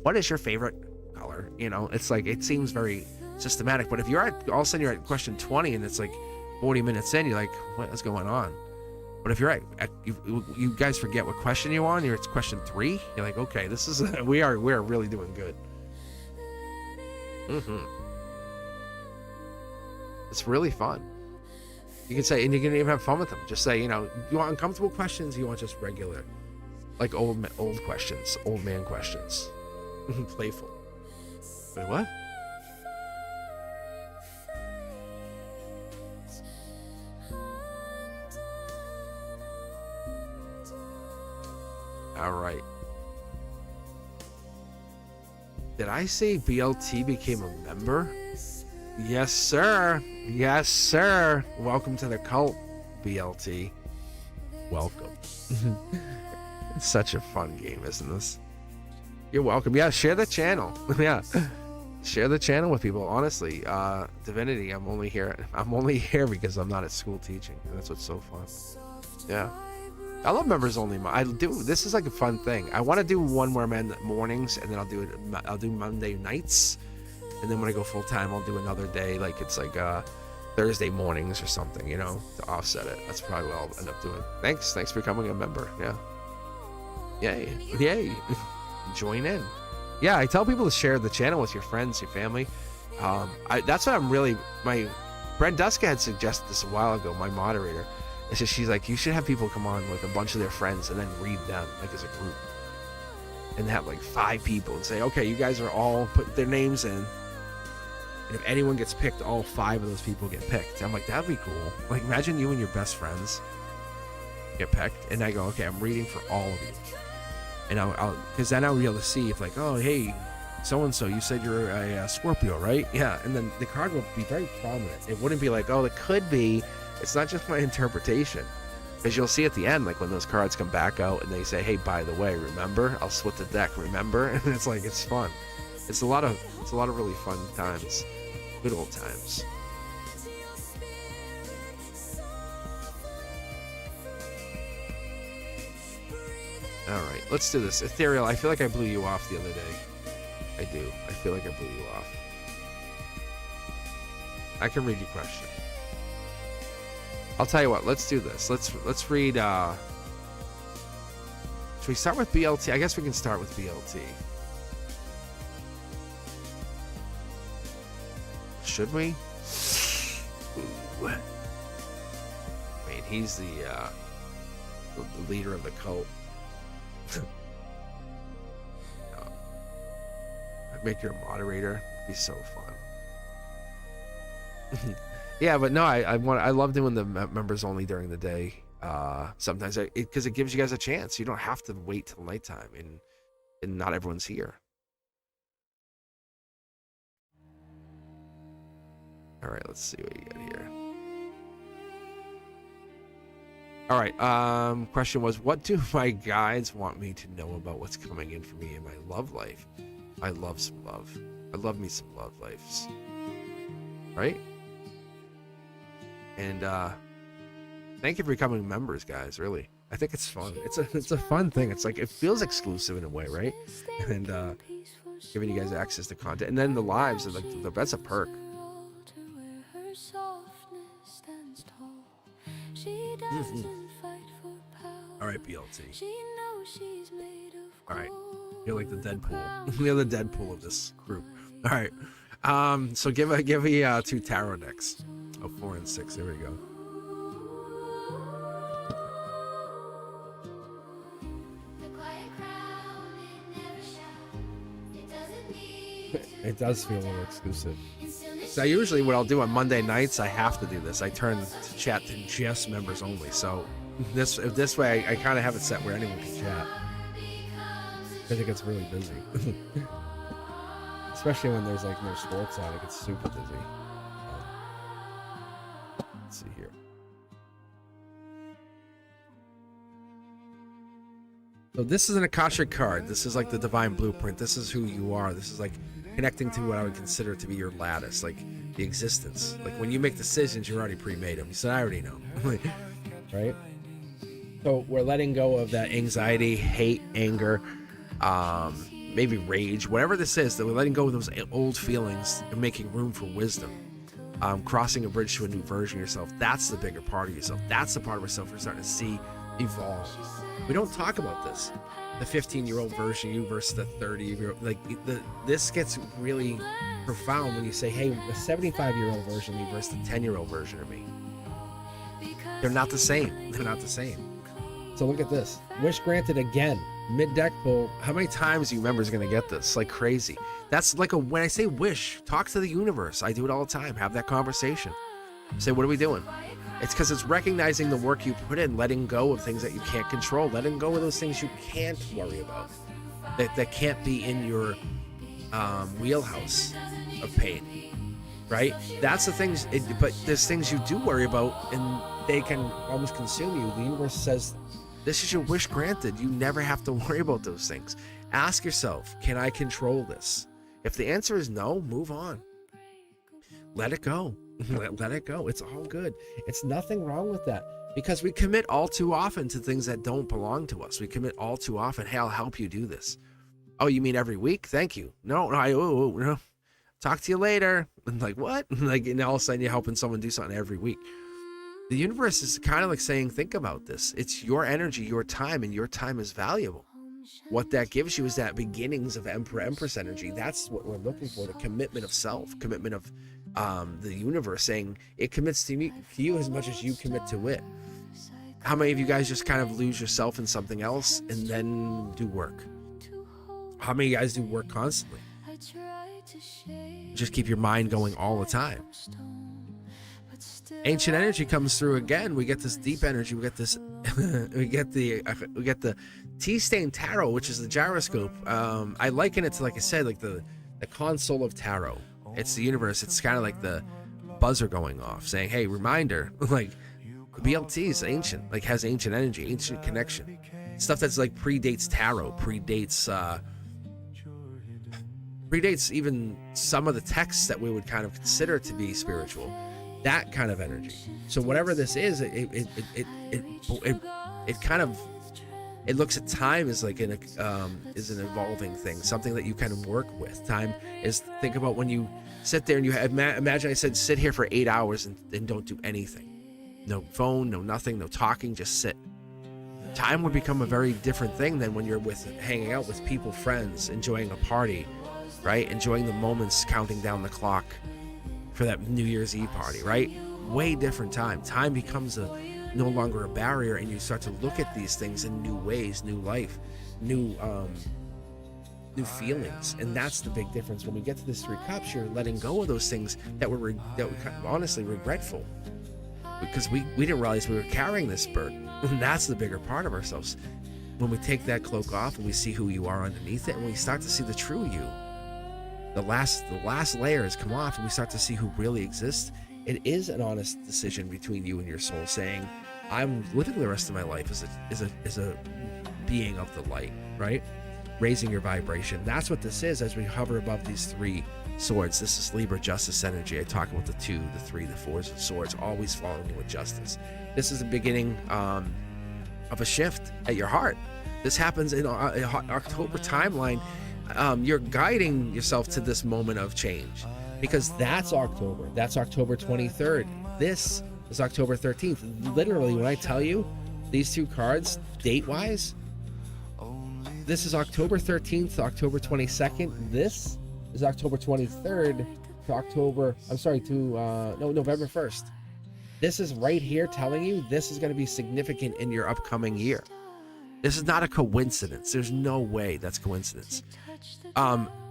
what is your favorite color? You know, it's like, it seems very systematic. But if you're at, all of a sudden you're at question 20 and it's like 40 minutes in, you're like, what is going on? But if you're at you guys forget what question you're on, it's question 3, you're like, okay, this is, we're really doing good. It's really fun. You can say, and you can even have fun with them. Just say, you know, you want uncomfortable questions, you want just regular, like old questions, old man questions. Playful. Wait, what? All right. Did I say BLT became a member? Yes, sir. Yes, sir. Welcome to the cult, BLT. Welcome. It's such a fun game, isn't this? You're welcome. Yeah, share the channel. Yeah. Share the channel with people. Honestly, Divinity, I'm only here because I'm not at school teaching. And that's what's so fun. Yeah. I love members only. I do. This is like a fun thing. I want to do one where I'm in the mornings, and then I'll do Monday nights. And then when I go full time, I'll do another day, like it's like Thursday mornings or something, you know, to offset it. That's probably what I'll end up doing. Thanks for becoming a member. Yeah. Yay. join in. Yeah, I tell people to share the channel with your friends, your family. That's what I'm really, my Brent Duska had suggested this a while ago, my moderator. It's just, she's like, you should have people come on with a bunch of their friends and then read them like as a group. And have like 5 people and say, okay, you guys are all put their names in. And if anyone gets picked, all 5 of those people get picked. I'm like, that'd be cool. Like, imagine you and your best friends get picked. And I go, okay, I'm reading for all of you. And I'll because then I'll be able to see if like, oh, hey, so-and-so, you said you're a Scorpio, right? Yeah. And then the card will be very prominent. It wouldn't be like, oh, it could be. It's not just my interpretation. Because you'll see at the end, like when those cards come back out and they say, hey, by the way, remember? I'll split the deck, remember? And it's like, it's fun. It's a lot of really fun times. Good old times. Alright, let's do this. Ethereal, I feel like I blew you off the other day. I do. I feel like I blew you off. I can read your question. I'll tell you what, let's do this. Let's read, should we start with BLT? I guess we can start with BLT. Should we? Ooh. I mean, he's the leader of the cult. I'd make you a moderator. It'd be so fun. Yeah, but no, I love doing the members only during the day. Sometimes because it gives you guys a chance. You don't have to wait till nighttime, and not everyone's here. All right, let's see what you got here. All right, question was, what do my guides want me to know about what's coming in for me in my love life? I love some love. I love me some love lives. Right? And thank you for becoming members, guys, really. I think it's fun. It's a fun thing. It's like, it feels exclusive in a way, right? And giving you guys access to content. And then the lives are like, that's a perk. All right, BLT. All right, you're like the Deadpool. You're the Deadpool of this group. All right. So give me 2 tarot decks. Oh, 4 and 6. There we go. It does feel a little exclusive. So usually what I'll do on Monday nights, I have to do this. I turn to chat to just members only. So this way, I kind of have it set where anyone can chat. I think it's really busy. Especially when there's like no sports on, it gets super busy. Let's see here. So this is an Akashic card. This is like the divine blueprint. This is who you are. This is like connecting to what I would consider to be your lattice, like the existence. Like when you make decisions, you're already pre-made them. You said, I already know. Right? So we're letting go of that anxiety, hate, anger, maybe rage, whatever this is, that we're letting go of those old feelings and making room for wisdom. Crossing a bridge to a new version of yourself. That's the bigger part of yourself. That's the part of yourself we're starting to see evolve. We don't talk about this. The 15-year-old version of you versus the 30-year-old. Like, this gets really profound when you say, hey, the 75-year-old version of me versus the 10-year-old version of me. They're not the same. They're not the same. So look at this. Wish granted again. Mid-deck pull. How many times do you members going to get this? Like crazy. That's like when I say wish, talk to the universe. I do it all the time. Have that conversation. Say, what are we doing? It's because it's recognizing the work you put in, letting go of things that you can't control, letting go of those things you can't worry about, that can't be in your wheelhouse of pain, right? That's the things, but there's things you do worry about, and they can almost consume you. The universe says, this is your wish granted. You never have to worry about those things. Ask yourself, can I control this? If the answer is no, move on. Let it go. Let it go. It's all good. It's nothing wrong with that, because we commit all too often to things that don't belong to us. We commit all too often. Hey, I'll help you do this. Oh, you mean every week? Thank you. No. Talk to you later. And like, what? Like, and all of a sudden you're helping someone do something every week. The universe is kind of like saying, think about this. It's your energy, your time, and your time is valuable. what that gives you is that beginnings of Emperor Empress energy. That's what we're looking for, the commitment of self, commitment of the universe, saying it commits to you as much as you commit to it. How many of you guys just kind of lose yourself in something else and then do work? How many of you guys do work constantly? Just keep your mind going all the time. Ancient energy comes through again. We get this deep energy. We get this. we get the T-stain tarot, which is the gyroscope. I liken it to, like I said, like the console of tarot. It's the universe. It's kind of like the buzzer going off, saying, "Hey, reminder!" Like BLT is ancient, like has ancient energy, ancient connection, stuff that's like predates tarot, predates even some of the texts that we would kind of consider to be spiritual. That kind of energy. So whatever this is, it kind of, it looks at time as like an evolving thing, something that you kind of work with. Time is, think about when you sit there and you imagine I said sit here for 8 hours and don't do anything, no phone, no nothing, no talking, just sit. Time would become a very different thing than when you're hanging out with people, friends, enjoying a party, right? Enjoying the moments, counting down the clock for that New Year's Eve party, right? Way different time. Time becomes no longer a barrier, and you start to look at these things in new ways, new life, new feelings, and that's the big difference. When we get to this 3 cups, you're letting go of those things that were honestly regretful, because we didn't realize we were carrying this burden. And that's the bigger part of ourselves. When we take that cloak off and we see who you are underneath it, and we start to see the true you, the last layers come off, and we start to see who really exists. It is an honest decision between you and your soul, saying, I'm living the rest of my life as a being of the light, right? Raising your vibration. That's what this is as we hover above these 3 swords. This is Libra justice energy. I talk about the 2, the 3, the 4s of swords, always following you with justice. This is the beginning of a shift at your heart. This happens in October timeline. You're guiding yourself to this moment of change, because that's October. That's October 23rd. This is October 13th. Literally, when I tell you these 2 cards, date-wise, this is October 13th to October 22nd. This is October 23rd to November 1st. This is right here telling you this is going to be significant in your upcoming year. This is not a coincidence. There's no way that's coincidence.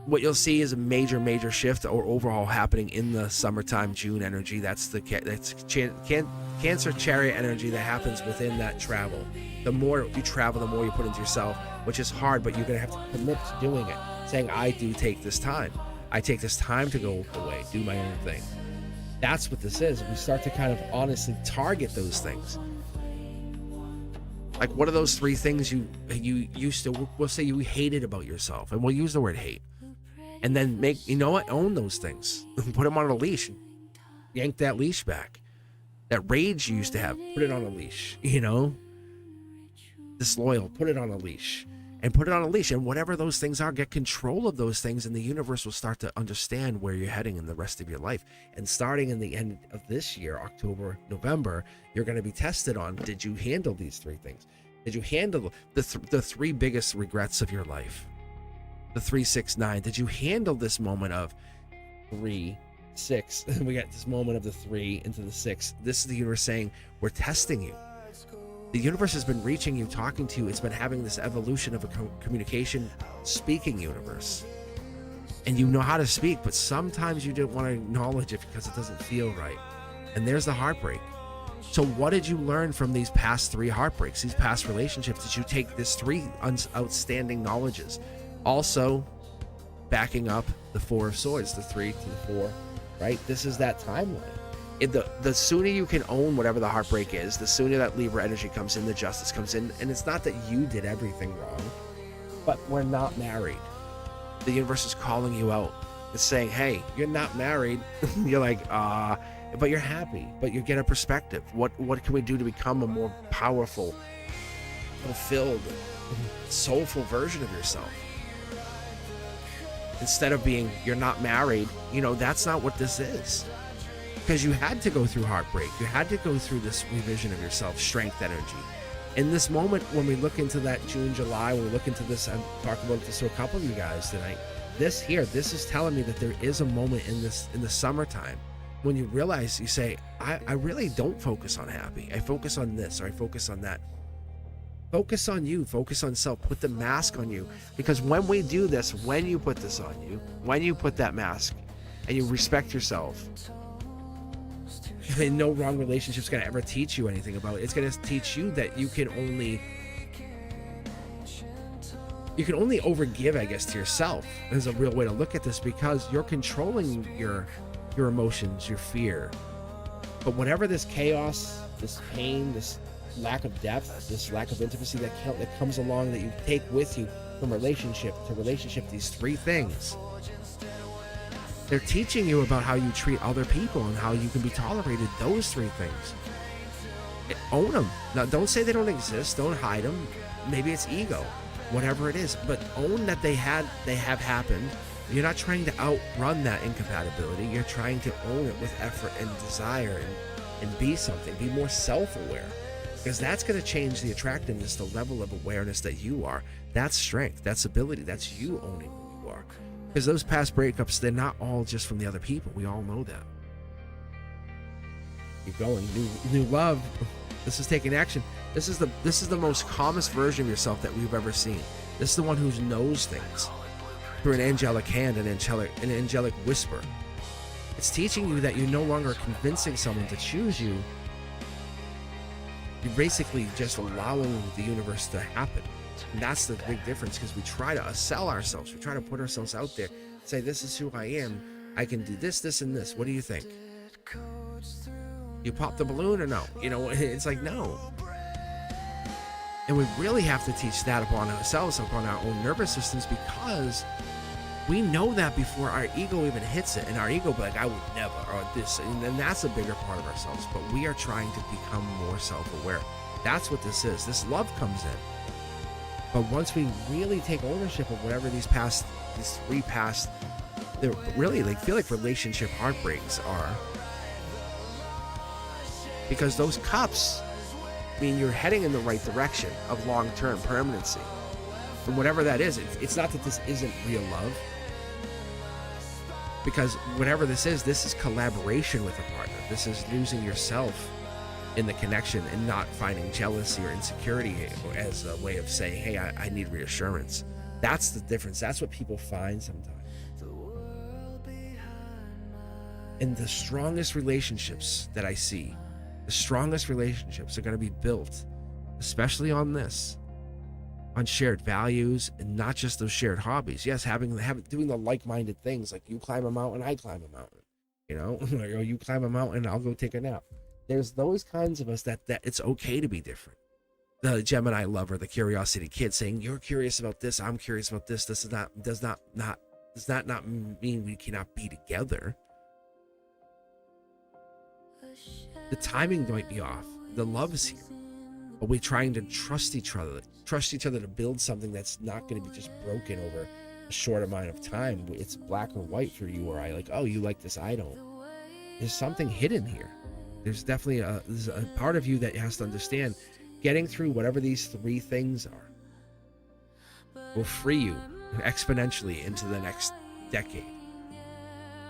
What you'll see is a major shift or overhaul happening in the summertime, June energy. That's Cancer chariot energy that happens within that travel. The more you travel, the more you put into yourself, which is hard, but you're going to have to commit to doing it. Saying, I do take this time. I take this time to go away, do my own thing. That's what this is. We start to kind of honestly target those things. Like, what are those 3 things you used to, we'll say you hated about yourself, and we'll use the word hate, and then own those things. Put them on a leash. Yank that leash back. That rage you used to have, put it on a leash. Disloyal, put it on a leash. And put it on a leash. And whatever those things are, get control of those things, and the universe will start to understand where you're heading in the rest of your life. And starting in the end of this year, October, November, you're going to be tested on, did you handle these 3 things? Did you handle the 3 biggest regrets of your life? The 3, 6, 9. Did you handle this moment of 3, 6? We got this moment of the 3 into the 6. This is the universe saying, we're testing you. The universe has been reaching you, talking to you. It's been having this evolution of a communication, speaking universe. And you know how to speak, but sometimes you don't want to acknowledge it because it doesn't feel right. And there's the heartbreak. So what did you learn from these past 3 heartbreaks, these past relationships? Did you take this 3 outstanding knowledges? Also, backing up the 4 of swords, the 3 to the 4, right? This is that timeline. The sooner you can own whatever the heartbreak is, the sooner that Libra energy comes in, the justice comes in. And it's not that you did everything wrong, but we're not married. The universe is calling you out. It's saying, hey, you're not married. You're like, but you're happy, but you get a perspective. What can we do to become a more powerful, fulfilled, soulful version of yourself? Instead of being, you're not married, that's not what this is. Because you had to go through heartbreak. You had to go through this revision of yourself, strength energy. In this moment, when we look into that June, July, when we look into this, I'm talking about this to a couple of you guys tonight. This is telling me that there is a moment in the summertime when you realize, you say, I really don't focus on happy. I focus on this, or I focus on that. Focus on you, focus on self, put the mask on you. Because when we do this, when you put this on you, when you put that mask and you respect yourself, and no wrong relationship's gonna ever teach you anything about it. It's gonna teach you that you can only overgive, I guess, to yourself. Is a real way to look at this, because you're controlling your emotions, your fear. But whatever this chaos, this pain, this lack of depth, this lack of intimacy that comes along, that you take with you from relationship to relationship, these three things, they're teaching you about how you treat other people and how you can be tolerated. Those three things, own them. Now, don't say they don't exist, don't hide them. Maybe it's ego, whatever it is, but own that they have happened. You're not trying to outrun that incompatibility. You're trying to own it with effort and desire, and be something. Be more self-aware, because that's going to change the attractiveness, the level of awareness that you are. That's strength, that's ability, that's you owning who you are. Because those past breakups, they're not all just from the other people. We all know that. Keep going. New love. This is taking action. This is the most calmest version of yourself that we've ever seen. This is the one who knows things through an angelic hand, an angelic whisper. It's teaching you that you're no longer convincing someone to choose you. You're basically just allowing the universe to happen. And that's the big difference, because we try to sell ourselves. We try to put ourselves out there, say, this is who I am. I can do this, this, and this. What do you think? You pop the balloon or no? It's like, no. And we really have to teach that upon ourselves, upon our own nervous systems, because we know that before our ego even hits it. And our ego be like, I would never, or this. And then that's a bigger part of ourselves. But we are trying to become more self-aware. That's what this is. This love comes in. But once we really take ownership of whatever these three past, they're really, feel like relationship heartbreaks are, because those cups mean you're heading in the right direction of long-term permanency. And whatever that is, it's not that this isn't real love, because whatever this is collaboration with a partner. This is losing yourself in the connection and not finding jealousy or insecurity as a way of saying, hey, I need reassurance. That's the difference. That's what people find sometimes. And the strongest relationships that I see, the strongest relationships are going to be built, especially on shared values, and not just those shared hobbies. Yes, doing the like-minded things, like you climb a mountain, I climb a mountain, or you climb a mountain, I'll go take a nap. There's those kinds of us that it's okay to be different. The Gemini lover, the curiosity kid, saying, you're curious about this, I'm curious about this. This does not mean we cannot be together. The timing might be off. The love is here. But we're trying to trust each other to build something that's not going to be just broken over a short amount of time. It's black or white for you or I. Like, oh, you like this, I don't. There's something hidden here. There's definitely there's a part of you that has to understand, getting through whatever these three things are will free you exponentially into the next decade.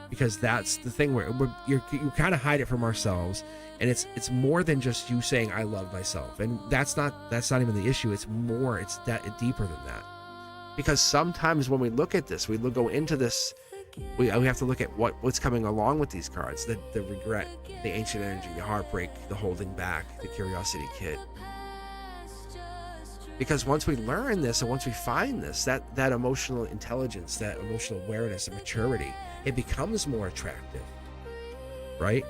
Because that's the thing where you kind of hide it from ourselves, and it's more than just you saying I love myself, and that's not even the issue. It's deeper than that. Because sometimes when we look at this, we go into this, we have to look at what's coming along with these cards: the regret, the ancient energy, the heartbreak, the holding back, the curiosity kid. Because once we learn this, and once we find this, that emotional intelligence, that emotional awareness and maturity, it becomes more attractive, right?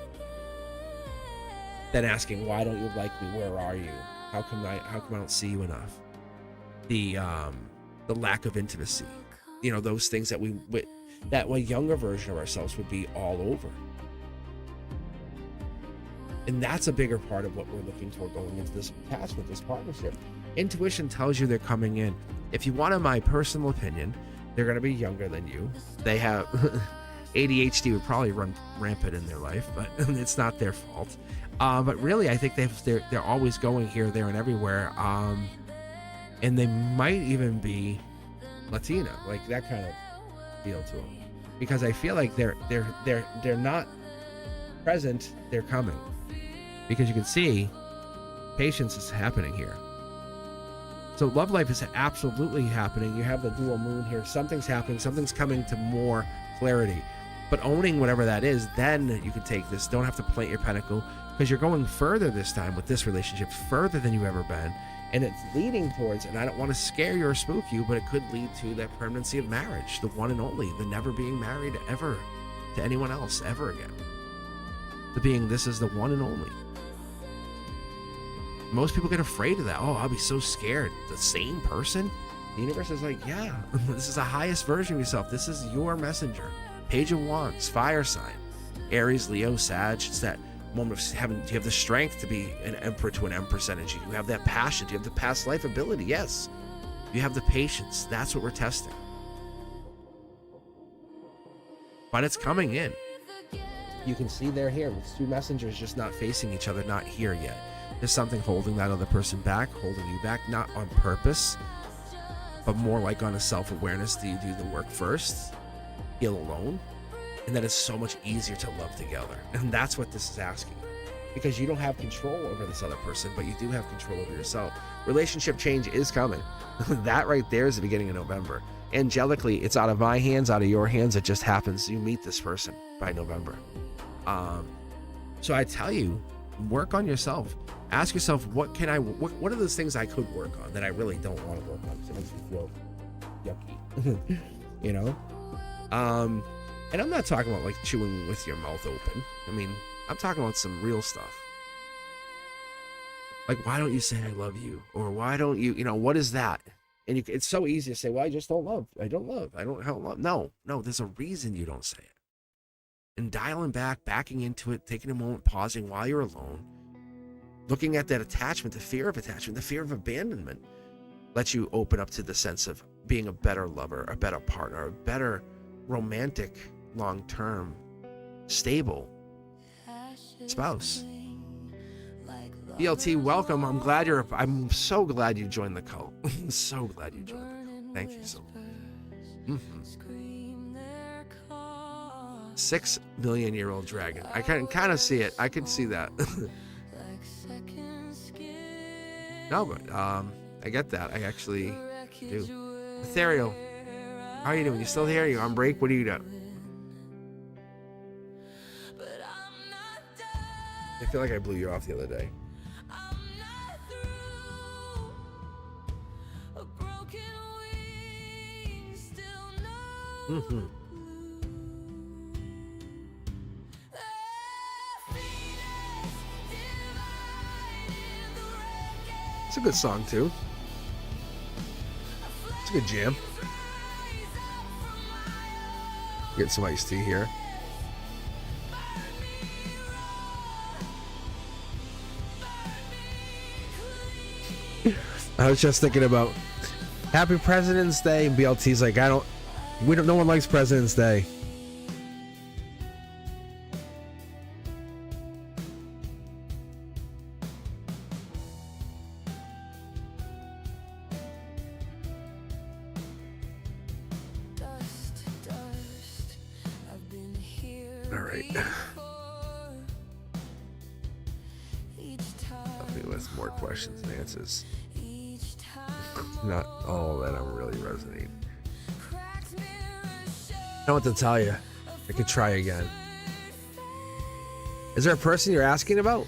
Than asking, why don't you like me? Where are you? How come I don't see you enough? The lack of intimacy, those things that a younger version of ourselves would be all over. And that's a bigger part of what we're looking toward going into this attachment, this partnership. Intuition tells you they're coming in. If you wanted my personal opinion, they're going to be younger than you. They have ADHD would probably run rampant in their life, but it's not their fault. But really, I think they're always going here, there, and everywhere. And they might even be Latina, like that kind of feel to them, because I feel like they're not present, they're coming, because you can see patience is happening here. So love life is absolutely happening. You have the dual moon here. Something's happening. Something's coming to more clarity. But owning whatever that is, then you can take this. Don't have to plant your pentacle, because you're going further this time with this relationship, further than you've ever been. And it's leading towards, and I don't want to scare you or spook you, but it could lead to that permanency of marriage, the one and only, the never being married ever to anyone else ever again. The being, this is the one and only. Most people get afraid of that. Oh, I'll be so scared. The same person? The universe is like, yeah, this is the highest version of yourself. This is your messenger. Page of Wands, fire sign. Aries, Leo, Sag. It's that moment of having, do you have the strength to be an emperor to an empress energy? Do you have that passion? Do you have the past life ability? Yes. Do you have the patience? That's what we're testing. But it's coming in. You can see they're here. It's two messengers just not facing each other, not here yet. There's something holding that other person back, holding you back, not on purpose, but more like on a self-awareness. Do you do the work first, heal alone? And then it's so much easier to love together. And that's what this is asking. Because you don't have control over this other person, but you do have control over yourself. Relationship change is coming. That right there is the beginning of November. Angelically, it's out of my hands, out of your hands. It just happens. You meet this person by November. So I tell you, work on yourself. Ask yourself, what are those things I could work on that I really don't want to work on because it makes me feel yucky, you know? And I'm not talking about like chewing with your mouth open. I mean, I'm talking about some real stuff. Like, why don't you say I love you? Or why don't you, what is that? And it's so easy to say, well, I just don't love. I don't love. No, there's a reason you don't say it. And dialing back, backing into it, taking a moment, pausing while you're alone, looking at that attachment, the fear of attachment, the fear of abandonment, lets you open up to the sense of being a better lover, a better partner, a better romantic, long-term, stable spouse. BLT, welcome. I'm so glad you joined the cult. I'm so glad you joined the cult. Thank you so much. 6 million-year-old dragon. I can kind of see it. I can see that. No, but I get that. I actually do. Ethereal, how are you doing? You still here? You on break? What do you do? I feel like I blew you off the other day. It's a good song too. It's a good jam. Get some iced tea here. I was just thinking about Happy President's Day, and BLT's like, no one likes President's Day. All right. Let me list more questions and answers. Not all that I'm really resonating. I don't know what to tell you. I could try again. Is there a person you're asking about?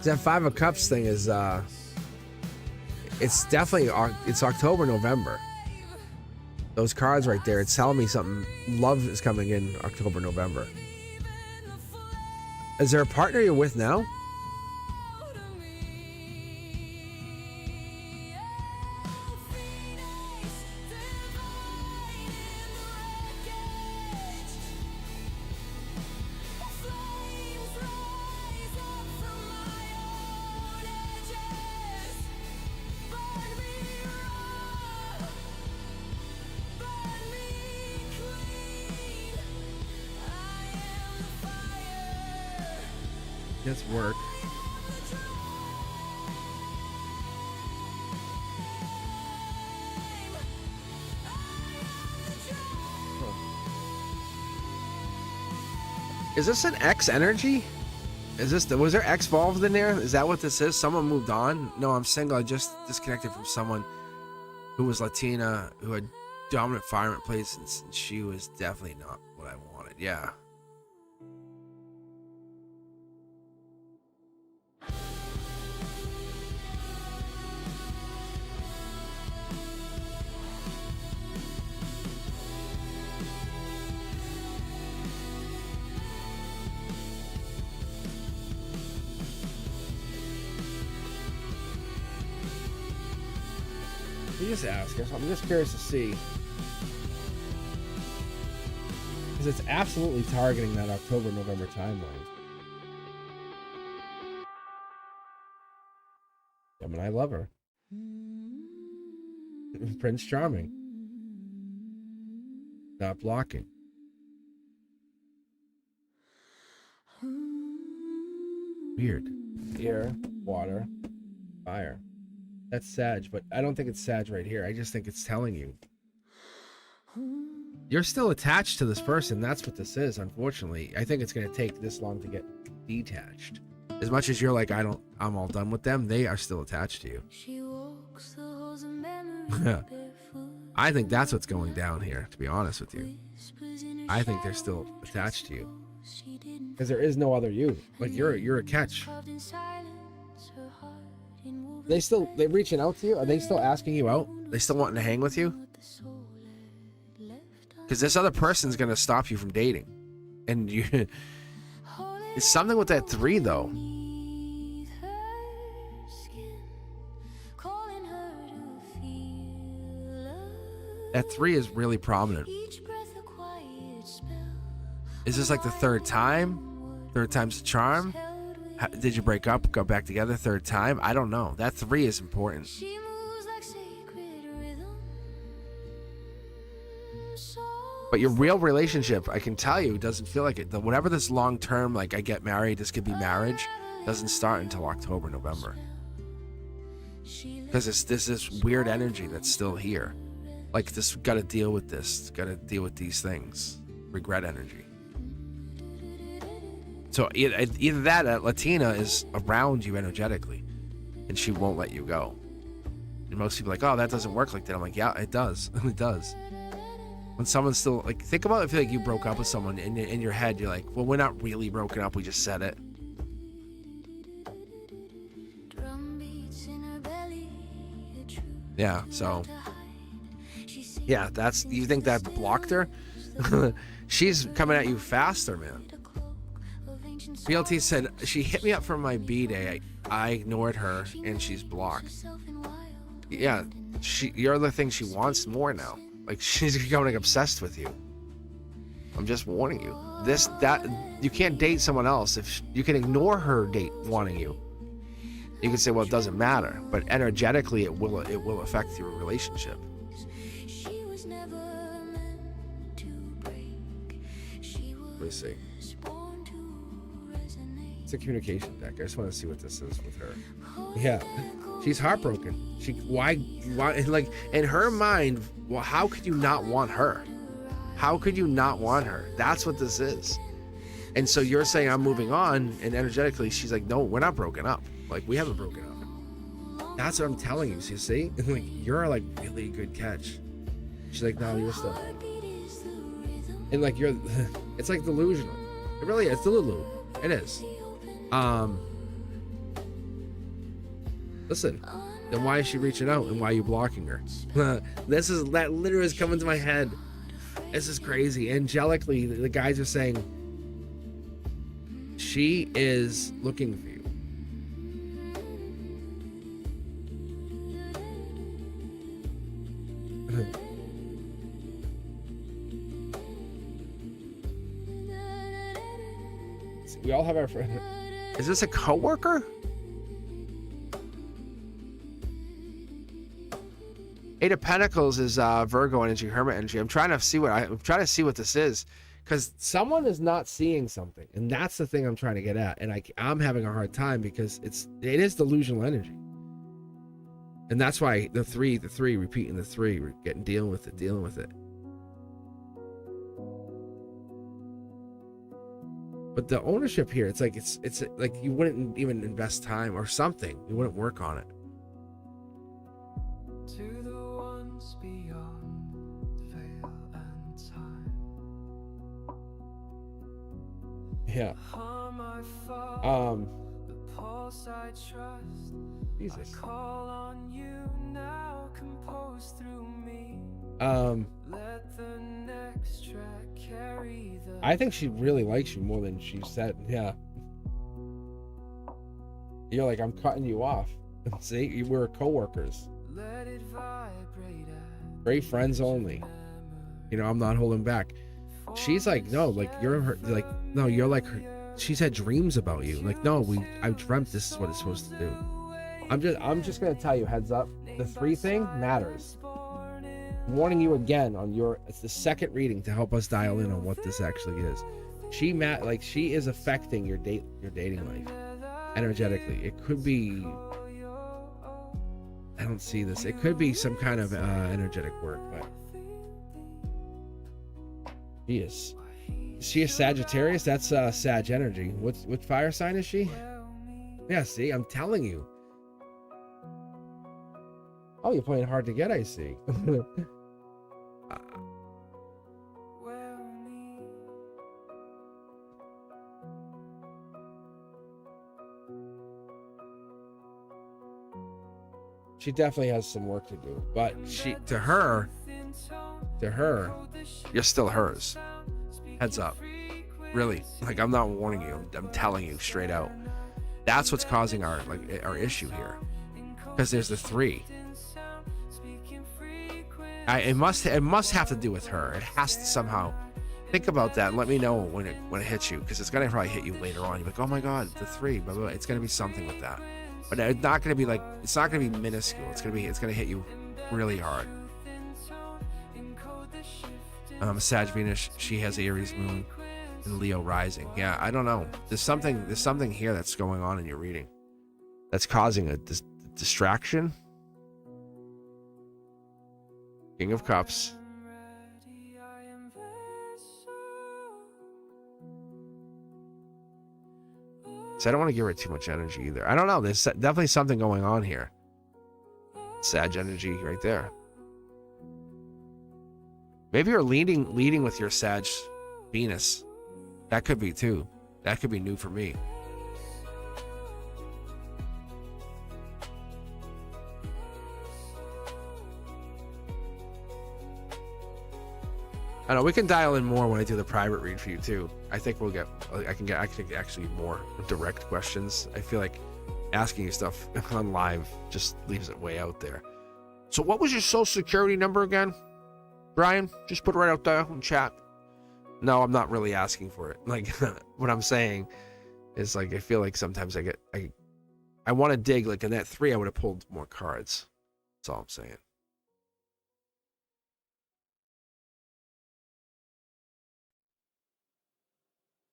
That 5 of Cups thing is, it's definitely, it's October, November. Those cards right there, it's telling me something. Love is coming in October, November. Is there a partner you're with now? That's work. Is this an X energy? Was there X involved in there? Is that what this is? Someone moved on? No, I'm single. I just disconnected from someone who was Latina, who had dominant fireman places, and she was definitely not what I wanted. Yeah. You just ask us. I'm just curious to see. Because it's absolutely targeting that October-November timeline. I mean, I love her. Prince Charming. Not blocking. Weird. Air, water, fire. That's Sag, but I don't think it's Sag right here. I just think it's telling you. You're still attached to this person. That's what this is, unfortunately. I think it's going to take this long to get detached. As much as you're like, I'm all done with them, they are still attached to you. I think that's what's going down here, to be honest with you. I think they're still attached to you. Because there is no other you. Like, you're a catch. They reaching out to you? Are they still asking you out? They still wanting to hang with you? Because this other person's going to stop you from dating. And you... It's something with that 3, though. That 3 is really prominent. Is this like the 3rd time? 3rd time's the charm? Did you break up, go back together 3rd time? I don't know. That 3 is important. But your real relationship, I can tell you, doesn't feel like it. Whatever this long term, like I get married, this could be marriage, doesn't start until October, November. Because it's this weird energy that's still here. Like this, got to deal with this, got to deal with these things. Regret energy. So either that Latina is around you energetically, and she won't let you go. And most people are like, oh, that doesn't work like that. I'm like, yeah, it does. It does. When someone's still like, think about if like you broke up with someone in your head, you're like, well, we're not really broken up. We just said it. Yeah. So. Yeah, you think that blocked her? She's coming at you faster, man. BLT said, she hit me up for my B-day. I ignored her, and she's blocked. Yeah, you're the thing she wants more now. Like, she's becoming obsessed with you. I'm just warning you. You can't date someone else. If you can ignore her wanting you. You can say, well, it doesn't matter. But energetically, it will affect your relationship. Let me see. It's a communication deck. I just want to see what this is with her. Yeah, she's heartbroken. Why like in her mind, well, how could you not want her? How could you not want her? That's what this is. And so you're saying I'm moving on, and energetically she's like, no, we're not broken up. Like, we haven't broken up. That's what I'm telling you. So you see, like, you're like really good catch. She's like, no, you're still. And like it's like delusional. It really is. It's Delulu. It is. Listen, then why is she reaching out and why are you blocking her? That literally is coming to my head. This is crazy. Angelically, the guys are saying she is looking for you. We all have our friend. Is this a coworker? Eight of Pentacles is Virgo energy, Hermit energy. I'm trying to see what this is, because someone is not seeing something, and that's the thing I'm trying to get at, and I'm having a hard time because it is delusional energy, and that's why the three repeating the three, we're dealing with it. But the ownership here, it's like you wouldn't even invest time or something, you wouldn't work on it. To the ones beyond veil and time. Yeah. Harm I follow, the pulse I trust. Jesus. I call on you now, compose through me. Let the next track carry the. I think she really likes you more than she said. Yeah. You're like, I'm cutting you off. See, we're co-workers. Let it vibrate. Great friends only. You know, I'm not holding back. She's like, no, like you're her, like, no, you're like her. She's had dreams about you. Like, no, I dreamt this is what it's supposed to do. I'm just gonna tell you, heads up, the three thing matters. I'm warning you again it's the second reading to help us dial in on what this actually is. She is affecting your dating life energetically. It could be, I don't see this. It could be some kind of energetic work, but is she a Sagittarius? That's Sag energy. What fire sign is she? Yeah, see, I'm telling you. Oh, you're playing hard to get, I see. She definitely has some work to do, but to her, you're still hers. Heads up. Really, like, I'm not warning you. I'm telling you straight out. That's what's causing our issue here, because there's the three. It must have to do with her. It has to somehow. Think about that and let me know when it hits you, because it's gonna probably hit you later on. You're like, oh my god, the three, blah, blah, blah. It's gonna be something with that, but it's not gonna be minuscule. It's gonna hit you really hard. Sag Venus, she has Aries moon and Leo rising. Yeah, I don't know. There's something here that's going on in your reading that's causing a distraction. King of Cups. So I don't want to give her too much energy either. I don't know. There's definitely something going on here. Sag energy right there. Maybe you're leading with your Sag Venus. That could be too. That could be new for me. I know we can dial in more when I do the private read for you too. I think I can actually more direct questions. I feel like asking you stuff on live just leaves it way out there. So what was your social security number again, Brian? Just put it right out there in chat. No, I'm not really asking for it. Like, what I'm saying is, like, I feel like sometimes I want to dig, like, in that three I would have pulled more cards. That's all I'm saying.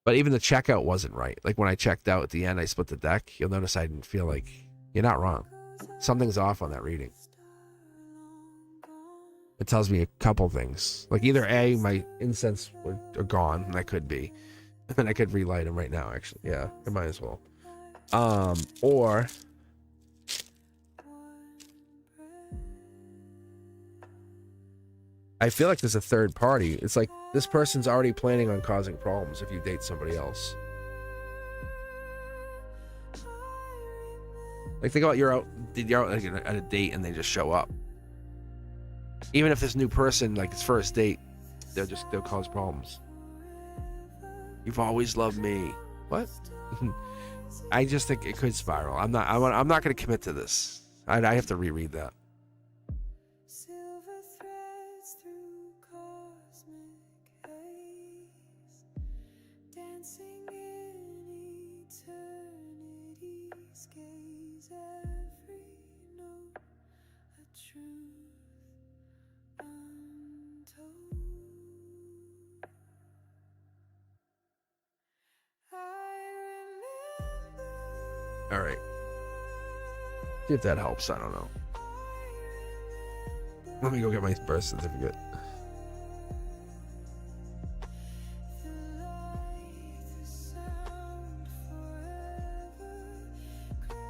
But even the checkout wasn't right. Like, when I checked out at the end, I split the deck. You'll notice I didn't feel like... You're not wrong. Something's off on that reading. It tells me a couple things. Like, either A, my incense are gone, and that could be. And then I could relight them right now, actually. Yeah, I might as well. Or... I feel like there's a third party. It's like this person's already planning on causing problems if you date somebody else. Like, think about you're out like, at a date and they just show up. Even if this new person, like, it's first date, they'll cause problems. You've always loved me. What? I just think it could spiral. I'm not going to commit to this. I have to reread that. Silver threads through cosmic haze, dancing in eternity's gaze. Every note a truth untold. All right. See if that helps. I don't know. Let me go get my birth certificate.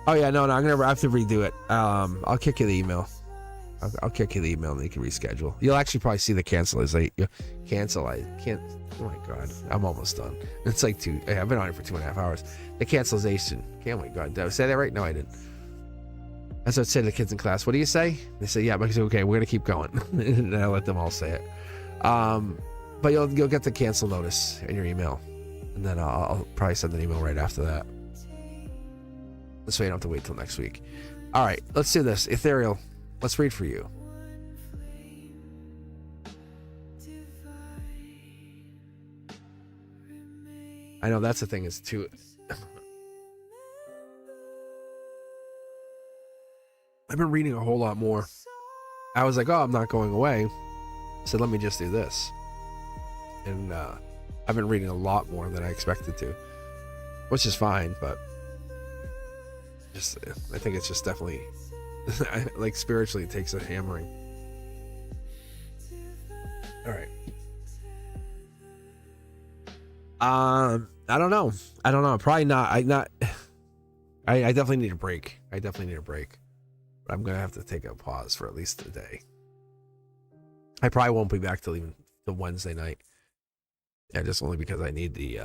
Oh yeah, no, I'm gonna have to redo it. I'll kick you the email. I'll kick you the email and you can reschedule. You'll actually probably see the cancel. I can't. Oh my god, I'm almost done. It's like I've been on it for 2.5 hours. The cancellation. Oh my god, did I say that right? No, I didn't. That's what I say to the kids in class. What do you say? They say, yeah, but I say, okay, we're gonna keep going. And I let them all say it. But you'll get the cancel notice in your email, and then I'll probably send an email right after that. This way you don't have to wait till next week. All right, let's do this. Ethereal, let's read for you. I know that's the thing is too. I've been reading a whole lot more. I was like, oh, I'm not going away. I said, let me just do this. And I've been reading a lot more than I expected to, which is fine, but I think it's just definitely like spiritually it takes a hammering. All right. I don't know. Probably not. I definitely need a break. But I'm gonna have to take a pause for at least a day. I probably won't be back till even the Wednesday night. Yeah, just only because I need the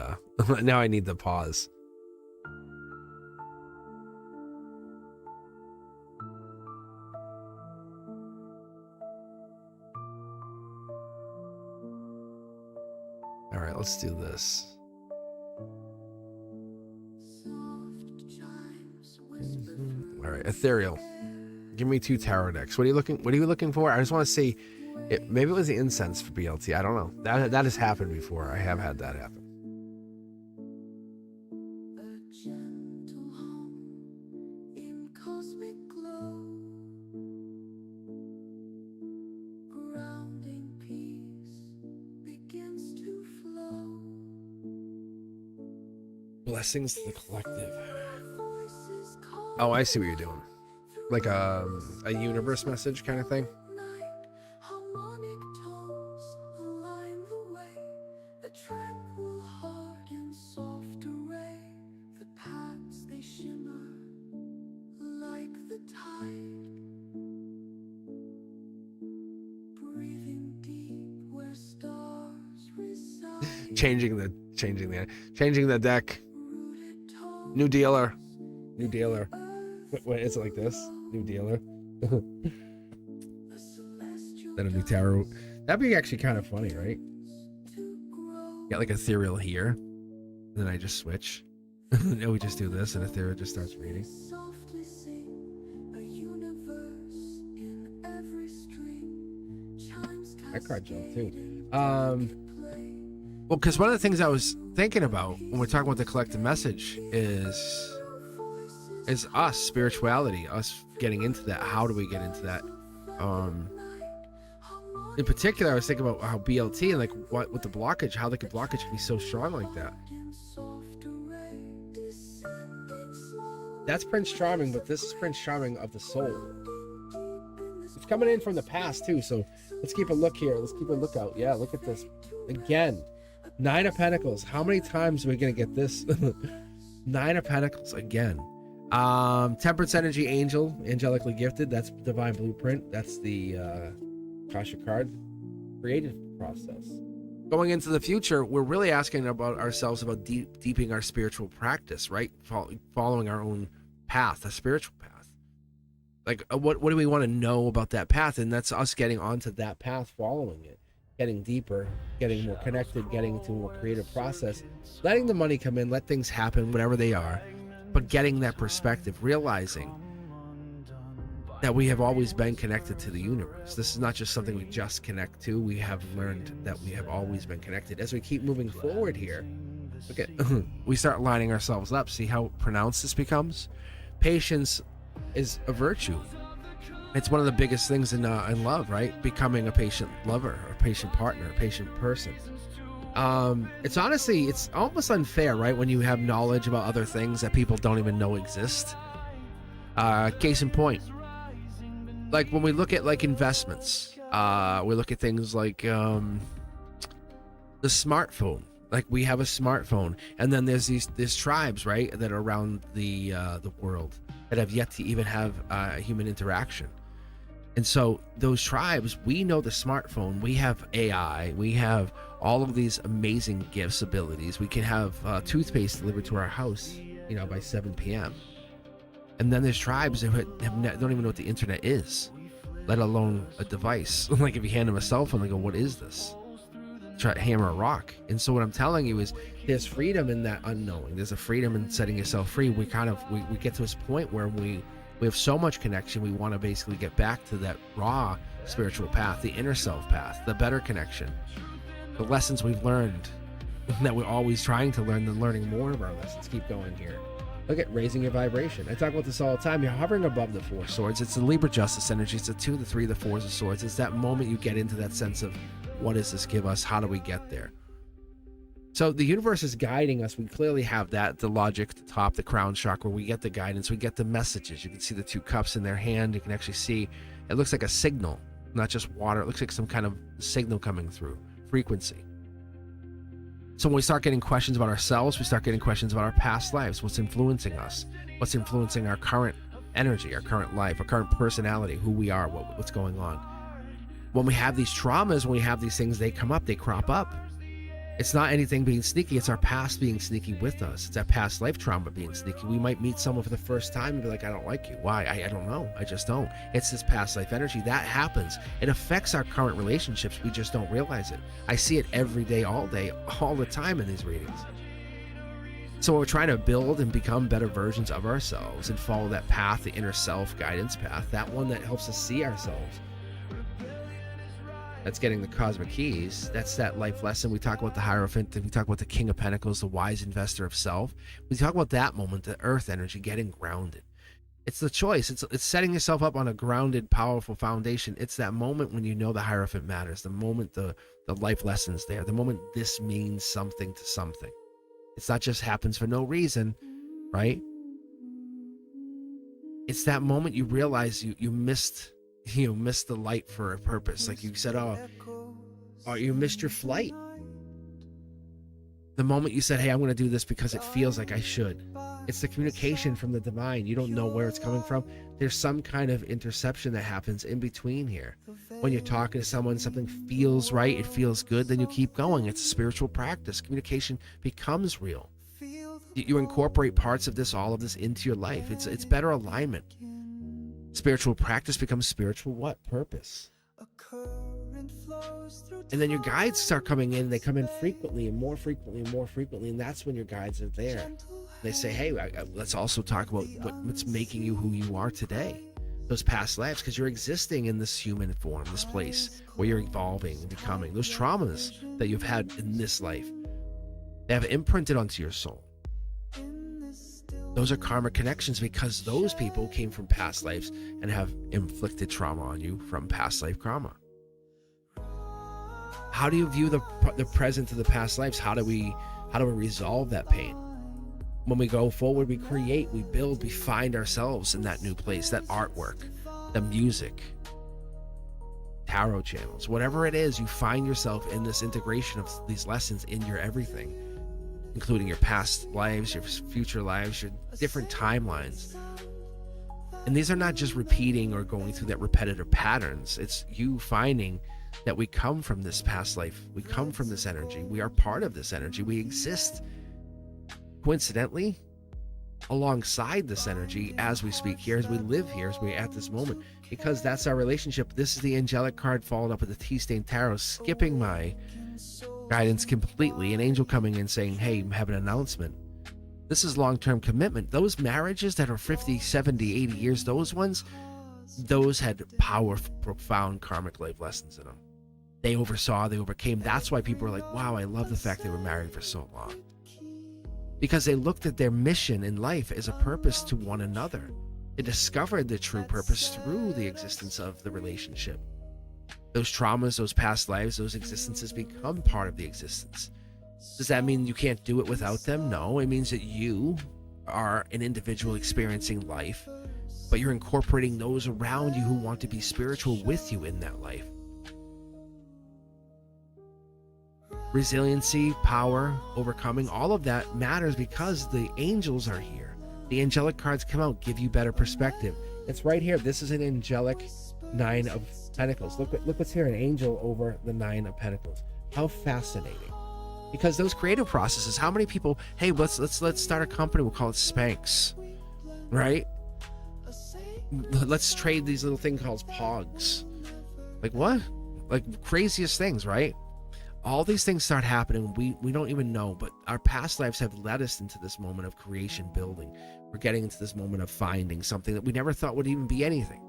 now I need the pause. All right, let's do this. All right, ethereal. Give me 2 tarot decks. What are you looking for? I just want to see. Maybe it was the incense for BLT. I don't know. That has happened before. I have had that happen. A gentle hum in cosmic glow, grounding peace begins to flow. Blessings to the collective. Voices call Oh, I see what you're doing. Like a universe message kind of thing. night, harmonic tones align the way, a tranquil heart in soft array. The paths they shimmer like the tide, breathing deep where stars reside. Changing the deck. Rooted tones New dealer. Wait, is it like this? New dealer. a celestial Then a new tarot. That'd be actually kind of funny, right? to grow. Get like ethereal here, and then I just switch. And we just do this, and ethereal just starts reading. Softly sing a universe in every string. Chimes That card jumped too. play. Well, because one of the things I was thinking about when we're talking about the collective message is us, spirituality, us getting into that. How do we get into that? In particular, I was thinking about how BLT and like what with the blockage, how the blockage can be so strong like that. That's Prince Charming, but this is Prince Charming of the soul. It's coming in from the past too, so let's keep a look here. Let's keep a lookout. Yeah, look at this. Again, 9 of Pentacles. How many times are we going to get this? 9 of Pentacles again. Temperance Energy Angel, angelically gifted. That's Divine Blueprint. That's the Kasha card. Creative process. Going into the future, we're really asking about ourselves about deepening our spiritual practice, right? Following our own path, a spiritual path. Like, what do we want to know about that path? And that's us getting onto that path, following it, getting deeper, getting more connected, getting into a more creative process, letting the money come in, let things happen, whatever they are, but getting that perspective, realizing that we have always been connected to the universe. This is not just something we just connect to. We have learned that we have always been connected. As we keep moving forward here, look at we start lining ourselves up. See how pronounced this becomes? Patience is a virtue. It's one of the biggest things in love, right? Becoming a patient lover, a patient partner, a patient person. It's honestly, it's almost unfair, right? When you have knowledge about other things that people don't even know exist. Case in point, like when we look at like investments, we look at things like the smartphone. Like we have a smartphone, and then there's these tribes, right, that are around the world that have yet to even have a human interaction. And so those tribes, we know the smartphone, we have AI, we have all of these amazing gifts, abilities. We can have toothpaste delivered to our house, by 7 p.m. And then there's tribes that don't even know what the internet is, let alone a device. Like if you hand them a cell phone, they go, "What is this?" Try to hammer a rock. And so what I'm telling you is there's freedom in that unknowing. There's a freedom in setting yourself free. We get to this point where we have so much connection. We want to basically get back to that raw spiritual path, the inner self path, the better connection, the lessons we've learned that we're always trying to learn, and learning more of our lessons. Keep going here. Look at raising your vibration. I talk about this all the time. You're hovering above the 4 swords. It's the Libra justice energy. It's the 2, the 3, the 4s of swords. It's that moment you get into that sense of, what does this give us? How do we get there? So the universe is guiding us. We clearly have that, the logic, the top, the crown chakra. We get the guidance. We get the messages. You can see the 2 cups in their hand. You can actually see, it looks like a signal, not just water. It looks like some kind of signal coming through, frequency. So when we start getting questions about ourselves, we start getting questions about our past lives. What's influencing us? What's influencing our current energy, our current life, our current personality, who we are, what's going on? When we have these traumas, when we have these things, they come up, they crop up. It's not anything being sneaky. It's our past being sneaky with us. It's that past life trauma being sneaky. We might meet someone for the first time and be like, "I don't like you." Why? I don't know. I just don't. It's this past life energy. That happens. It affects our current relationships. We just don't realize it. I see it every day, all the time in these readings. So we're trying to build and become better versions of ourselves and follow that path, the inner self guidance path, that one that helps us see ourselves. That's getting the cosmic keys. That's that life lesson. We talk about the Hierophant, we talk about the King of Pentacles, the wise investor of self. We talk about that moment, the earth energy, getting grounded. It's the choice. It's setting yourself up on a grounded, powerful foundation. It's that moment when you know the Hierophant matters, the moment the life lessons there, the moment this means something to something. It's not just happens for no reason, right? It's that moment you realize you missed the light for a purpose. Like you said, oh, you missed your flight. The moment you said, "Hey, I'm going to do this because it feels like I should." It's the communication from the divine. You don't know where it's coming from. There's some kind of interception that happens in between here. When you're talking to someone, something feels right, it feels good, then you keep going. It's a spiritual practice. Communication becomes real. You incorporate parts of this, all of this into your life. It's better alignment. Spiritual practice becomes spiritual what? Purpose. And then your guides start coming in. They come in frequently and more frequently and more frequently. And that's when your guides are there. They say, "Hey, let's also talk about what's making you who you are today. Those past lives, because you're existing in this human form, this place where you're evolving and becoming. Those traumas that you've had in this life, they have imprinted onto your soul. Those are karmic connections because those people came from past lives and have inflicted trauma on you from past life karma. How do you view the present to the past lives? How do we resolve that pain? When we go forward, we create, we build, we find ourselves in that new place, that artwork, the music, tarot channels, whatever it is, you find yourself in this integration of these lessons in your everything, including your past lives, your future lives, your different timelines. And these are not just repeating or going through that repetitive patterns. It's you finding that we come from this past life. We come from this energy. We are part of this energy. We exist coincidentally alongside this energy as we speak here, as we live here, as we're at this moment, because that's our relationship. This is the angelic card followed up with the T-Stain Tarot, skipping my guidance completely. An angel coming in saying, "Hey, I have an announcement." This is long-term commitment. Those marriages that are 50, 70, 80 years, those ones, those had powerful, profound karmic life lessons in them. They oversaw, they overcame. That's why people are like, "Wow, I love the fact they were married for so long." Because they looked at their mission in life as a purpose to one another. They discovered the true purpose through the existence of the relationship. Those traumas, those past lives, those existences become part of the existence. Does that mean you can't do it without them? No, it means that you are an individual experiencing life, but you're incorporating those around you who want to be spiritual with you in that life. Resiliency, power, overcoming, all of that matters because the angels are here. The angelic cards come out, give you better perspective. It's right here. This is an angelic 9 of Pentacles. Look what's here, an angel over the 9 of Pentacles. How fascinating. Because those creative processes, how many people, hey, let's start a company, we'll call it Spanx, right? Let's trade these little things called Pogs. Like what? Like craziest things, right? All these things start happening. We don't even know, but our past lives have led us into this moment of creation building. We're getting into this moment of finding something that we never thought would even be anything.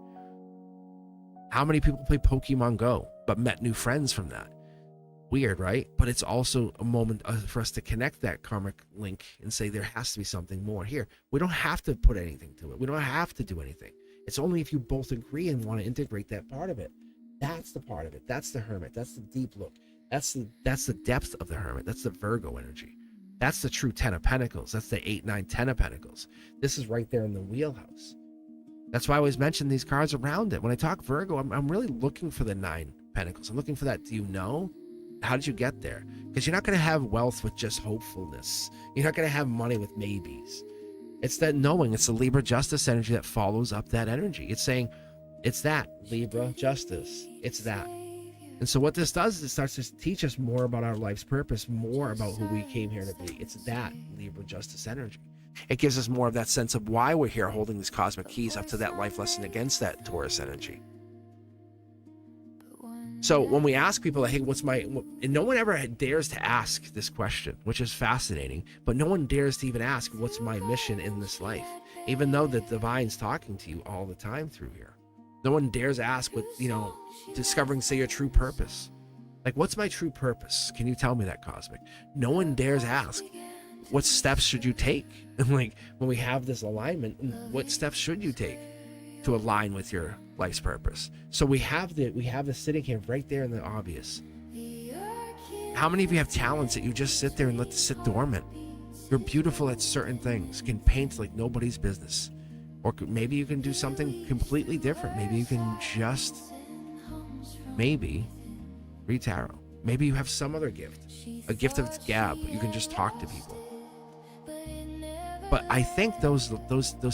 How many people play Pokemon Go but met new friends from that? Weird, right? But it's also a moment for us to connect that karmic link and say there has to be something more here. We don't have to put anything to it. We don't have to do anything. It's only if you both agree and want to integrate that part of it. That's the part of it. That's the Hermit. That's the deep look. That's the depth of the Hermit. That's the Virgo energy. That's the true 10 of Pentacles. That's the 8, 9, 10 of Pentacles. This is right there in the wheelhouse. That's why I always mention these cards around it. When I talk Virgo, I'm really looking for the 9 Pentacles. I'm looking for that. Do you know? How did you get there? Because you're not going to have wealth with just hopefulness. You're not going to have money with maybes. It's that knowing. It's the Libra justice energy that follows up that energy. It's saying, it's that Libra justice. It's that. And so what this does is it starts to teach us more about our life's purpose, more about who we came here to be. It's that Libra justice energy. It gives us more of that sense of why we're here holding these cosmic keys up to that life lesson against that Taurus energy. So when we ask people, hey, and no one ever dares to ask this question, which is fascinating, but no one dares to even ask, what's my mission in this life? Even though the divine's talking to you all the time through here. No one dares ask what, discovering, say, your true purpose. Like, what's my true purpose? Can you tell me that, Cosmic? No one dares ask, what steps should you take? And like, when we have this alignment, what steps should you take to align with your life's purpose? So we have the sitting here right there in the obvious. How many of you have talents that you just sit there and let sit dormant? You're beautiful at certain things, can paint like nobody's business. Or maybe you can do something completely different. Maybe you can just, read tarot. Maybe you have some other gift, a gift of gab. You can just talk to people. But I think those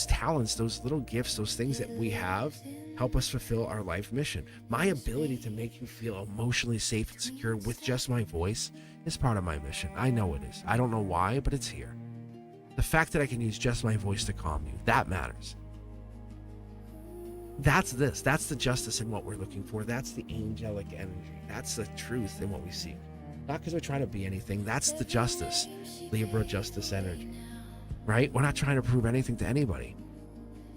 talents, those little gifts, those things that we have help us fulfill our life mission. My ability to make you feel emotionally safe and secure with just my voice is part of my mission. I know it is. I don't know why, but it's here. The fact that I can use just my voice to calm you, that matters. That's this. That's the justice in what we're looking for. That's the angelic energy. That's the truth in what we seek. Not because we're trying to be anything. That's the justice. Libra justice energy. Right? We're not trying to prove anything to anybody.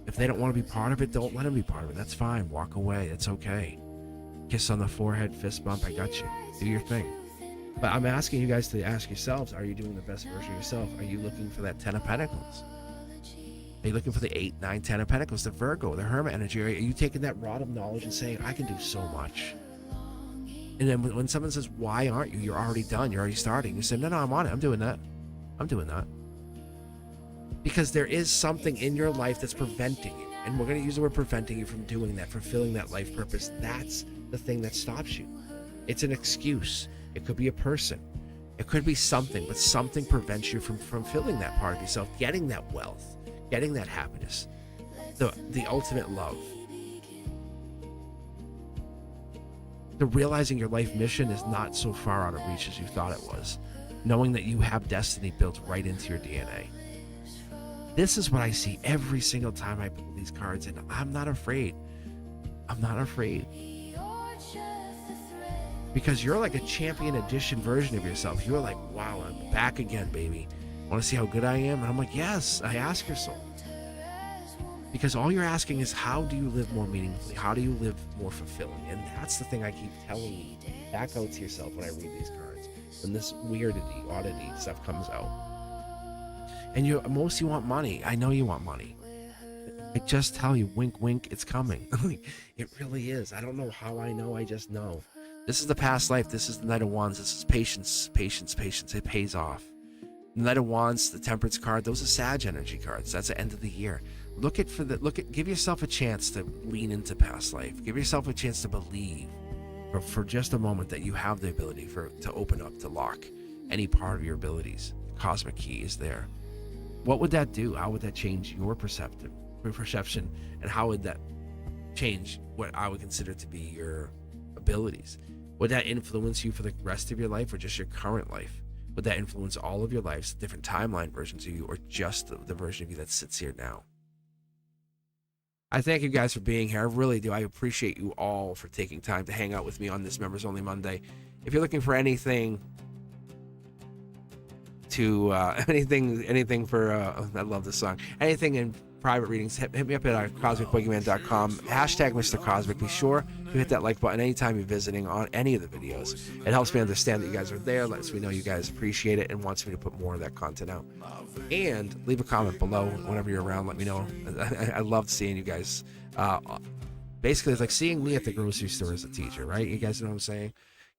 If they don't want to be part of it, don't let them be part of it. That's fine. Walk away. It's okay. Kiss on the forehead, fist bump. I got you. Do your thing. But I'm asking you guys to ask yourselves, are you doing the best version of yourself? Are you looking for that 10 of Pentacles? Are you looking for the 8, 9, 10 of Pentacles, the Virgo, the Hermit energy? Are you taking that rod of knowledge and saying, I can do so much? And then when someone says, why aren't you? You're already done. You're already starting. You say, no, I'm on it. I'm doing that. I'm doing that. Because there is something in your life that's preventing you. And we're going to use the word preventing you from doing that, fulfilling that life purpose. That's the thing that stops you. It's an excuse. It could be a person. It could be something, but something prevents you from fulfilling that part of yourself, getting that wealth, getting that happiness, the ultimate love. The realizing your life mission is not so far out of reach as you thought it was. Knowing that you have destiny built right into your DNA. This is what I see every single time I pull these cards, and I'm not afraid. I'm not afraid. Because you're like a champion edition version of yourself. You're like, wow, I'm back again, baby. Want to see how good I am? And I'm like, yes, I ask your soul. Because all you're asking is, how do you live more meaningfully? How do you live more fulfilling? And that's the thing I keep telling you. Back out to yourself when I read these cards. When this oddity stuff comes out. And you want money. I know you want money. I just tell you, wink, wink, it's coming. It really is. I don't know how I know. I just know. This is the past life. This is the Knight of Wands. This is patience, patience, patience. It pays off. The Knight of Wands, the Temperance card, those are Sag energy cards. That's the end of the year. Give yourself a chance to lean into past life. Give yourself a chance to believe for just a moment that you have the ability to open up, to lock any part of your abilities. The cosmic key is there. What would that do? How would that change your perception? And how would that change what I would consider to be your abilities? Would that influence you for the rest of your life or just your current life? Would that influence all of your lives, different timeline versions of you, or just the version of you that sits here now? I thank you guys for being here. I really do. I appreciate you all for taking time to hang out with me on this Members Only Monday. If you're looking for anything for I love this song. Anything in private readings, hit me up at cosmicboogeyman.com. Hashtag Mr. Cosmic. Be sure to hit that like button anytime you're visiting on any of the videos. It helps me understand that you guys are there, lets me know you guys appreciate it, and wants me to put more of that content out. And leave a comment below whenever you're around. Let me know. I love seeing you guys. Basically, it's like seeing me at the grocery store as a teacher, right? You guys know what I'm saying?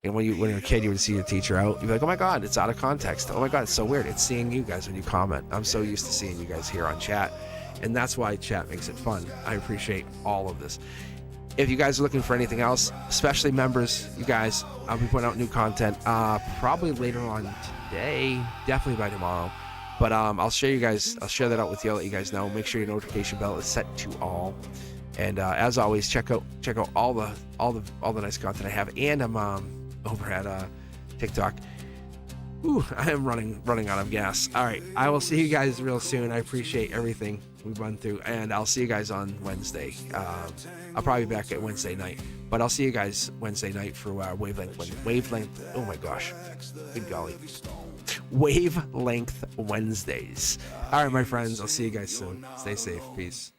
And when you're a kid, you would see your teacher out. You'd be like, oh my God, it's out of context. Oh my God, it's so weird. It's seeing you guys when you comment. I'm so used to seeing you guys here on chat. And that's why chat makes it fun. I appreciate all of this. If you guys are looking for anything else, especially members, you guys, I'll be putting out new content probably later on today, definitely by tomorrow. But I'll share that out with you. I'll let you guys know. Make sure your notification bell is set to all. And as always, check out all the nice content I have. And I'm over at TikTok. Ooh, I am running out of gas. All right, I will see you guys real soon. I appreciate everything we've run through, and I'll see you guys on Wednesday. I'll probably be back at Wednesday night, but I'll see you guys Wednesday night for wavelength. Oh my gosh, good golly, wavelength Wednesdays. All right, my friends, I'll see you guys soon. Stay safe. Peace.